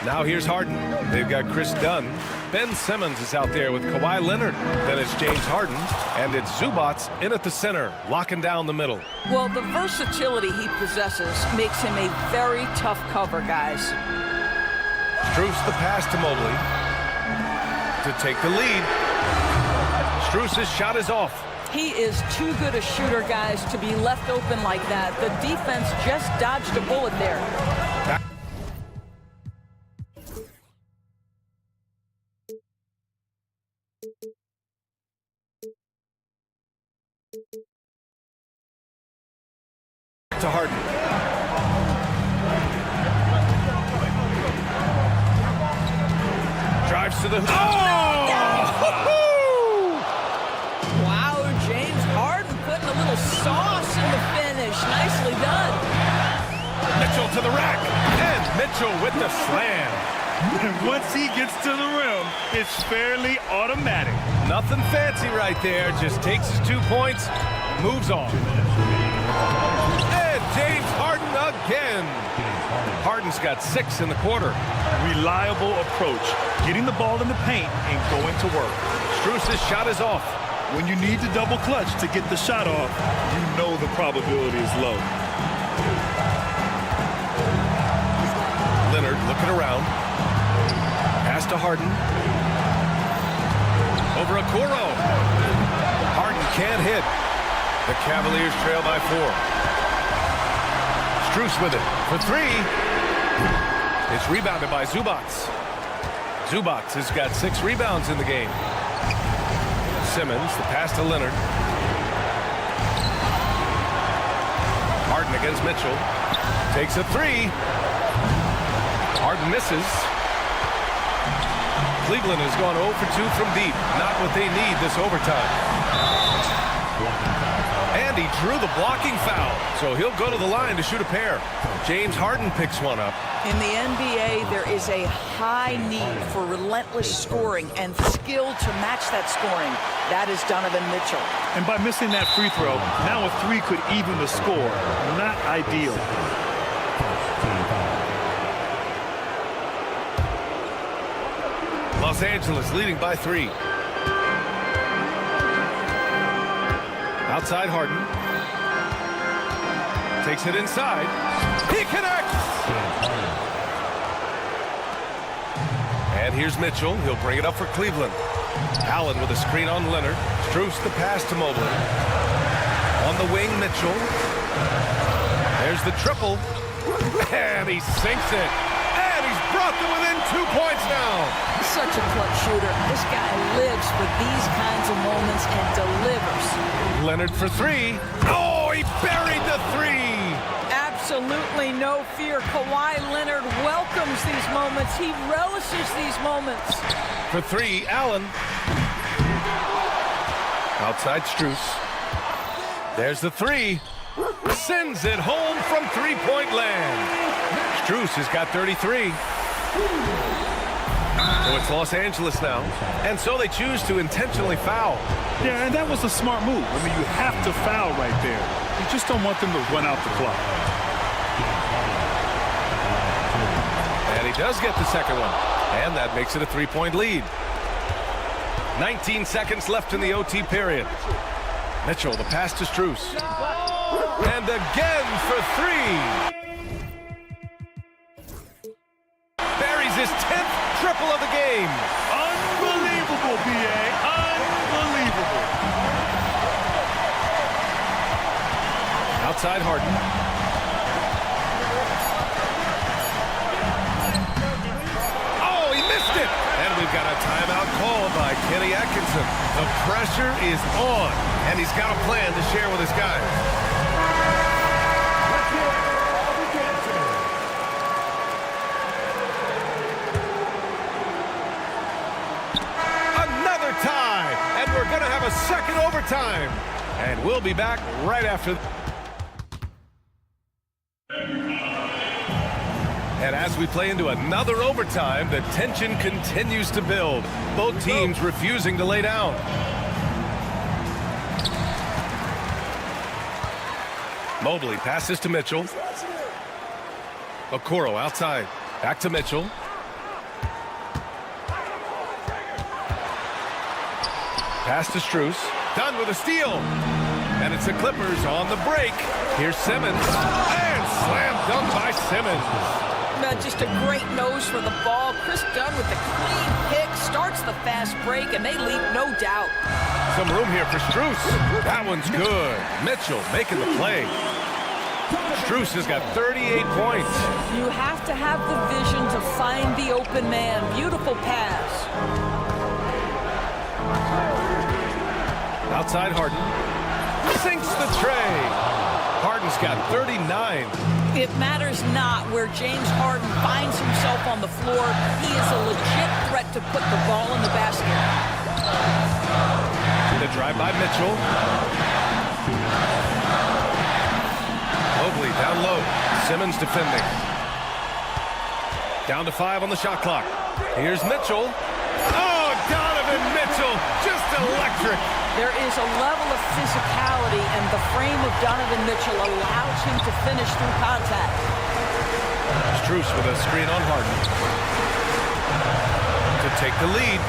Now here's Harden. They've got Chris Dunn. Ben Simmons is out there with Kawhi Leonard. Then it's James Harden. And it's Zubac in at the center, locking down the middle. Well, the versatility he possesses makes him a very tough cover, guys. Strus the pass to Mobley to take the lead. Strus's shot is off. He is too good a shooter, guys, to be left open like that. The defense just dodged a bullet there. To Harden. Drives to the... Oh! Wow, James Harden putting a little sauce in the finish. Nicely done. Mitchell to the rack. And Mitchell with the slam. And once he gets to the rim, it's fairly automatic. Nothing fancy right there. Just takes his 2 points, moves on. And James Harden again. Harden's got 6 in the quarter. Reliable approach. Getting the ball in the paint and going to work. Strus's shot is off. When you need to double clutch to get the shot off, you know the probability is low. Leonard looking around. Pass to Harden. Over Okoro. Harden can't hit. The Cavaliers trail by 4. Strus with it for 3. It's rebounded by Zubac. Zubac has got 6 rebounds in the game. Simmons, the pass to Leonard. Harden against Mitchell. Takes a 3. Harden misses. Cleveland has gone 0 for 2 from deep. Not what they need this overtime. And he drew the blocking foul. So he'll go to the line to shoot a pair. James Harden picks one up. In the NBA, there is a high need for relentless scoring and skill to match that scoring. That is Donovan Mitchell. And by missing that free throw, now a 3 could even the score. Not ideal. Los Angeles leading by 3. Outside Harden. Takes it inside. He connects! And here's Mitchell. He'll bring it up for Cleveland. Allen with a screen on Leonard. Strus the pass to Mobley. On the wing, Mitchell. There's the triple. And he sinks it. And he's brought them within 2 points now. He's such a clutch shooter. This guy lives for these kinds of moments and delivers. Leonard for 3. Oh, he buried the 3. Absolutely no fear. Kawhi Leonard welcomes these moments. He relishes these moments. For 3, Allen. Outside Strus. There's the 3. Sends it home from three-point land. Strus has got 33. So it's Los Angeles now. And so they choose to intentionally foul. Yeah, and that was a smart move. I mean, you have to foul right there. You just don't want them to run out the clock. And he does get the second one. And that makes it a 3-point lead. 19 seconds left in the OT period. Mitchell, the pass to Strus. And again for 3. Buries his 10th triple of the game. Unbelievable, B.A. Unbelievable. Outside Harden. Oh, he missed it. And we've got a timeout called by Kenny Atkinson. The pressure is on, and he's got a plan to share with his guys. Another tie, and we're going to have a second overtime. And we'll be back right after. And as we play into another overtime, the tension continues to build. Both teams refusing to lay down. Mobley passes to Mitchell. Okoro outside. Back to Mitchell. Pass to Strus. Done with a steal. And it's the Clippers on the break. Here's Simmons. And slam dunk by Simmons. Just a great nose for the ball. Chris Dunn with the clean pick. Starts the fast break, and they leave no doubt. Some room here for Strus. That one's good. Mitchell making the play. Strus has got 38 points. You have to have the vision to find the open man. Beautiful pass. Outside Harden. Sinks the tray. Harden's got 39. It matters not where James Harden finds himself on the floor. He is a legit threat to put the ball in the basket. The drive by Mitchell. Mobley down low. Simmons defending. Down to 5 on the shot clock. Here's Mitchell. Oh, Donovan Mitchell, just electric. There is a level of physicality, and the frame of Donovan Mitchell allows him to finish through contact. Strus with a screen on Harden. To take the lead.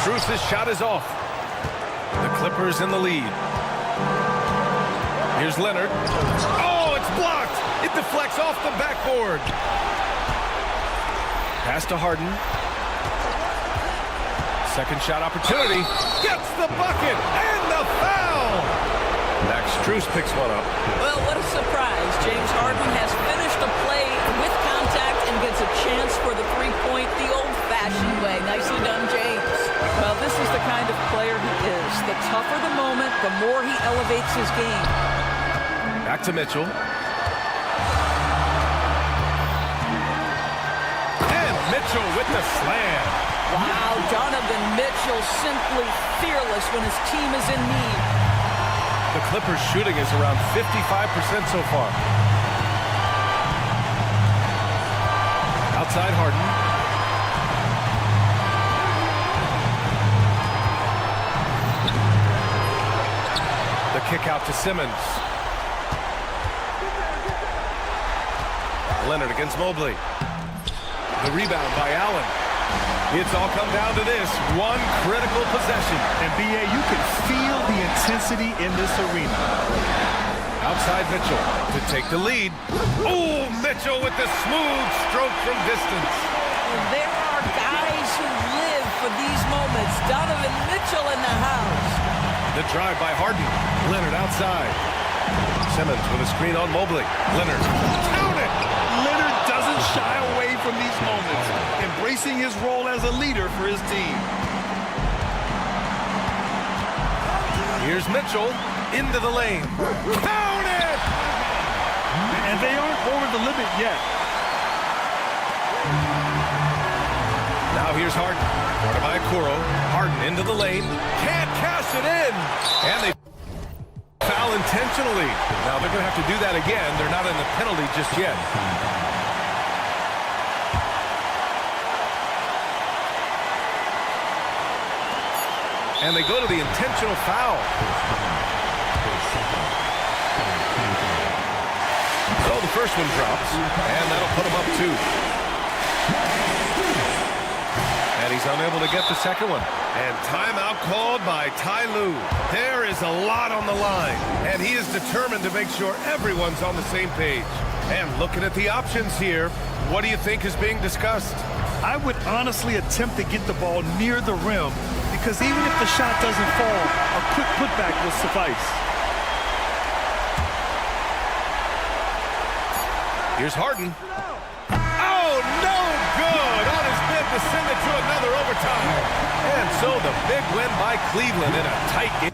Strus' shot is off. The Clippers in the lead. Here's Leonard. Oh, it's blocked. It deflects off the backboard. Pass to Harden. Second shot opportunity. Gets the bucket and the foul. Max Strus picks one up. Well, what a surprise. James Harden has finished a play with contact and gets a chance for the three-point the old-fashioned way. Nicely done, James. Well, this is the kind of player he is. The tougher the moment, the more he elevates his game. Back to Mitchell. And Mitchell with the slam. Wow, Donovan Mitchell simply fearless when his team is in need. The Clippers shooting is around 55% so far. Outside Harden. The kick out to Simmons. Leonard against Mobley. The rebound by Allen. It's all come down to this one critical possession. And BA, you can feel the intensity in this arena. Outside Mitchell to take the lead. Oh, Mitchell with the smooth stroke from distance. There are guys who live for these moments. Donovan Mitchell in the house. The drive by Harden. Leonard outside. Simmons with a screen on Mobley. Leonard. Count it! Leonard doesn't shy away from these moments, embracing his role as a leader for his team. Here's Mitchell into the lane. Count it! And they aren't over the limit yet. Now here's Harden. Guarded by Okoro. Harden into the lane. Can't cash it in. And they foul intentionally. Now they're going to have to do that again. They're not in the penalty just yet. And they go to the intentional foul. So the first one drops, and that'll put him up 2. And he's unable to get the second one. And timeout called by Ty Lue. There is a lot on the line, and he is determined to make sure everyone's on the same page. And looking at the options here, what do you think is being discussed? I would honestly attempt to get the ball near the rim, because even if the shot doesn't fall, a quick putback will suffice. Here's Harden. Oh, no good on his bid to send it to another overtime. And so the big win by Cleveland in a tight game.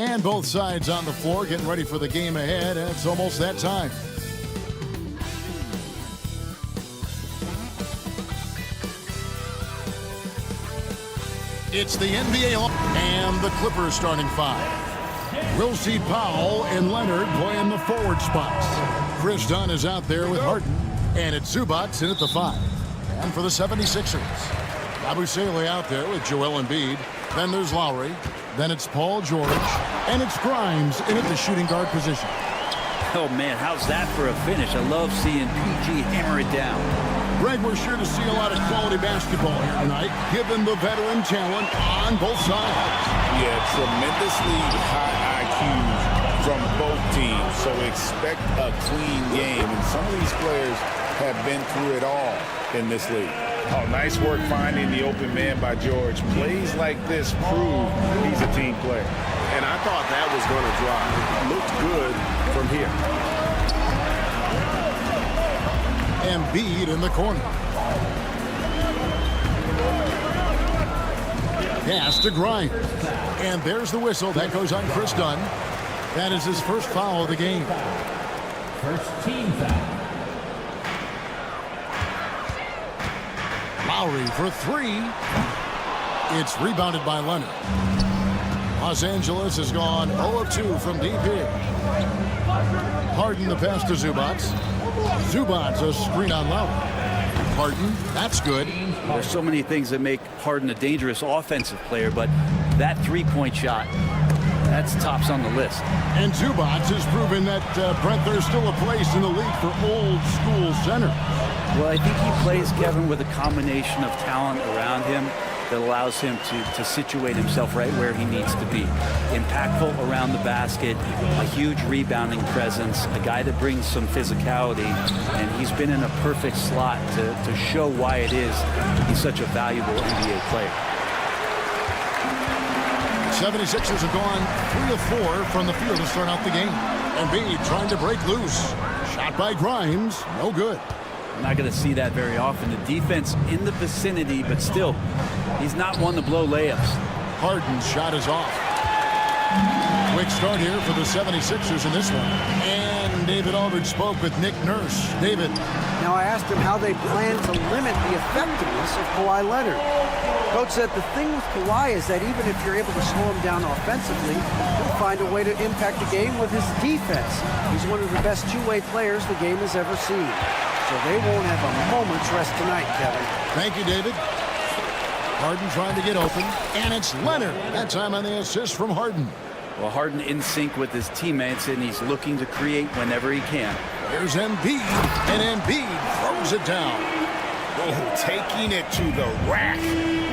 And both sides on the floor getting ready for the game ahead, and it's almost that time. It's the NBA and the Clippers starting five. We'll see Powell and Leonard playing the forward spots. Chris Dunn is out there with Harden, and it's Zubac in at the five. And for the 76ers, Yabusele out there with Joel Embiid. Then there's Lowry. Then it's Paul George. And it's Grimes in at the shooting guard position. Oh, man, how's that for a finish? I love seeing PG hammer it down. Greg, we're sure to see a lot of quality basketball here tonight, given the veteran talent on both sides. Yeah, tremendously high IQs from both teams, so expect a clean game. And some of these players have been through it all in this league. Oh, nice work finding the open man by George. Plays like this prove he's a team player. And I thought that was going to drive. It looked good from here. Embiid in the corner. Pass to Grimes. And there's the whistle. That goes on Chris Dunn. That is his first foul of the game. First team foul. Lowry for three. It's rebounded by Leonard. Los Angeles has gone 0 of 2 from deep here. Harden the pass to Zubac. Zubac a screen on Lowry. Harden, that's good. There's so many things that make Harden a dangerous offensive player, but that three-point shot, that's tops on the list. And Zubac has proven that, Brent, there's still a place in the league for old-school center. Well, I think he plays, Kevin, with a combination of talent around him that allows him to situate himself right where he needs to be. Impactful around the basket, a huge rebounding presence, a guy that brings some physicality, and he's been in a perfect slot to show why it is he's such a valuable NBA player. 76ers have gone 3 of 4 from the field to start out the game. Embiid trying to break loose. Shot by Grimes, no good. I'm not going to see that very often. The defense in the vicinity, but still, he's not one to blow layups. Harden's shot is off. Quick start here for the 76ers in this one. And David Aldridge spoke with Nick Nurse. David. Now, I asked him how they plan to limit the effectiveness of Kawhi Leonard. Coach said the thing with Kawhi is that even if you're able to slow him down offensively, he'll find a way to impact the game with his defense. He's one of the best two-way players the game has ever seen. So they won't have a moment's rest tonight, Kevin. Thank you, David. Harden trying to get open, and it's Leonard. That time on the assist from Harden. Well, Harden in sync with his teammates, and he's looking to create whenever he can. There's Embiid, and Embiid throws it down. Oh, taking it to the rack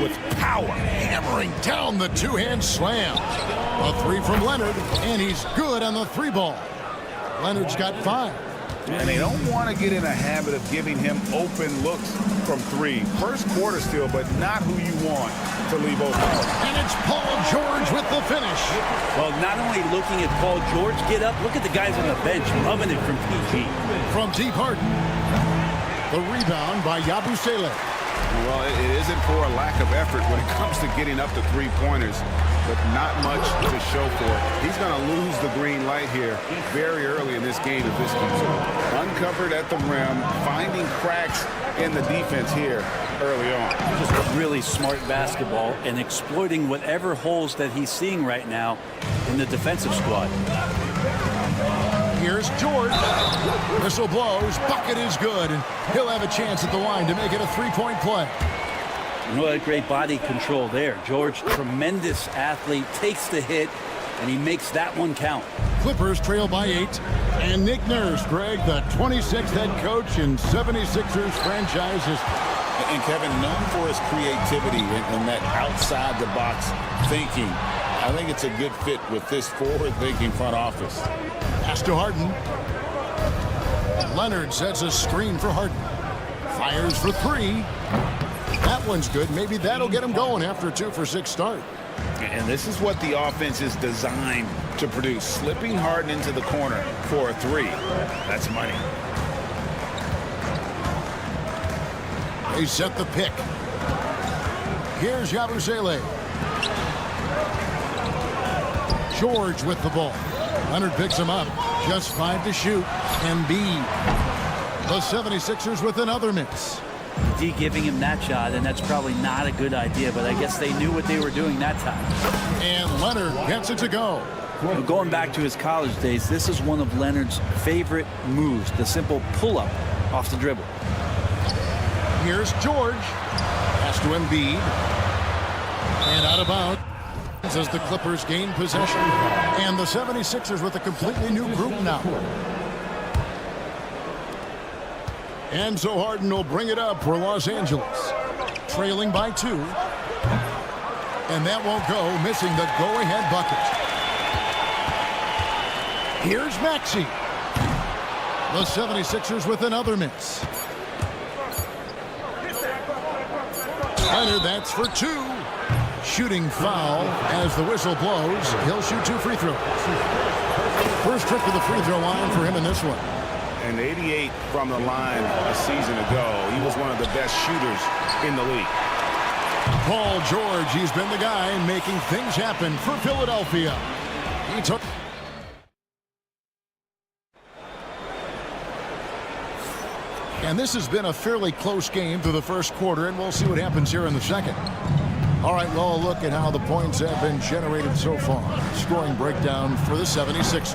with power. Hammering down the two-hand slam. A three from Leonard, and he's good on the three ball. Leonard's got 5. And they don't want to get in a habit of giving him open looks from three. First quarter still, but not who you want to leave open. And it's Paul George with the finish. Well, not only looking at Paul George get up, look at the guys on the bench loving it from PG. From deep Harden. The rebound by Yabusele. Well, it isn't for a lack of effort when it comes to getting up to three-pointers, but not much to show for it. He's going to lose the green light here very early in this game if this continues. Uncovered at the rim, finding cracks in the defense here early on. Just really smart basketball and exploiting whatever holes that he's seeing right now in the defensive squad. Here's George. Whistle blows. Bucket is good. And he'll have a chance at the line to make it a three-point play. What great body control there. George, tremendous athlete, takes the hit, and he makes that one count. Clippers trail by 8. And Nick Nurse, Greg, the 26th head coach in 76ers franchise history. And Kevin, known for his creativity and that outside-the-box thinking. I think it's a good fit with this forward-thinking front office. Pass to Harden. Leonard sets a screen for Harden. Fires for 3. That one's good. Maybe that'll get him going after a 2-for-6 start. And this is what the offense is designed to produce. Slipping Harden into the corner for a 3. That's money. They set the pick. Here's Yabusele. George with the ball. Leonard picks him up. Just 5 to shoot. Embiid. The 76ers with another miss. D giving him that shot, and that's probably not a good idea, but I guess they knew what they were doing that time. And Leonard gets it to go. Well, going back to his college days, this is one of Leonard's favorite moves, the simple pull-up off the dribble. Here's George. Pass to Embiid. And out of bounds as the Clippers gain possession. And the 76ers with a completely new group now. And so Harden will bring it up for Los Angeles. Trailing by 2. And that won't go, missing the go-ahead bucket. Here's Maxey. The 76ers with another miss. Leonard, that's for 2. Shooting foul as the whistle blows. He'll shoot 2 free throws. First trip to the free throw line for him in this one. And 88 from the line a season ago. He was one of the best shooters in the league. Paul George, he's been the guy making things happen for Philadelphia. He took... And this has been a fairly close game through the first quarter, and we'll see what happens here in the second. All right, well, look at how the points have been generated so far. Scoring breakdown for the 76ers.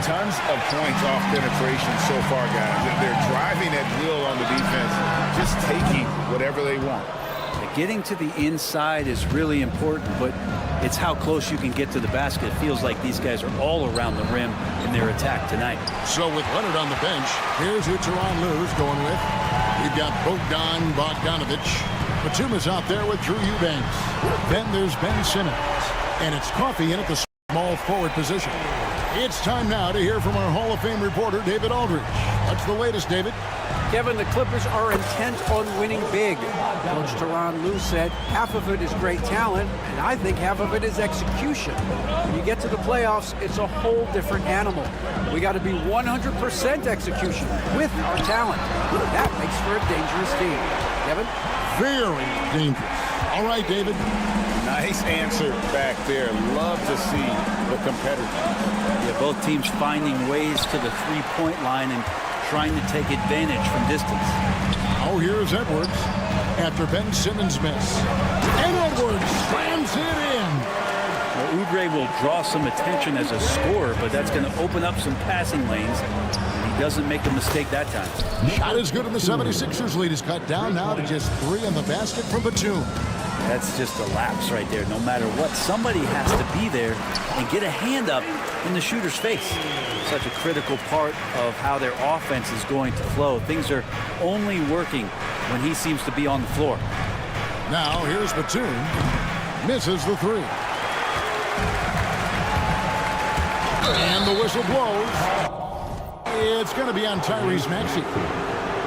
Tons of points off penetration so far, guys. They're driving at will on the defense, just taking whatever they want. Getting to the inside is really important, but it's how close you can get to the basket. It feels like these guys are all around the rim in their attack tonight. So with Leonard on the bench, here's who Tyronn Lue's going with. You've got Bogdanovich. Batum is out there with Drew Eubanks. Then there's Ben Simmons. And it's Coffey in at the small forward position. It's time now to hear from our Hall of Fame reporter, David Aldridge. What's the latest, David? Kevin, the Clippers are intent on winning big. Coach Tyronn Lue said half of it is great talent, and I think half of it is execution. When you get to the playoffs, it's a whole different animal. We got to be 100% execution with our talent. That makes for a dangerous team. Kevin? Very dangerous. All right, David. Nice answer back there. Love to see the competitors. Yeah, both teams finding ways to the three-point line and trying to take advantage from distance. Oh, here's Edwards after Ben Simmons' miss. And Edwards slams it in. Well, Oubre will draw some attention as a scorer, but that's going to open up some passing lanes. He doesn't make a mistake that time. Shot is good, and the 76ers lead is cut down now to just 3 in the basket from Batum. That's just a lapse right there. No matter what, somebody has to be there and get a hand up in the shooter's face. Such a critical part of how their offense is going to flow. Things are only working when he seems to be on the floor. Now here's Batum. Misses the 3. And the whistle blows. It's going to be on Tyrese Maxey.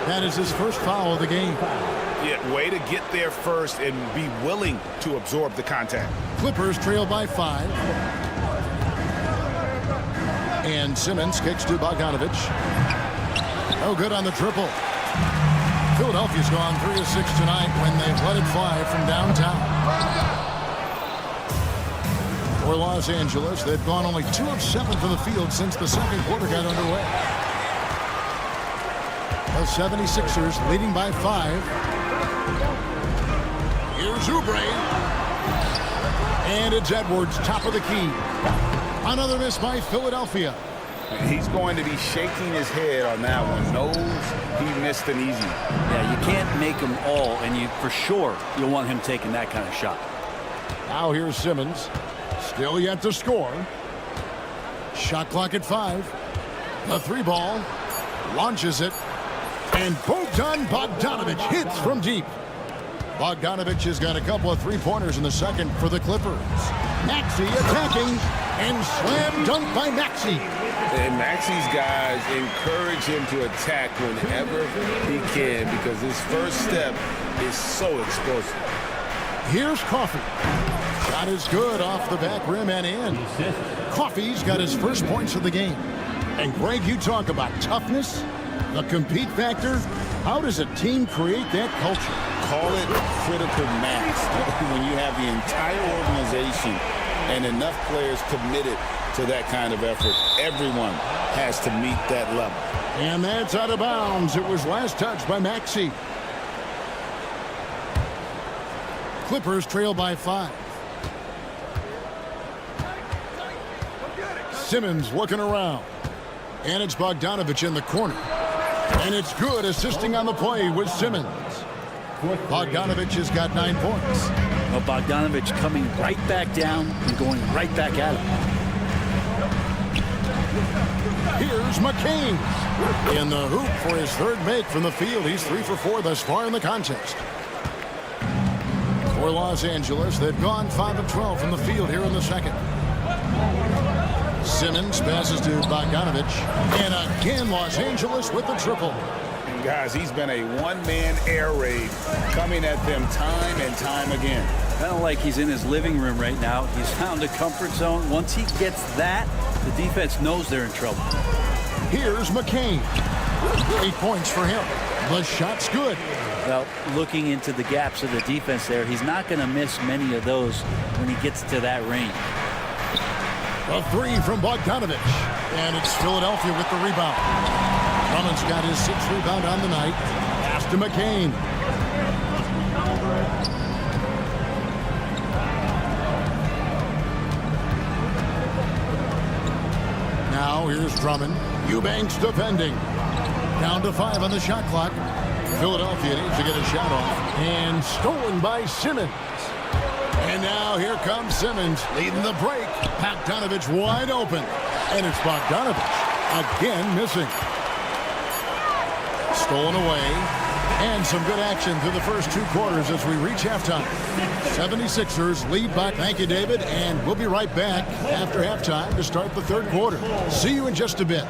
That is his first foul of the game. Yeah, way to get there first and be willing to absorb the contact. Clippers trail by 5. And Simmons kicks to Bogdanovich. No good on the triple. Philadelphia's gone 3 of 6 tonight when they've let it fly from downtown. For Los Angeles, they've gone only 2 of 7 from the field since the second quarter got underway. The 76ers leading by 5. Here's Oubre. And it's Edwards, top of the key. Another miss by Philadelphia. He's going to be shaking his head on that one. Knows he missed an easy. Yeah, you can't make them all, and you for sure you'll want him taking that kind of shot. Now here's Simmons. Still yet to score. Shot clock at 5. The 3 ball. Launches it. And Bogdanovich hits from deep. Bogdanovich has got a couple of 3-pointers in the second for the Clippers. Maxey attacking and slam dunk by Maxey. And Maxey's guys encourage him to attack whenever he can because his first step is so explosive. Here's Coffey. Shot is good off the back rim and in. Coffey's got his first points of the game. And Greg, you talk about toughness, the compete factor. How does a team create that culture? Call it critical mass when you have the entire organization and enough players committed to that kind of effort. Everyone has to meet that level. And that's out of bounds. It was last touched by Maxey. Clippers trail by 5. Simmons looking around. And it's Bogdanovich in the corner. And it's good, assisting on the play with Simmons. Bogdanovich has got 9 points. Well, Bogdanovich coming right back down and going right back at him. Here's McCain in the hoop for his third make from the field. He's 3 for 4 thus far in the contest. For Los Angeles, they've gone 5 of 12 from the field here in the second. Simmons passes to Bogdanovich. And again, Los Angeles with the triple. And guys, he's been a one-man air raid coming at them time and time again. Kind of like he's in his living room right now. He's found a comfort zone. Once he gets that, the defense knows they're in trouble. Here's McCain. 8 points for him. The shot's good. Well, looking into the gaps of the defense there, he's not going to miss many of those when he gets to that range. A 3 from Bogdanovich. And it's Philadelphia with the rebound. Drummond's got his 6th rebound on the night. Pass to McCain. Now here's Drummond. Eubanks defending. Down to 5 on the shot clock. Philadelphia needs to get a shot off. And stolen by Simmons. And now here comes Simmons leading the break. Bogdanovich wide open. And it's Bogdanovich again missing. Stolen away. And some good action through the first 2 quarters as we reach halftime. 76ers lead back. Thank you, David. And we'll be right back after halftime to start the third quarter. See you in just a bit.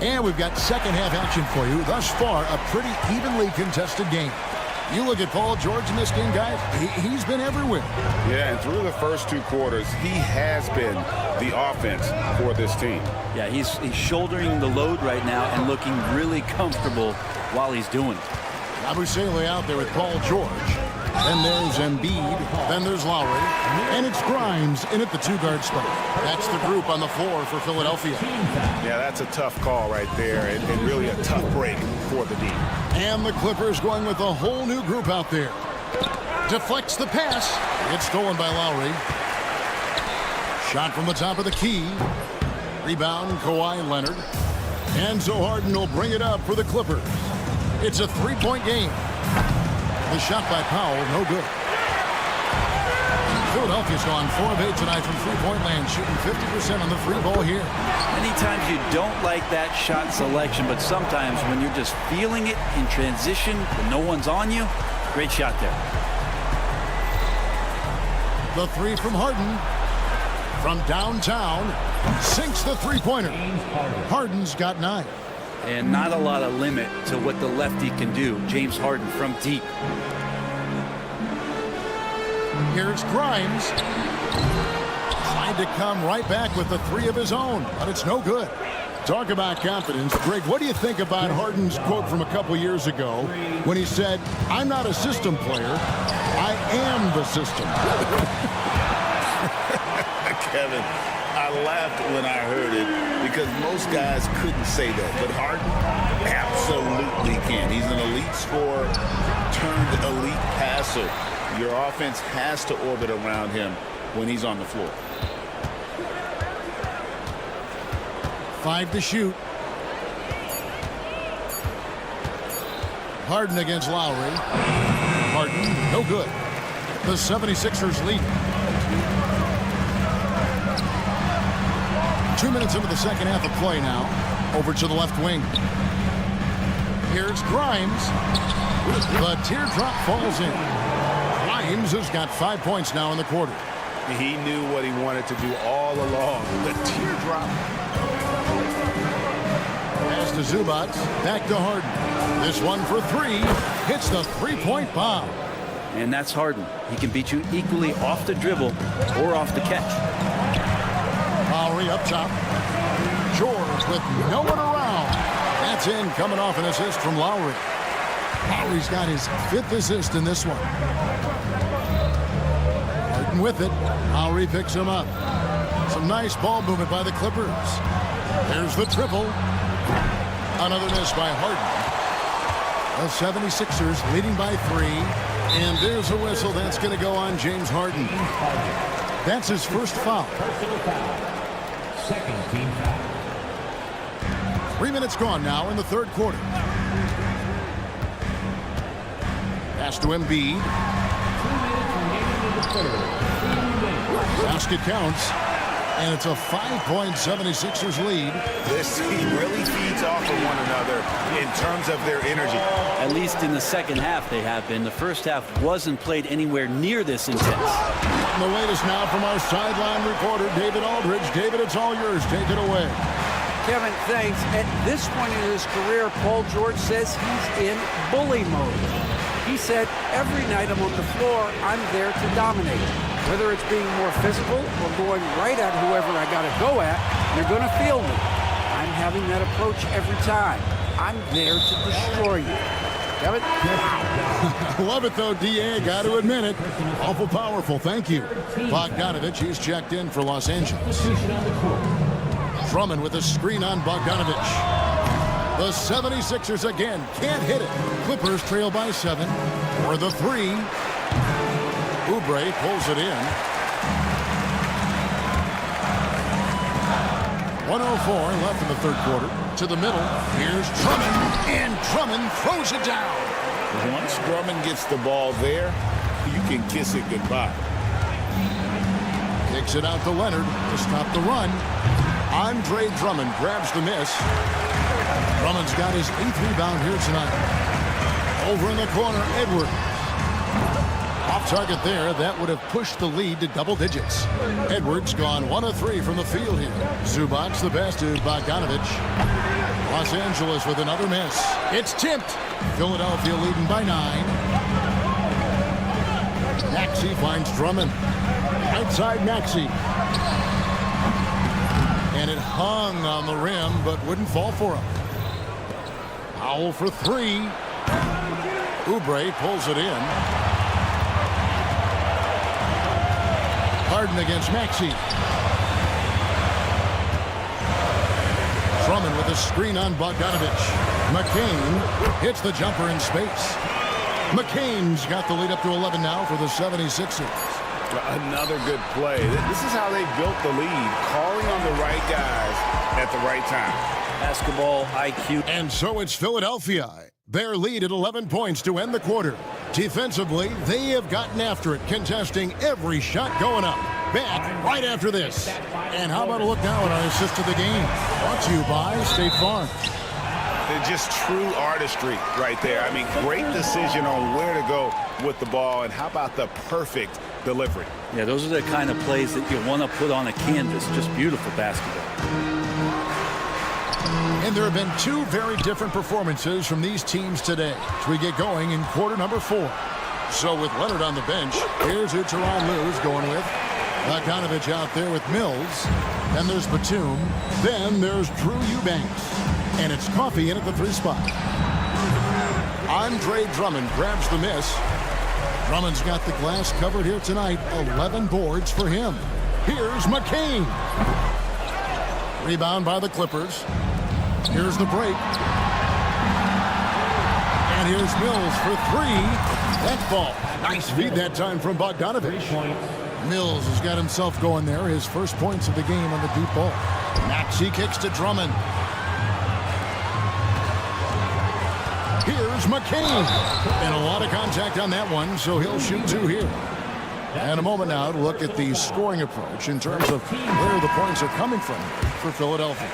And we've got second half action for you. Thus far, a pretty evenly contested game. You look at Paul George in this game, guys, he's been everywhere. Yeah, and through the first 2 quarters, he has been the offense for this team. Yeah, he's shouldering the load right now and looking really comfortable while he's doing it. Abusele out there with Paul George. Then there's Embiid. Then there's Lowry. And it's Grimes in at the 2-guard spot. That's the group on the floor for Philadelphia. Yeah, that's a tough call right there, and really a tough break for the D. And the Clippers going with a whole new group out there. Deflects the pass. It's stolen by Lowry. Shot from the top of the key. Rebound, Kawhi Leonard. And so Harden will bring it up for the Clippers. It's a 3-point game. The shot by Powell, no good. Philadelphia's gone 4 of 8 tonight from three-point land, shooting 50% on the free ball here. Many times you don't like that shot selection, but sometimes when you're just feeling it in transition, when no one's on you, great shot there. The 3 from Harden. From downtown, sinks the three-pointer. Harden's got 9. And not a lot of limit to what the lefty can do. James Harden from deep. Here's Grimes. Trying to come right back with the 3 of his own, but it's no good. Talk about confidence. Greg, what do you think about Harden's quote from a couple years ago when he said, "I'm not a system player, I am the system"? Kevin, I laughed when I heard it because most guys couldn't say that, but Harden absolutely can. He's an elite scorer turned elite passer. Your offense has to orbit around him when he's on the floor. 5 to shoot. Harden against Lowry. Harden, no good. The 76ers lead. 2 minutes into the second half of play now. Over to the left wing. Here's Grimes. The teardrop falls in. Grimes has got 5 points now in the quarter. He knew what he wanted to do all along. The teardrop. Pass to Zubac. Back to Harden. This one for 3. Hits the 3-point bomb. and that's Harden. He can beat you equally off the dribble or off the catch. Lowry up top. George with no one around. That's in, coming off an assist from Lowry. Lowry's got his 5th assist in this one. Harden with it. Lowry picks him up. Some nice ball movement by the Clippers. There's the triple. Another miss by Harden. The 76ers leading by 3. And there's a whistle that's going to go on James Harden. That's his first foul. Second team foul. 3 minutes gone now in the third quarter. Pass to Embiid. Basket counts. And it's a 5-point 76ers lead. This team really feeds off of one another in terms of their energy. At least in the second half they have been. The first half wasn't played anywhere near this intense. And the latest now from our sideline reporter, David Aldridge. David, it's all yours. Take it away. Kevin, thanks. At this point in his career, Paul George says he's in bully mode. He said, every night I'm on the floor, I'm there to dominate. Whether it's being more physical or going right at whoever I got to go at, you're going to feel me. I'm having that approach every time. I'm there to destroy you. Kevin? Love it, though, D.A. Got to admit it. Awful powerful. Thank you. Bogdanovich, he's checked in for Los Angeles. Drummond with a screen on Bogdanovich. The 76ers again can't hit it. Clippers trail by 7. For the 3. Oubre pulls it in. 1:04 left in the third quarter. To the middle. Here's Drummond. And Drummond throws it down. Once Drummond gets the ball there, you can kiss it goodbye. Kicks it out to Leonard to stop the run. Andre Drummond grabs the miss. Drummond's got his 8th rebound here tonight. Over in the corner, Edwards. Off target there, that would have pushed the lead to double digits. Edwards gone 1 of 3 from the field here. Zubac the best to Bogdanovich. Los Angeles with another miss. It's tipped. Philadelphia leading by 9. Maxey finds Drummond. Outside Maxey. And it hung on the rim, but wouldn't fall for him. Powell for 3. Oubre pulls it in. Harden against Maxey. Drummond with a screen on Bogdanovich. McCain hits the jumper in space. McCain's got the lead up to 11 now for the 76ers. Another good play. This is how they built the lead, calling on the right guys at the right time. Basketball IQ. And so it's Philadelphia. Their lead at 11 points to end the quarter. Defensively, they have gotten after it, contesting every shot going up. Back right after this. And how about a look now at our assist of the game? Brought to you by State Farm. They're just true artistry right there. I mean, great decision on where to go with the ball, and how about the perfect delivery? Yeah, those are the kind of plays that you want to put on a canvas. Just beautiful basketball. And there have been 2 very different performances from these teams today as we get going in quarter number 4. So with Leonard on the bench, here's who Tyronn Lue's going with. Bogdanovich out there with Mills. Then there's Batum. Then there's Drew Eubanks. And it's Coffey in at the 3 spot. Andre Drummond grabs the miss. Drummond's got the glass covered here tonight. 11 boards for him. Here's McCain. Rebound by the Clippers. Here's the break. And here's Mills for 3. That ball. Nice feed that time from Bogdanovich. Mills has got himself going there. His first points of the game on the deep ball. Maxey kicks to Drummond. Here's McCain. And a lot of contact on that one, so he'll shoot 2 here. And a moment now to look at the scoring approach in terms of where the points are coming from for Philadelphia.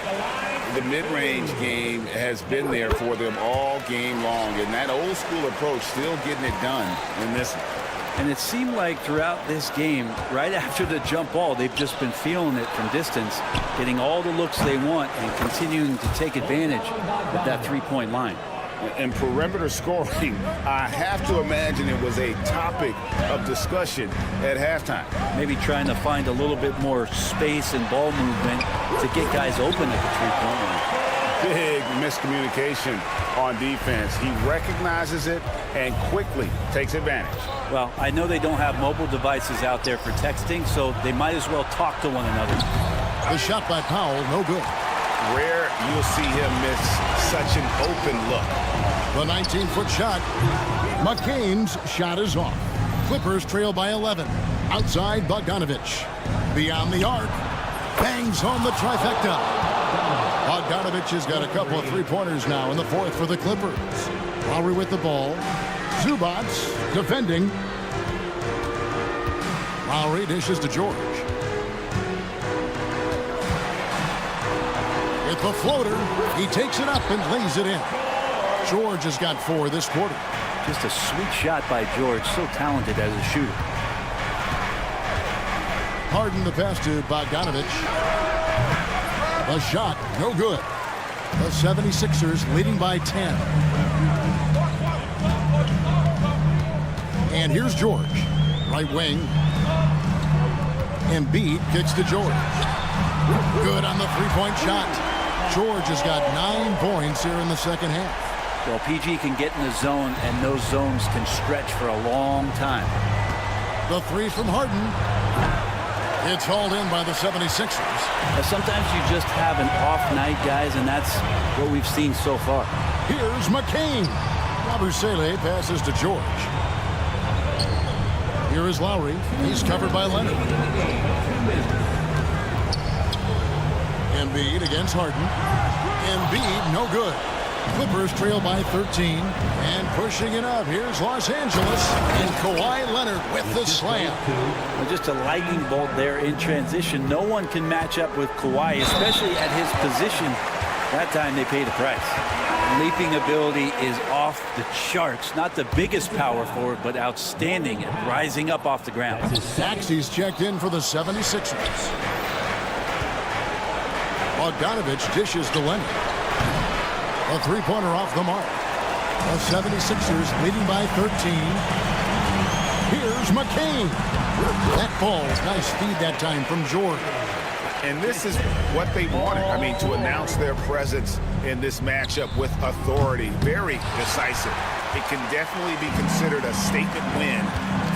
The mid-range game has been there for them all game long, and that old-school approach still getting it done in this one. And it seemed like throughout this game, right after the jump ball, they've just been feeling it from distance, getting all the looks they want and continuing to take advantage of that 3-point line. And perimeter scoring, I have to imagine it was a topic of discussion at halftime. Maybe trying to find a little bit more space and ball movement to get guys open at the three-point line. Big miscommunication on defense. He recognizes it and quickly takes advantage. Well, I know they don't have mobile devices out there for texting, so they might as well talk to one another. The shot by Powell, no good. Rare you'll see him miss such an open look. The 19-foot shot. McCain's shot is off. Clippers trail by 11. Outside, Bogdanovich. Beyond the arc. Bangs home the trifecta. Bogdanovich has got a couple of three-pointers now in the fourth for the Clippers. Lowry with the ball. Zubac defending. Lowry dishes to George. With the floater, he takes it up and lays it in. George has got 4 this quarter. Just a sweet shot by George, so talented as a shooter. Harden the pass to Bogdanovich. The shot, no good. The 76ers leading by 10. And here's George. Right wing. Embiid kicks to George. Good on the three-point shot. George has got 9 points here in the second half. Well, PG can get in the zone, and those zones can stretch for a long time. The three from Harden. It's hauled in by the 76ers. Now, sometimes you just have an off night, guys, and that's what we've seen so far. Here's McCain. Yabusele passes to George. Here is Lowry. He's covered by Leonard. Embiid against Harden. Embiid, no good. Clippers trail by 13. And pushing it up, here's Los Angeles. And Kawhi Leonard with the slam. Well, just a lightning bolt there in transition. No one can match up with Kawhi, especially at his position. That time they paid a price. Leaping ability is off the charts. Not the biggest power forward, but outstanding at rising up off the ground. Maxey's checked in for the 76ers. Bogdanovich dishes to Leonard. A three-pointer off the mark. The 76ers leading by 13. Here's McCain. That ball's nice feed that time from Jordan. And this is what they wanted. I mean, to announce their presence in this matchup with authority. Very decisive. It can definitely be considered a statement win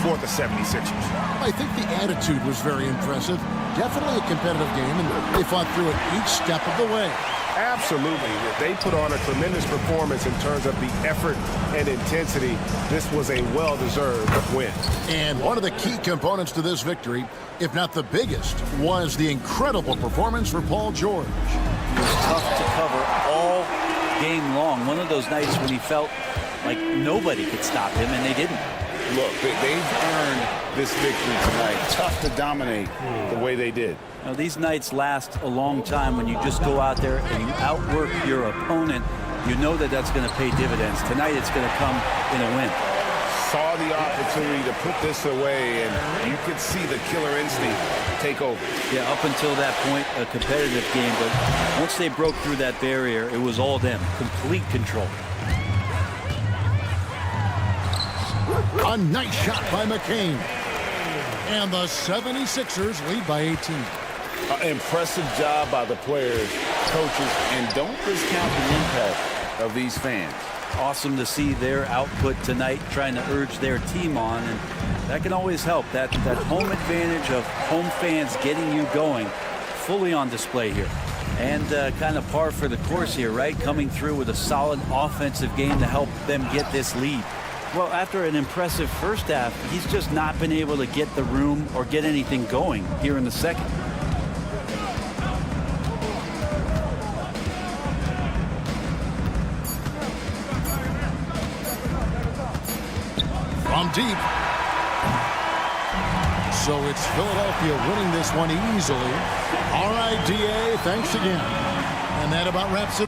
for the 76ers. I think the attitude was very impressive. Definitely a competitive game, and they fought through it each step of the way. Absolutely. They put on a tremendous performance in terms of the effort and intensity. This was a well-deserved win. And one of the key components to this victory, if not the biggest, was the incredible performance for Paul George. It was tough to cover all game long. One of those nights when he felt like nobody could stop him, and they didn't. Look, they've earned this victory tonight. Tough to dominate the way they did. Now, these nights last a long time when you just go out there and you outwork your opponent. You know that that's going to pay dividends. Tonight it's going to come in a win. Saw the opportunity to put this away, and you could see the killer instinct take over. Yeah, up until that point, a competitive game. But once they broke through that barrier, it was all them. Complete control. A nice shot by McCain. And the 76ers lead by 18. Impressive job by the players, coaches, and don't discount the impact of these fans. Awesome to see their output tonight, trying to urge their team on, and that can always help. That home advantage of home fans getting you going, fully on display here. And kind of par for the course here, right? Coming through with a solid offensive game to help them get this lead. Well, after an impressive first half, he's just not been able to get the room or get anything going here in the second. From deep. So it's Philadelphia winning this one easily. All right, DA, thanks again. And that about wraps it.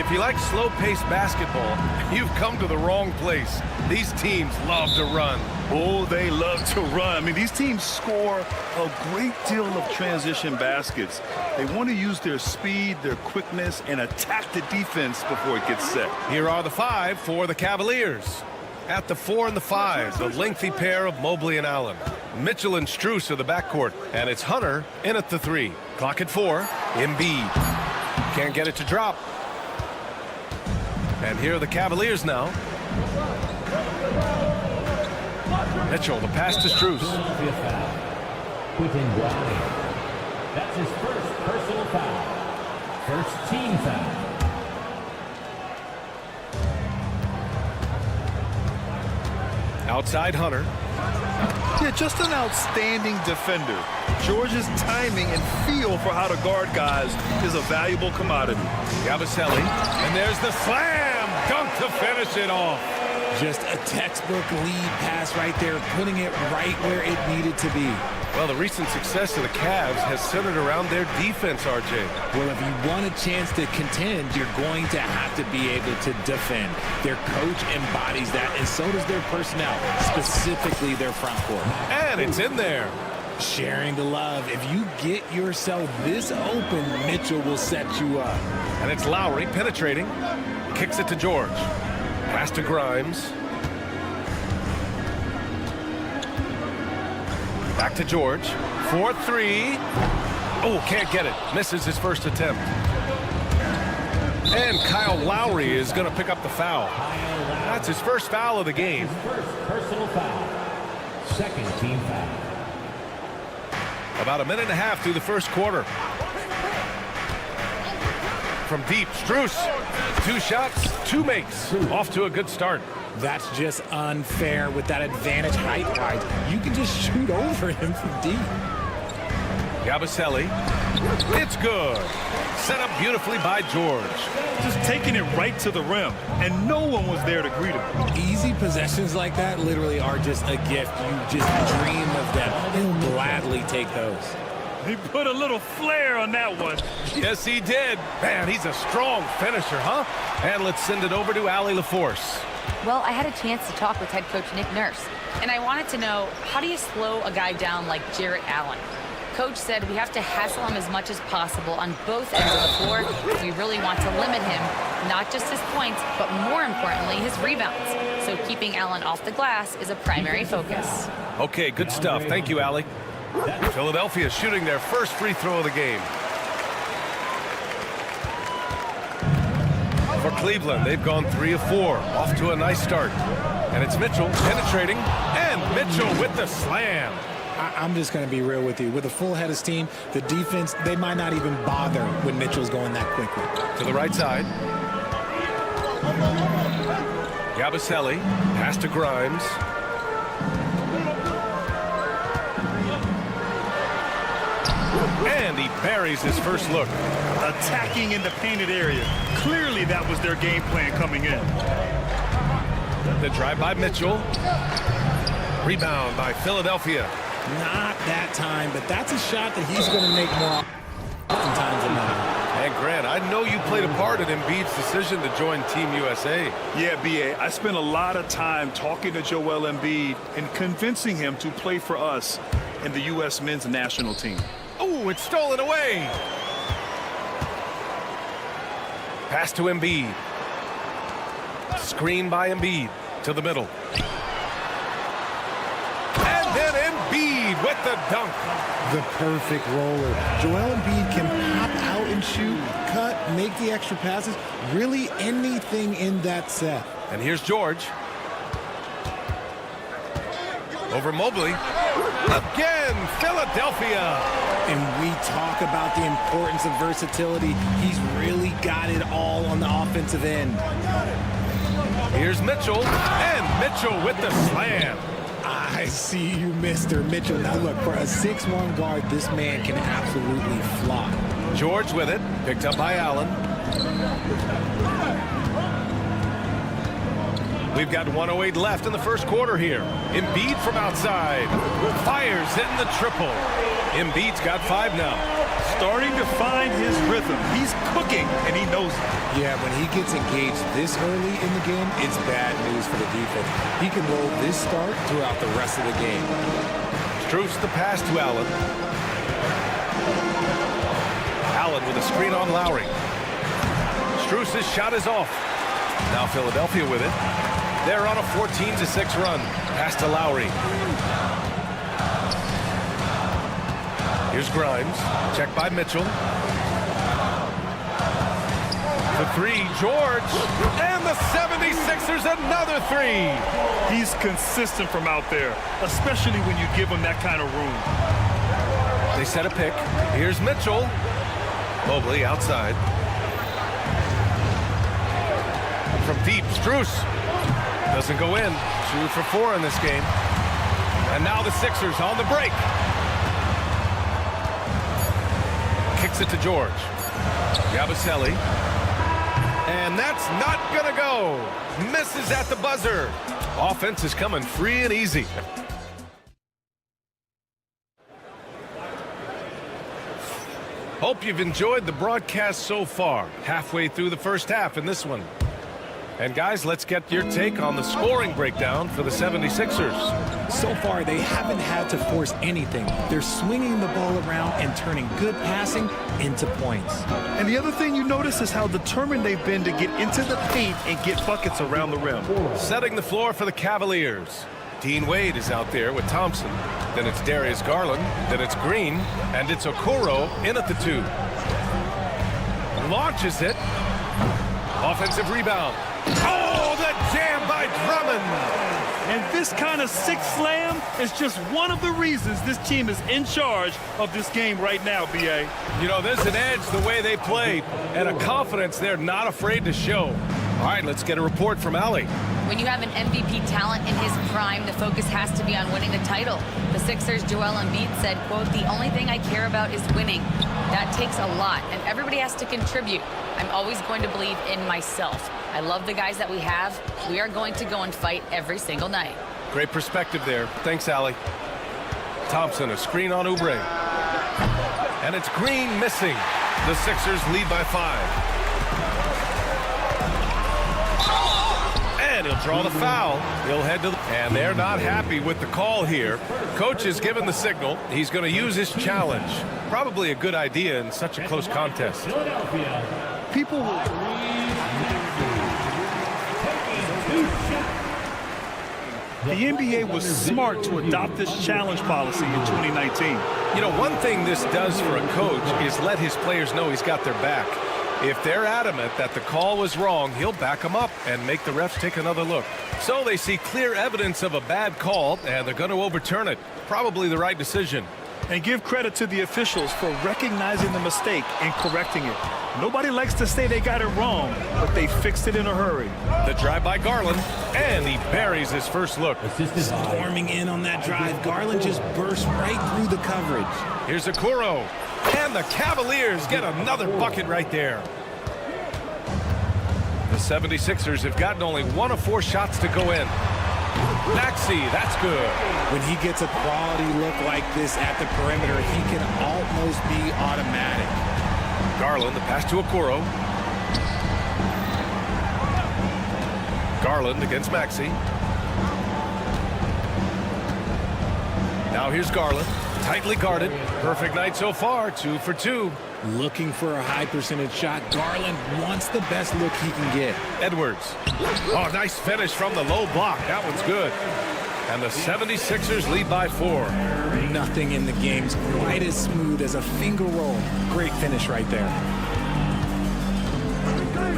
If you like slow-paced basketball, you've come to the wrong place. These teams love to run. Oh, they love to run. I mean, these teams score a great deal of transition baskets. They want to use their speed, their quickness, and attack the defense before it gets set. Here are the 5 for the Cavaliers. At the 4 and the 5, the lengthy pair of Mobley and Allen. Mitchell and Strus are the backcourt, and it's Hunter in at the 3. Clock at 4, Embiid. Can't get it to drop. And here are the Cavaliers now. Mitchell, the pass to Strus. That's his first personal foul. First team foul. Outside Hunter. Yeah, just an outstanding defender. George's timing and feel for how to guard guys is a valuable commodity. Yabusele, and there's the slam dunk to finish it off. Just a textbook lead pass right there, putting it right where it needed to be. Well, the recent success of the Cavs has centered around their defense, RJ. Well, if you want a chance to contend, you're going to have to be able to defend. Their coach embodies that, and so does their personnel, specifically their front court. And it's in there. Sharing the love. If you get yourself this open, Mitchell will set you up. And it's Lowry penetrating. Kicks it to George. Pass to Grimes. Back to George. 4-3. Oh, can't get it. Misses his first attempt. And Kyle Lowry is going to pick up the foul. That's his first foul of the game. His first personal foul. Second team foul. About a minute and a half through the first quarter. From deep, Strus. 2 shots, 2 makes. Off to a good start. That's just unfair with that advantage height-wise. You can just shoot over him from deep. Yabusele. It's good. Set up beautifully by George. Just taking it right to the rim, and no one was there to greet him. Easy possessions like that literally are just a gift. You just dream of them. He'll gladly take those. He put a little flair on that one. Yes, he did. Man, he's a strong finisher, huh? And let's send it over to Allie LaForce. Well, I had a chance to talk with head coach Nick Nurse, and I wanted to know, how do you slow a guy down like Jarrett Allen? Coach said we have to hassle him as much as possible on both ends of the floor if we really want to limit him, not just his points, but more importantly, his rebounds. So keeping Allen off the glass is a primary focus. Okay, good stuff. Thank you, Allie. Philadelphia shooting their first free throw of the game. For Cleveland, they've gone 3 of 4. Off to a nice start. And it's Mitchell penetrating, and Mitchell with the slam. I'm just going to be real with you. With a full-headed team, the defense, they might not even bother when Mitchell's going that quickly. To the right side. Yabusele, pass to Grimes. And he buries his first look. Attacking in the painted area. Clearly that was their game plan coming in. The drive by Mitchell. Rebound by Philadelphia. Not that time, but that's a shot that he's going to make more oftentimes than not. And Grant, I know you played a part in Embiid's decision to join Team USA. Yeah, B.A., I spent a lot of time talking to Joel Embiid and convincing him to play for us in the U.S. men's national team. Oh, it's stolen away. Pass to Embiid. Screen by Embiid to the middle. And then Embiid with the dunk. The perfect roller. Joel Embiid can pop out and shoot, cut, make the extra passes, really anything in that set. And here's George. Over Mobley. Again, Philadelphia. And we talk about the importance of versatility. He's really got it all on the offensive end. Here's Mitchell, and Mitchell with the slam. I see you, Mr. Mitchell. Now look, for a 6'1 guard, this man can absolutely fly. George with it, picked up by Allen. We've got 1:08 left in the first quarter here. Embiid from outside. Fires hitting the triple. Embiid's got 5 now. starting to find his rhythm. He's cooking, and he knows it. Yeah, when he gets engaged this early in the game, it's bad news for the defense. He can roll this start throughout the rest of the game. Strus the pass to Allen. Allen with a screen on Lowry. Strus's shot is off. Now Philadelphia with it. They're on a 14-6 run. Pass to Lowry. Here's Grimes. Check by Mitchell. The three, George. And the 76ers another three. He's consistent from out there, especially when you give him that kind of room. They set a pick. Here's Mitchell. Mobley outside. From deep, Strus. Doesn't go in. 2 for 4 in this game. And now the Sixers on the break. Kicks it to George. Yabusele. And that's not going to go. Misses at the buzzer. Offense is coming free and easy. Hope you've enjoyed the broadcast so far. Halfway through the first half in this one. And guys, let's get your take on the scoring breakdown for the 76ers. So far, they haven't had to force anything. They're swinging the ball around and turning good passing into points. And the other thing you notice is how determined they've been to get into the paint and get buckets around the rim. Setting the floor for the Cavaliers. Dean Wade is out there with Thompson. Then it's Darius Garland. Then it's Green. And it's Okoro in at the 2. Launches it. Offensive rebound. Oh, the jam by Drummond. And this kind of six slam is just one of the reasons this team is in charge of this game right now, B.A. You know, there's an edge the way they played and a confidence they're not afraid to show. All right, let's get a report from Allie. When you have an MVP talent in his prime, the focus has to be on winning the title. The Sixers' Joel Embiid said, quote, "The only thing I care about is winning." That takes a lot, and everybody has to contribute. I'm always going to believe in myself. I love the guys that we have. We are going to go and fight every single night. Great perspective there. Thanks, Allie. Thompson, a screen on Oubre. And it's Green missing. The Sixers lead by 5. And he'll draw the foul. He'll head to and they're not happy with the call here. Coach has given the signal. He's going to use his challenge. Probably a good idea in such a close contest. People The NBA was smart to adopt this challenge policy in 2019. You know, one thing this does for a coach is let his players know he's got their back. If they're adamant that the call was wrong, he'll back them up and make the refs take another look. So they see clear evidence of a bad call, and they're going to overturn it. Probably the right decision. And give credit to the officials for recognizing the mistake and correcting it. Nobody likes to say they got it wrong, but they fixed it in a hurry. The drive by Garland, and he buries his first look. Storming in on that drive, Garland just burst right through the coverage. Here's Okoro, and the Cavaliers get another bucket right there. The 76ers have gotten only 1 of 4 shots to go in. Maxey, that's good. When he gets a quality look like this at the perimeter, he can almost be automatic. Garland, the pass to Okoro. Garland against Maxey. Now here's Garland, tightly guarded. Perfect night so far, 2 for 2. Looking for a high percentage shot. Garland wants the best look he can get. Edwards. Oh, nice finish from the low block. That one's good. And the 76ers lead by 4. Nothing in the game's quite as smooth as a finger roll. Great finish right there.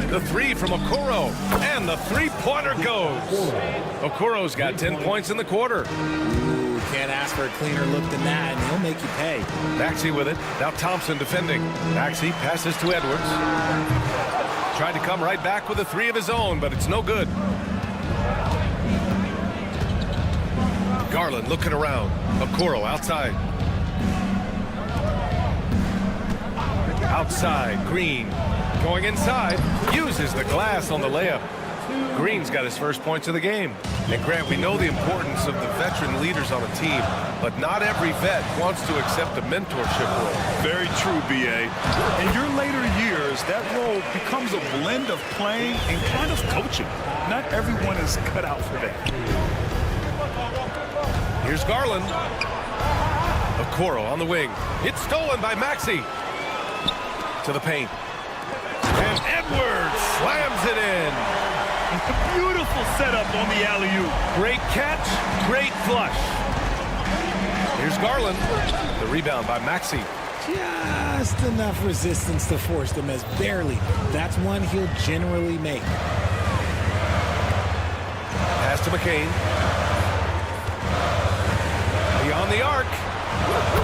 The 3 from Okoro. And the three-pointer goes. Okoro's got 10 points in the quarter. Ooh, can't ask for a cleaner look than that, and he'll make you pay. Maxey with it. Now Thompson defending. Maxey passes to Edwards. Tried to come right back with a 3 of his own, but it's no good. Garland looking around. Okoro outside. Outside, Green. Going inside. Uses the glass on the layup. Green's got his first points of the game. And Grant, we know the importance of the veteran leaders on a team, but not every vet wants to accept a mentorship role. Very true, B.A. In your later years, that role becomes a blend of playing and kind of coaching. Not everyone is cut out for that. Here's Garland. Okoro on the wing. It's stolen by Maxey. To the paint. And Edwards slams it in. Beautiful setup on the alley-oop. Great catch, great flush. Here's Garland. The rebound by Maxey. Just enough resistance to force the miss. Barely. That's one he'll generally make. Pass to McCain. Beyond the arc.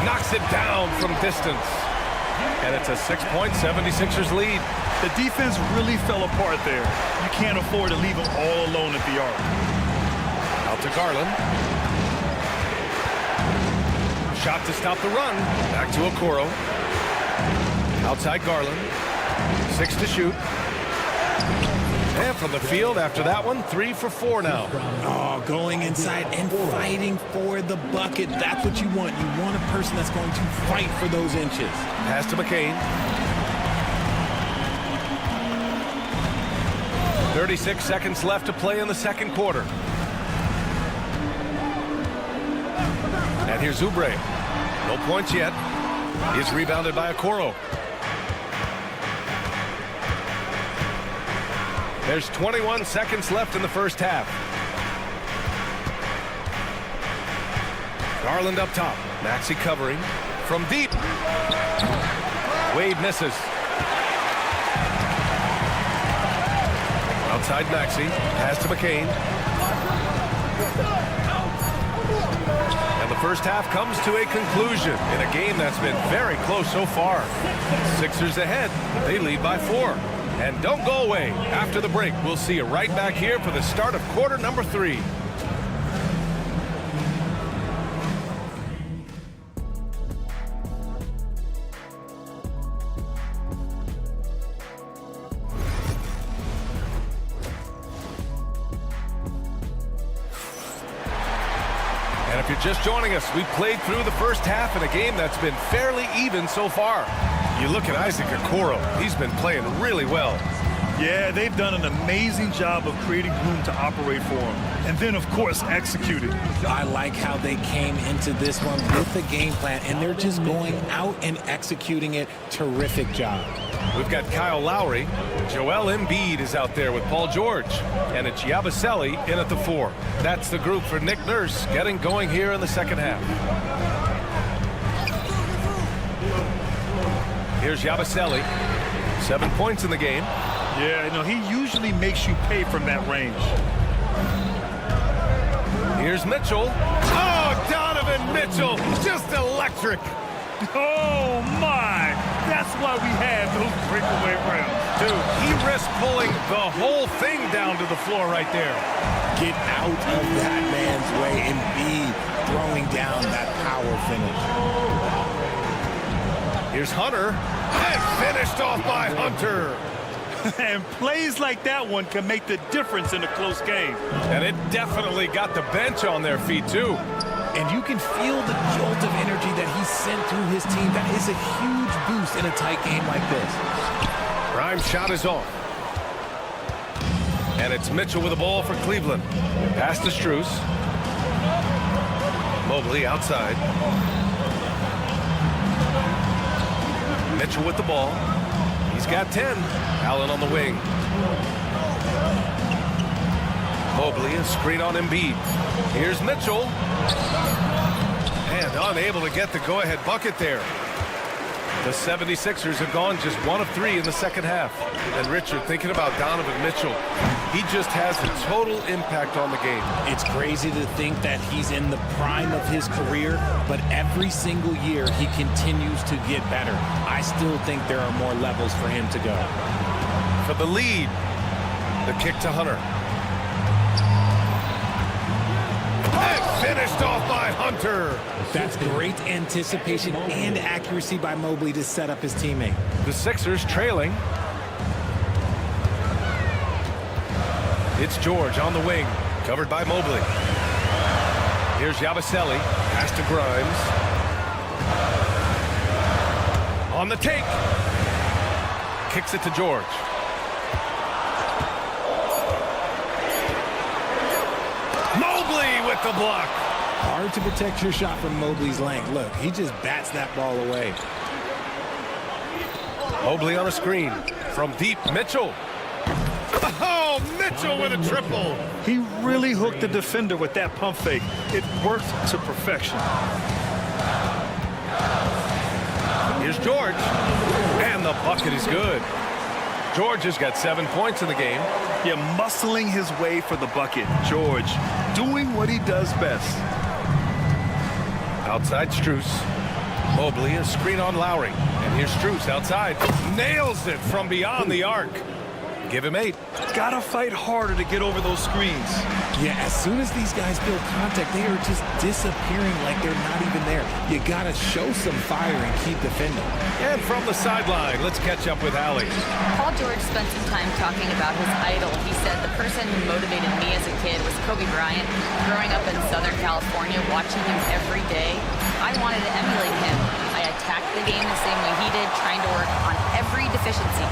Knocks it down from distance. And it's a 6-point 76ers lead. The defense really fell apart there. You can't afford to leave them all alone at the arc. Out to Garland. Shot to stop the run. Back to Okoro. Outside Garland. 6 to shoot. And from the field after that one, 3 for 4 now. Oh, going inside and fighting for the bucket. That's what you want. You want a person that's going to fight for those inches. Pass to McCain. 36 seconds left to play in the second quarter. And here's Oubre. No points yet. He's rebounded by Okoro. There's 21 seconds left in the first half. Garland up top. Maxey covering from deep. Wade misses. Outside Maxey. Pass to McCain. And the first half comes to a conclusion in a game that's been very close so far. Sixers ahead. They lead by 4. And don't go away. After the break, we'll see you right back here for the start of quarter number 3. And if you're just joining us, we've played through the first half in a game that's been fairly even so far. You look at Isaac Okoro. He's been playing really well. Yeah, they've done an amazing job of creating room to operate for him. And then, of course, executing. I like how they came into this one with the game plan, and they're just going out and executing it. Terrific job. We've got Kyle Lowry. Joel Embiid is out there with Paul George. And it's Yabusele in at the 4. That's the group for Nick Nurse getting going here in the second half. Here's Yabusele. 7 points in the game. Yeah, no, he usually makes you pay from that range. Here's Mitchell. Oh, Donovan Mitchell, just electric. Oh, my. That's why we had those breakaway rounds. Dude, he risked pulling the whole thing down to the floor right there. Get out of that man's way and be throwing down that power finish. Here's Hunter. And finished off by Hunter. And plays like that one can make the difference in a close game. And it definitely got the bench on their feet, too. And you can feel the jolt of energy that he sent through his team. That is a huge boost in a tight game like this. Prime shot is off. And it's Mitchell with the ball for Cleveland. Pass to Strus. Mobley outside. Mitchell with the ball. He's got 10. Allen on the wing. Mobley, a screen on Embiid. Here's Mitchell. And unable to get the go-ahead bucket there. The 76ers have gone just 1 of 3 in the second half. And Richard, thinking about Donovan Mitchell, he just has a total impact on the game. It's crazy to think that he's in the prime of his career, but every single year he continues to get better. I still think there are more levels for him to go. For the lead, the kick to Hunter. And finished off by Hunter. That's great anticipation and accuracy by Mobley to set up his teammate. The Sixers trailing. It's George on the wing, covered by Mobley. Here's Yabusele, pass to Grimes. On the take. Kicks it to George. Mobley with the block. Hard to protect your shot from Mobley's length. Look, he just bats that ball away. Mobley on a screen. From deep, Mitchell. Oh, Mitchell with a triple. He really hooked the defender with that pump fake. It worked to perfection. Here's George. And the bucket is good. George has got 7 points in the game. Yeah, muscling his way for the bucket. George doing what he does best. Outside Strus. Mobley, a screen on Lowry. And here's Strus outside. Nails it from beyond the arc. Give him 8. Gotta fight harder to get over those screens. Yeah, as soon as these guys feel contact, they are just disappearing like they're not even there. You gotta show some fire and keep defending. And from the sideline, let's catch up with Allie. Paul George spent some time talking about his idol. He said, the person who motivated me as a kid was Kobe Bryant. Growing up in Southern California, watching him every day, I wanted to emulate him. I attacked the game the same way he did, trying to work on every deficiency,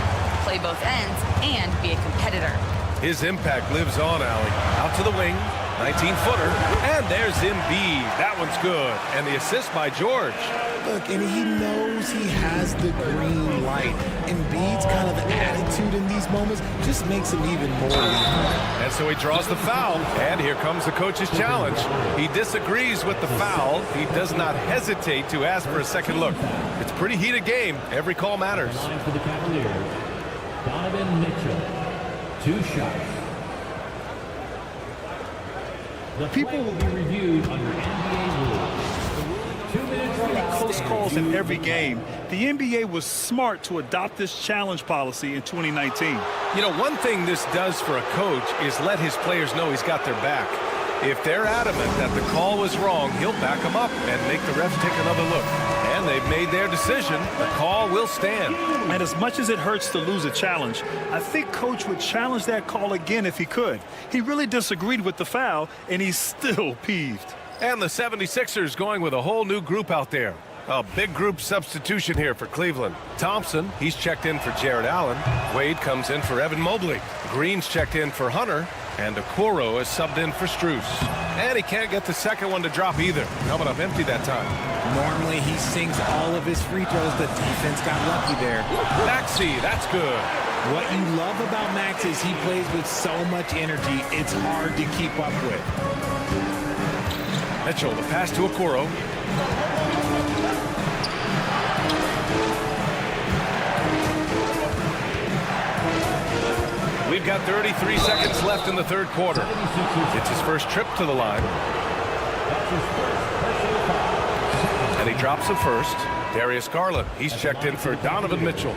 play both ends, and be a competitor. His impact lives on, Allie. Out to the wing, 19-footer, and there's Embiid. That one's good. And the assist by George. Look, and he knows he has the green light. Embiid's kind of attitude in these moments just makes him even more lethal. And so he draws the foul, and here comes the coach's challenge. He disagrees with the foul. He does not hesitate to ask for a second look. It's a pretty heated game. Every call matters. For the Cavaliers, Donovan Mitchell. 2 shots. The people will be reviewed under NBA rules. 2 minutes. Close calls in every game. The NBA was smart to adopt this challenge policy in 2019. You know, one thing this does for a coach is let his players know he's got their back. If they're adamant that the call was wrong, he'll back them up and make the refs take another look. And they've made their decision. The call will stand. And as much as it hurts to lose a challenge, I think Coach would challenge that call again if he could. He really disagreed with the foul, and he's still peeved. And the 76ers going with a whole new group out there. A big group substitution here for Cleveland. Thompson, he's checked in for Jared Allen. Wade comes in for Evan Mobley. Green's checked in for Hunter. And Okoro is subbed in for Strus. And he can't get the second one to drop either. Coming up empty that time. Normally he sinks all of his free throws. The defense got lucky there. Maxey, that's good. What you love about Max is he plays with so much energy, it's hard to keep up with. Mitchell, the pass to Okoro. We've got 33 seconds left in the third quarter. It's his first trip to the line. And he drops it first. Darius Garland, he's checked in for Donovan Mitchell.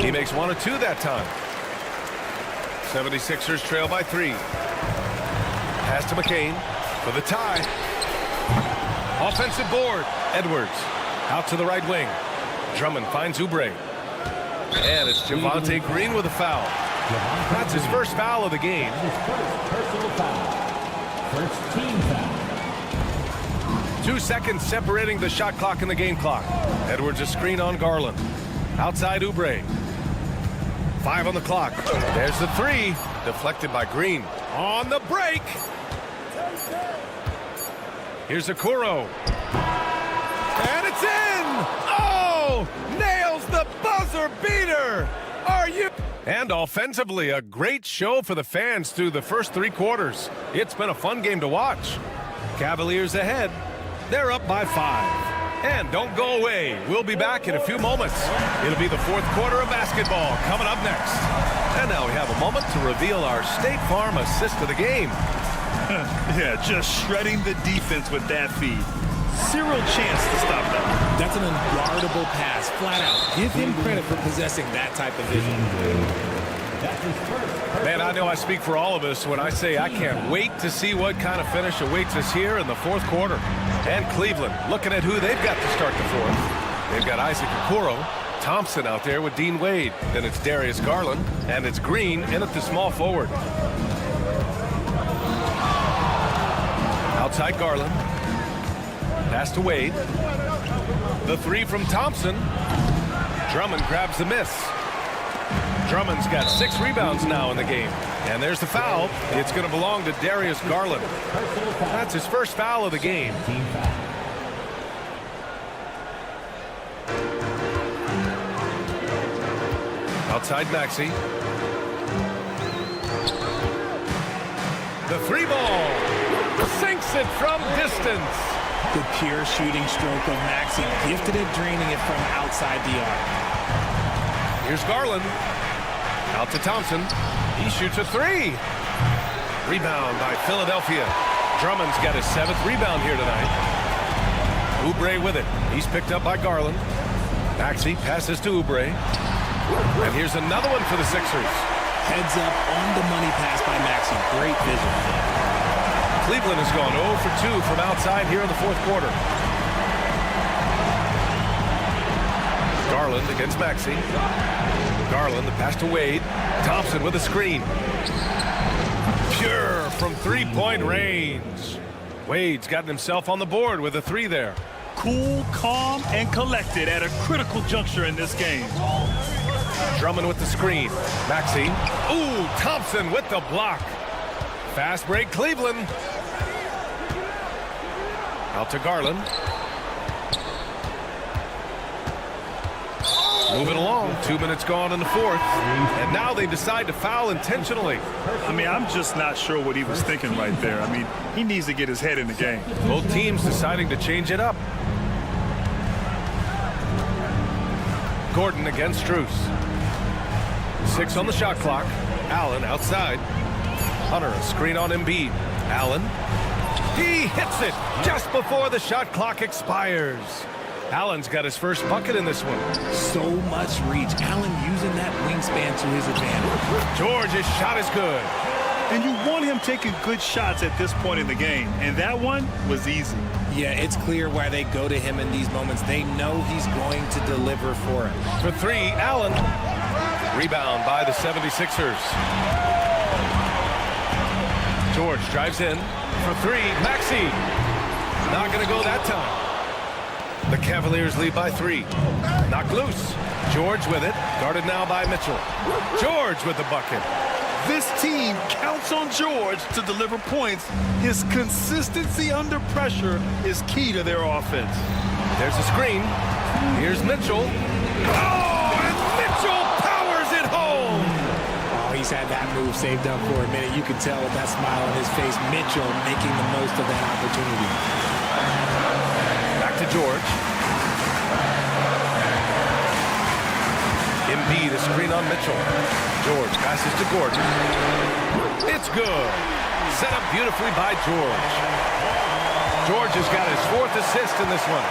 He makes 1 of 2 that time. 76ers trail by 3. Pass to McCain for the tie. Offensive board. Edwards out to the right wing. Drummond finds Oubre. And it's Javonte Green with a foul. That's his first foul of the game. His first personal foul. First team foul. 2 seconds separating the shot clock and the game clock. Edwards a screen on Garland. Outside Oubre. 5 on the clock. There's the 3. Deflected by Green. On the break. Here's Okoro. And it's in! Oh! Nails the buzzer beater! Are you... And offensively, a great show for the fans through the first 3 quarters. It's been a fun game to watch. Cavaliers ahead. They're up by 5. And don't go away. We'll be back in a few moments. It'll be the 4th quarter of basketball coming up next. And now we have a moment to reveal our State Farm assist of the game. Yeah, just shredding the defense with that feed. Zero chance to stop that. That's an unguardable pass, flat out. Give him credit for possessing that type of vision. Man, I know I speak for all of us when I say I can't wait to see what kind of finish awaits us here in the 4th quarter. And Cleveland looking at who they've got to start the 4th. They've got Isaac Okoro, Thompson out there with Dean Wade. Then it's Darius Garland, and it's Green in at the small forward. Outside Garland. Pass to Wade. The three from Thompson. Drummond grabs the miss. Drummond's got 6 rebounds now in the game. And there's the foul. It's going to belong to Darius Garland. That's his first foul of the game. Outside Maxey. The 3 ball. Sinks it from distance. The pure shooting stroke of Maxey, gifted at draining it from outside the arc. Here's Garland. Out to Thompson. He shoots a 3. Rebound by Philadelphia. Drummond's got his 7th rebound here tonight. Oubre with it. He's picked up by Garland. Maxey passes to Oubre. And here's another one for the Sixers. Heads up on the money pass by Maxey. Great vision. Cleveland has gone 0 for 2 from outside here in the 4th quarter. Garland against Maxey. Garland, the pass to Wade. Thompson with a screen. Pure from 3-point range. Wade's gotten himself on the board with a 3 there. Cool, calm, and collected at a critical juncture in this game. Drummond with the screen. Maxey. Ooh, Thompson with the block. Fast break, Cleveland. Out to Garland. Moving along. 2 minutes gone in the 4th. And now they decide to foul intentionally. I mean, I'm just not sure what he was thinking right there. I mean, he needs to get his head in the game. Both teams deciding to change it up. Gordon against Strus. 6 on the shot clock. Allen outside. Hunter, a screen on Embiid. Allen. He hits it just before the shot clock expires. Allen's got his first bucket in this one. So much reach. Allen using that wingspan to his advantage. George's shot is good. And you want him taking good shots at this point in the game. And that one was easy. Yeah, it's clear why they go to him in these moments. They know he's going to deliver for them. For 3, Allen. Rebound by the 76ers. George drives in. For 3, Maxey. Not going to go that time. The Cavaliers lead by 3. Knocked loose. George with it. Guarded now by Mitchell. George with the bucket. This team counts on George to deliver points. His consistency under pressure is key to their offense. There's a screen. Here's Mitchell. Oh, and Mitchell powers it home. Oh, he's had that move saved up for a minute. You can tell with that smile on his face. Mitchell making the most of that opportunity. Back to George. Embiid, a screen on Mitchell. George passes to Gordon. It's good. Set up beautifully by George. George has got his 4th assist in this one.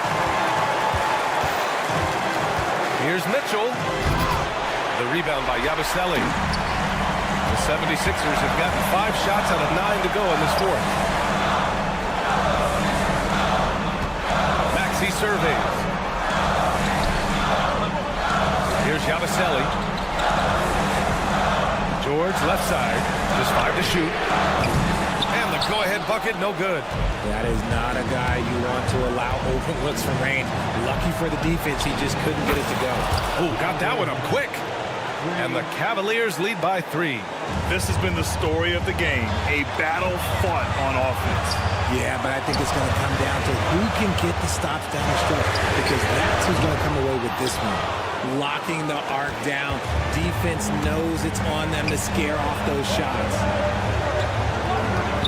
Here's Mitchell. The rebound by Yabusele. The 76ers have gotten 5 shots out of 9 to go in this 4th. Maxey surveys. Here's Yabusele. George left side. Just 5 to shoot. And the go-ahead bucket, no good. That is not a guy you want to allow open looks from range. Lucky for the defense, he just couldn't get it to go. Oh, got that one up quick. And the Cavaliers lead by 3. This has been the story of the game. A battle fought on offense. Yeah, but I think it's going to come down to who can get the stops down the stretch, because that's who's going to come away with this one. Locking the arc down. Defense knows it's on them to scare off those shots.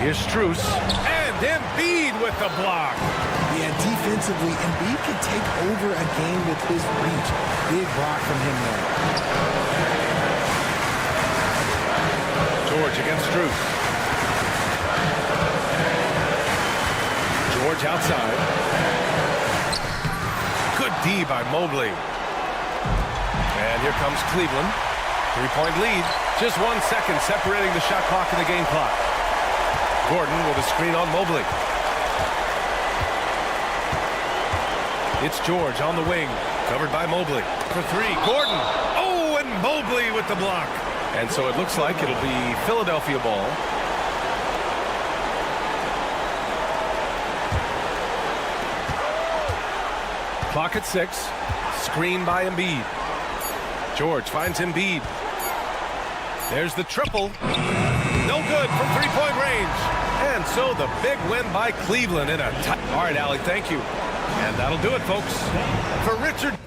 Here's Strus. And Embiid with the block. Yeah, defensively, Embiid can take over a game with his reach. Big block from him there. George against Strus. George outside. Good D by Mobley. And here comes Cleveland. 3-point lead. Just 1 second separating the shot clock and the game clock. Gordon with a screen on Mobley. It's George on the wing. Covered by Mobley for three. Gordon. Oh, and Mobley with the block. And so it looks like it'll be Philadelphia ball. Clock at 6. Screen by Embiid. George finds Embiid. There's the triple. No good from three-point range. And so the big win by Cleveland in a tight. All right, Allie, thank you. And that'll do it, folks. For Richard.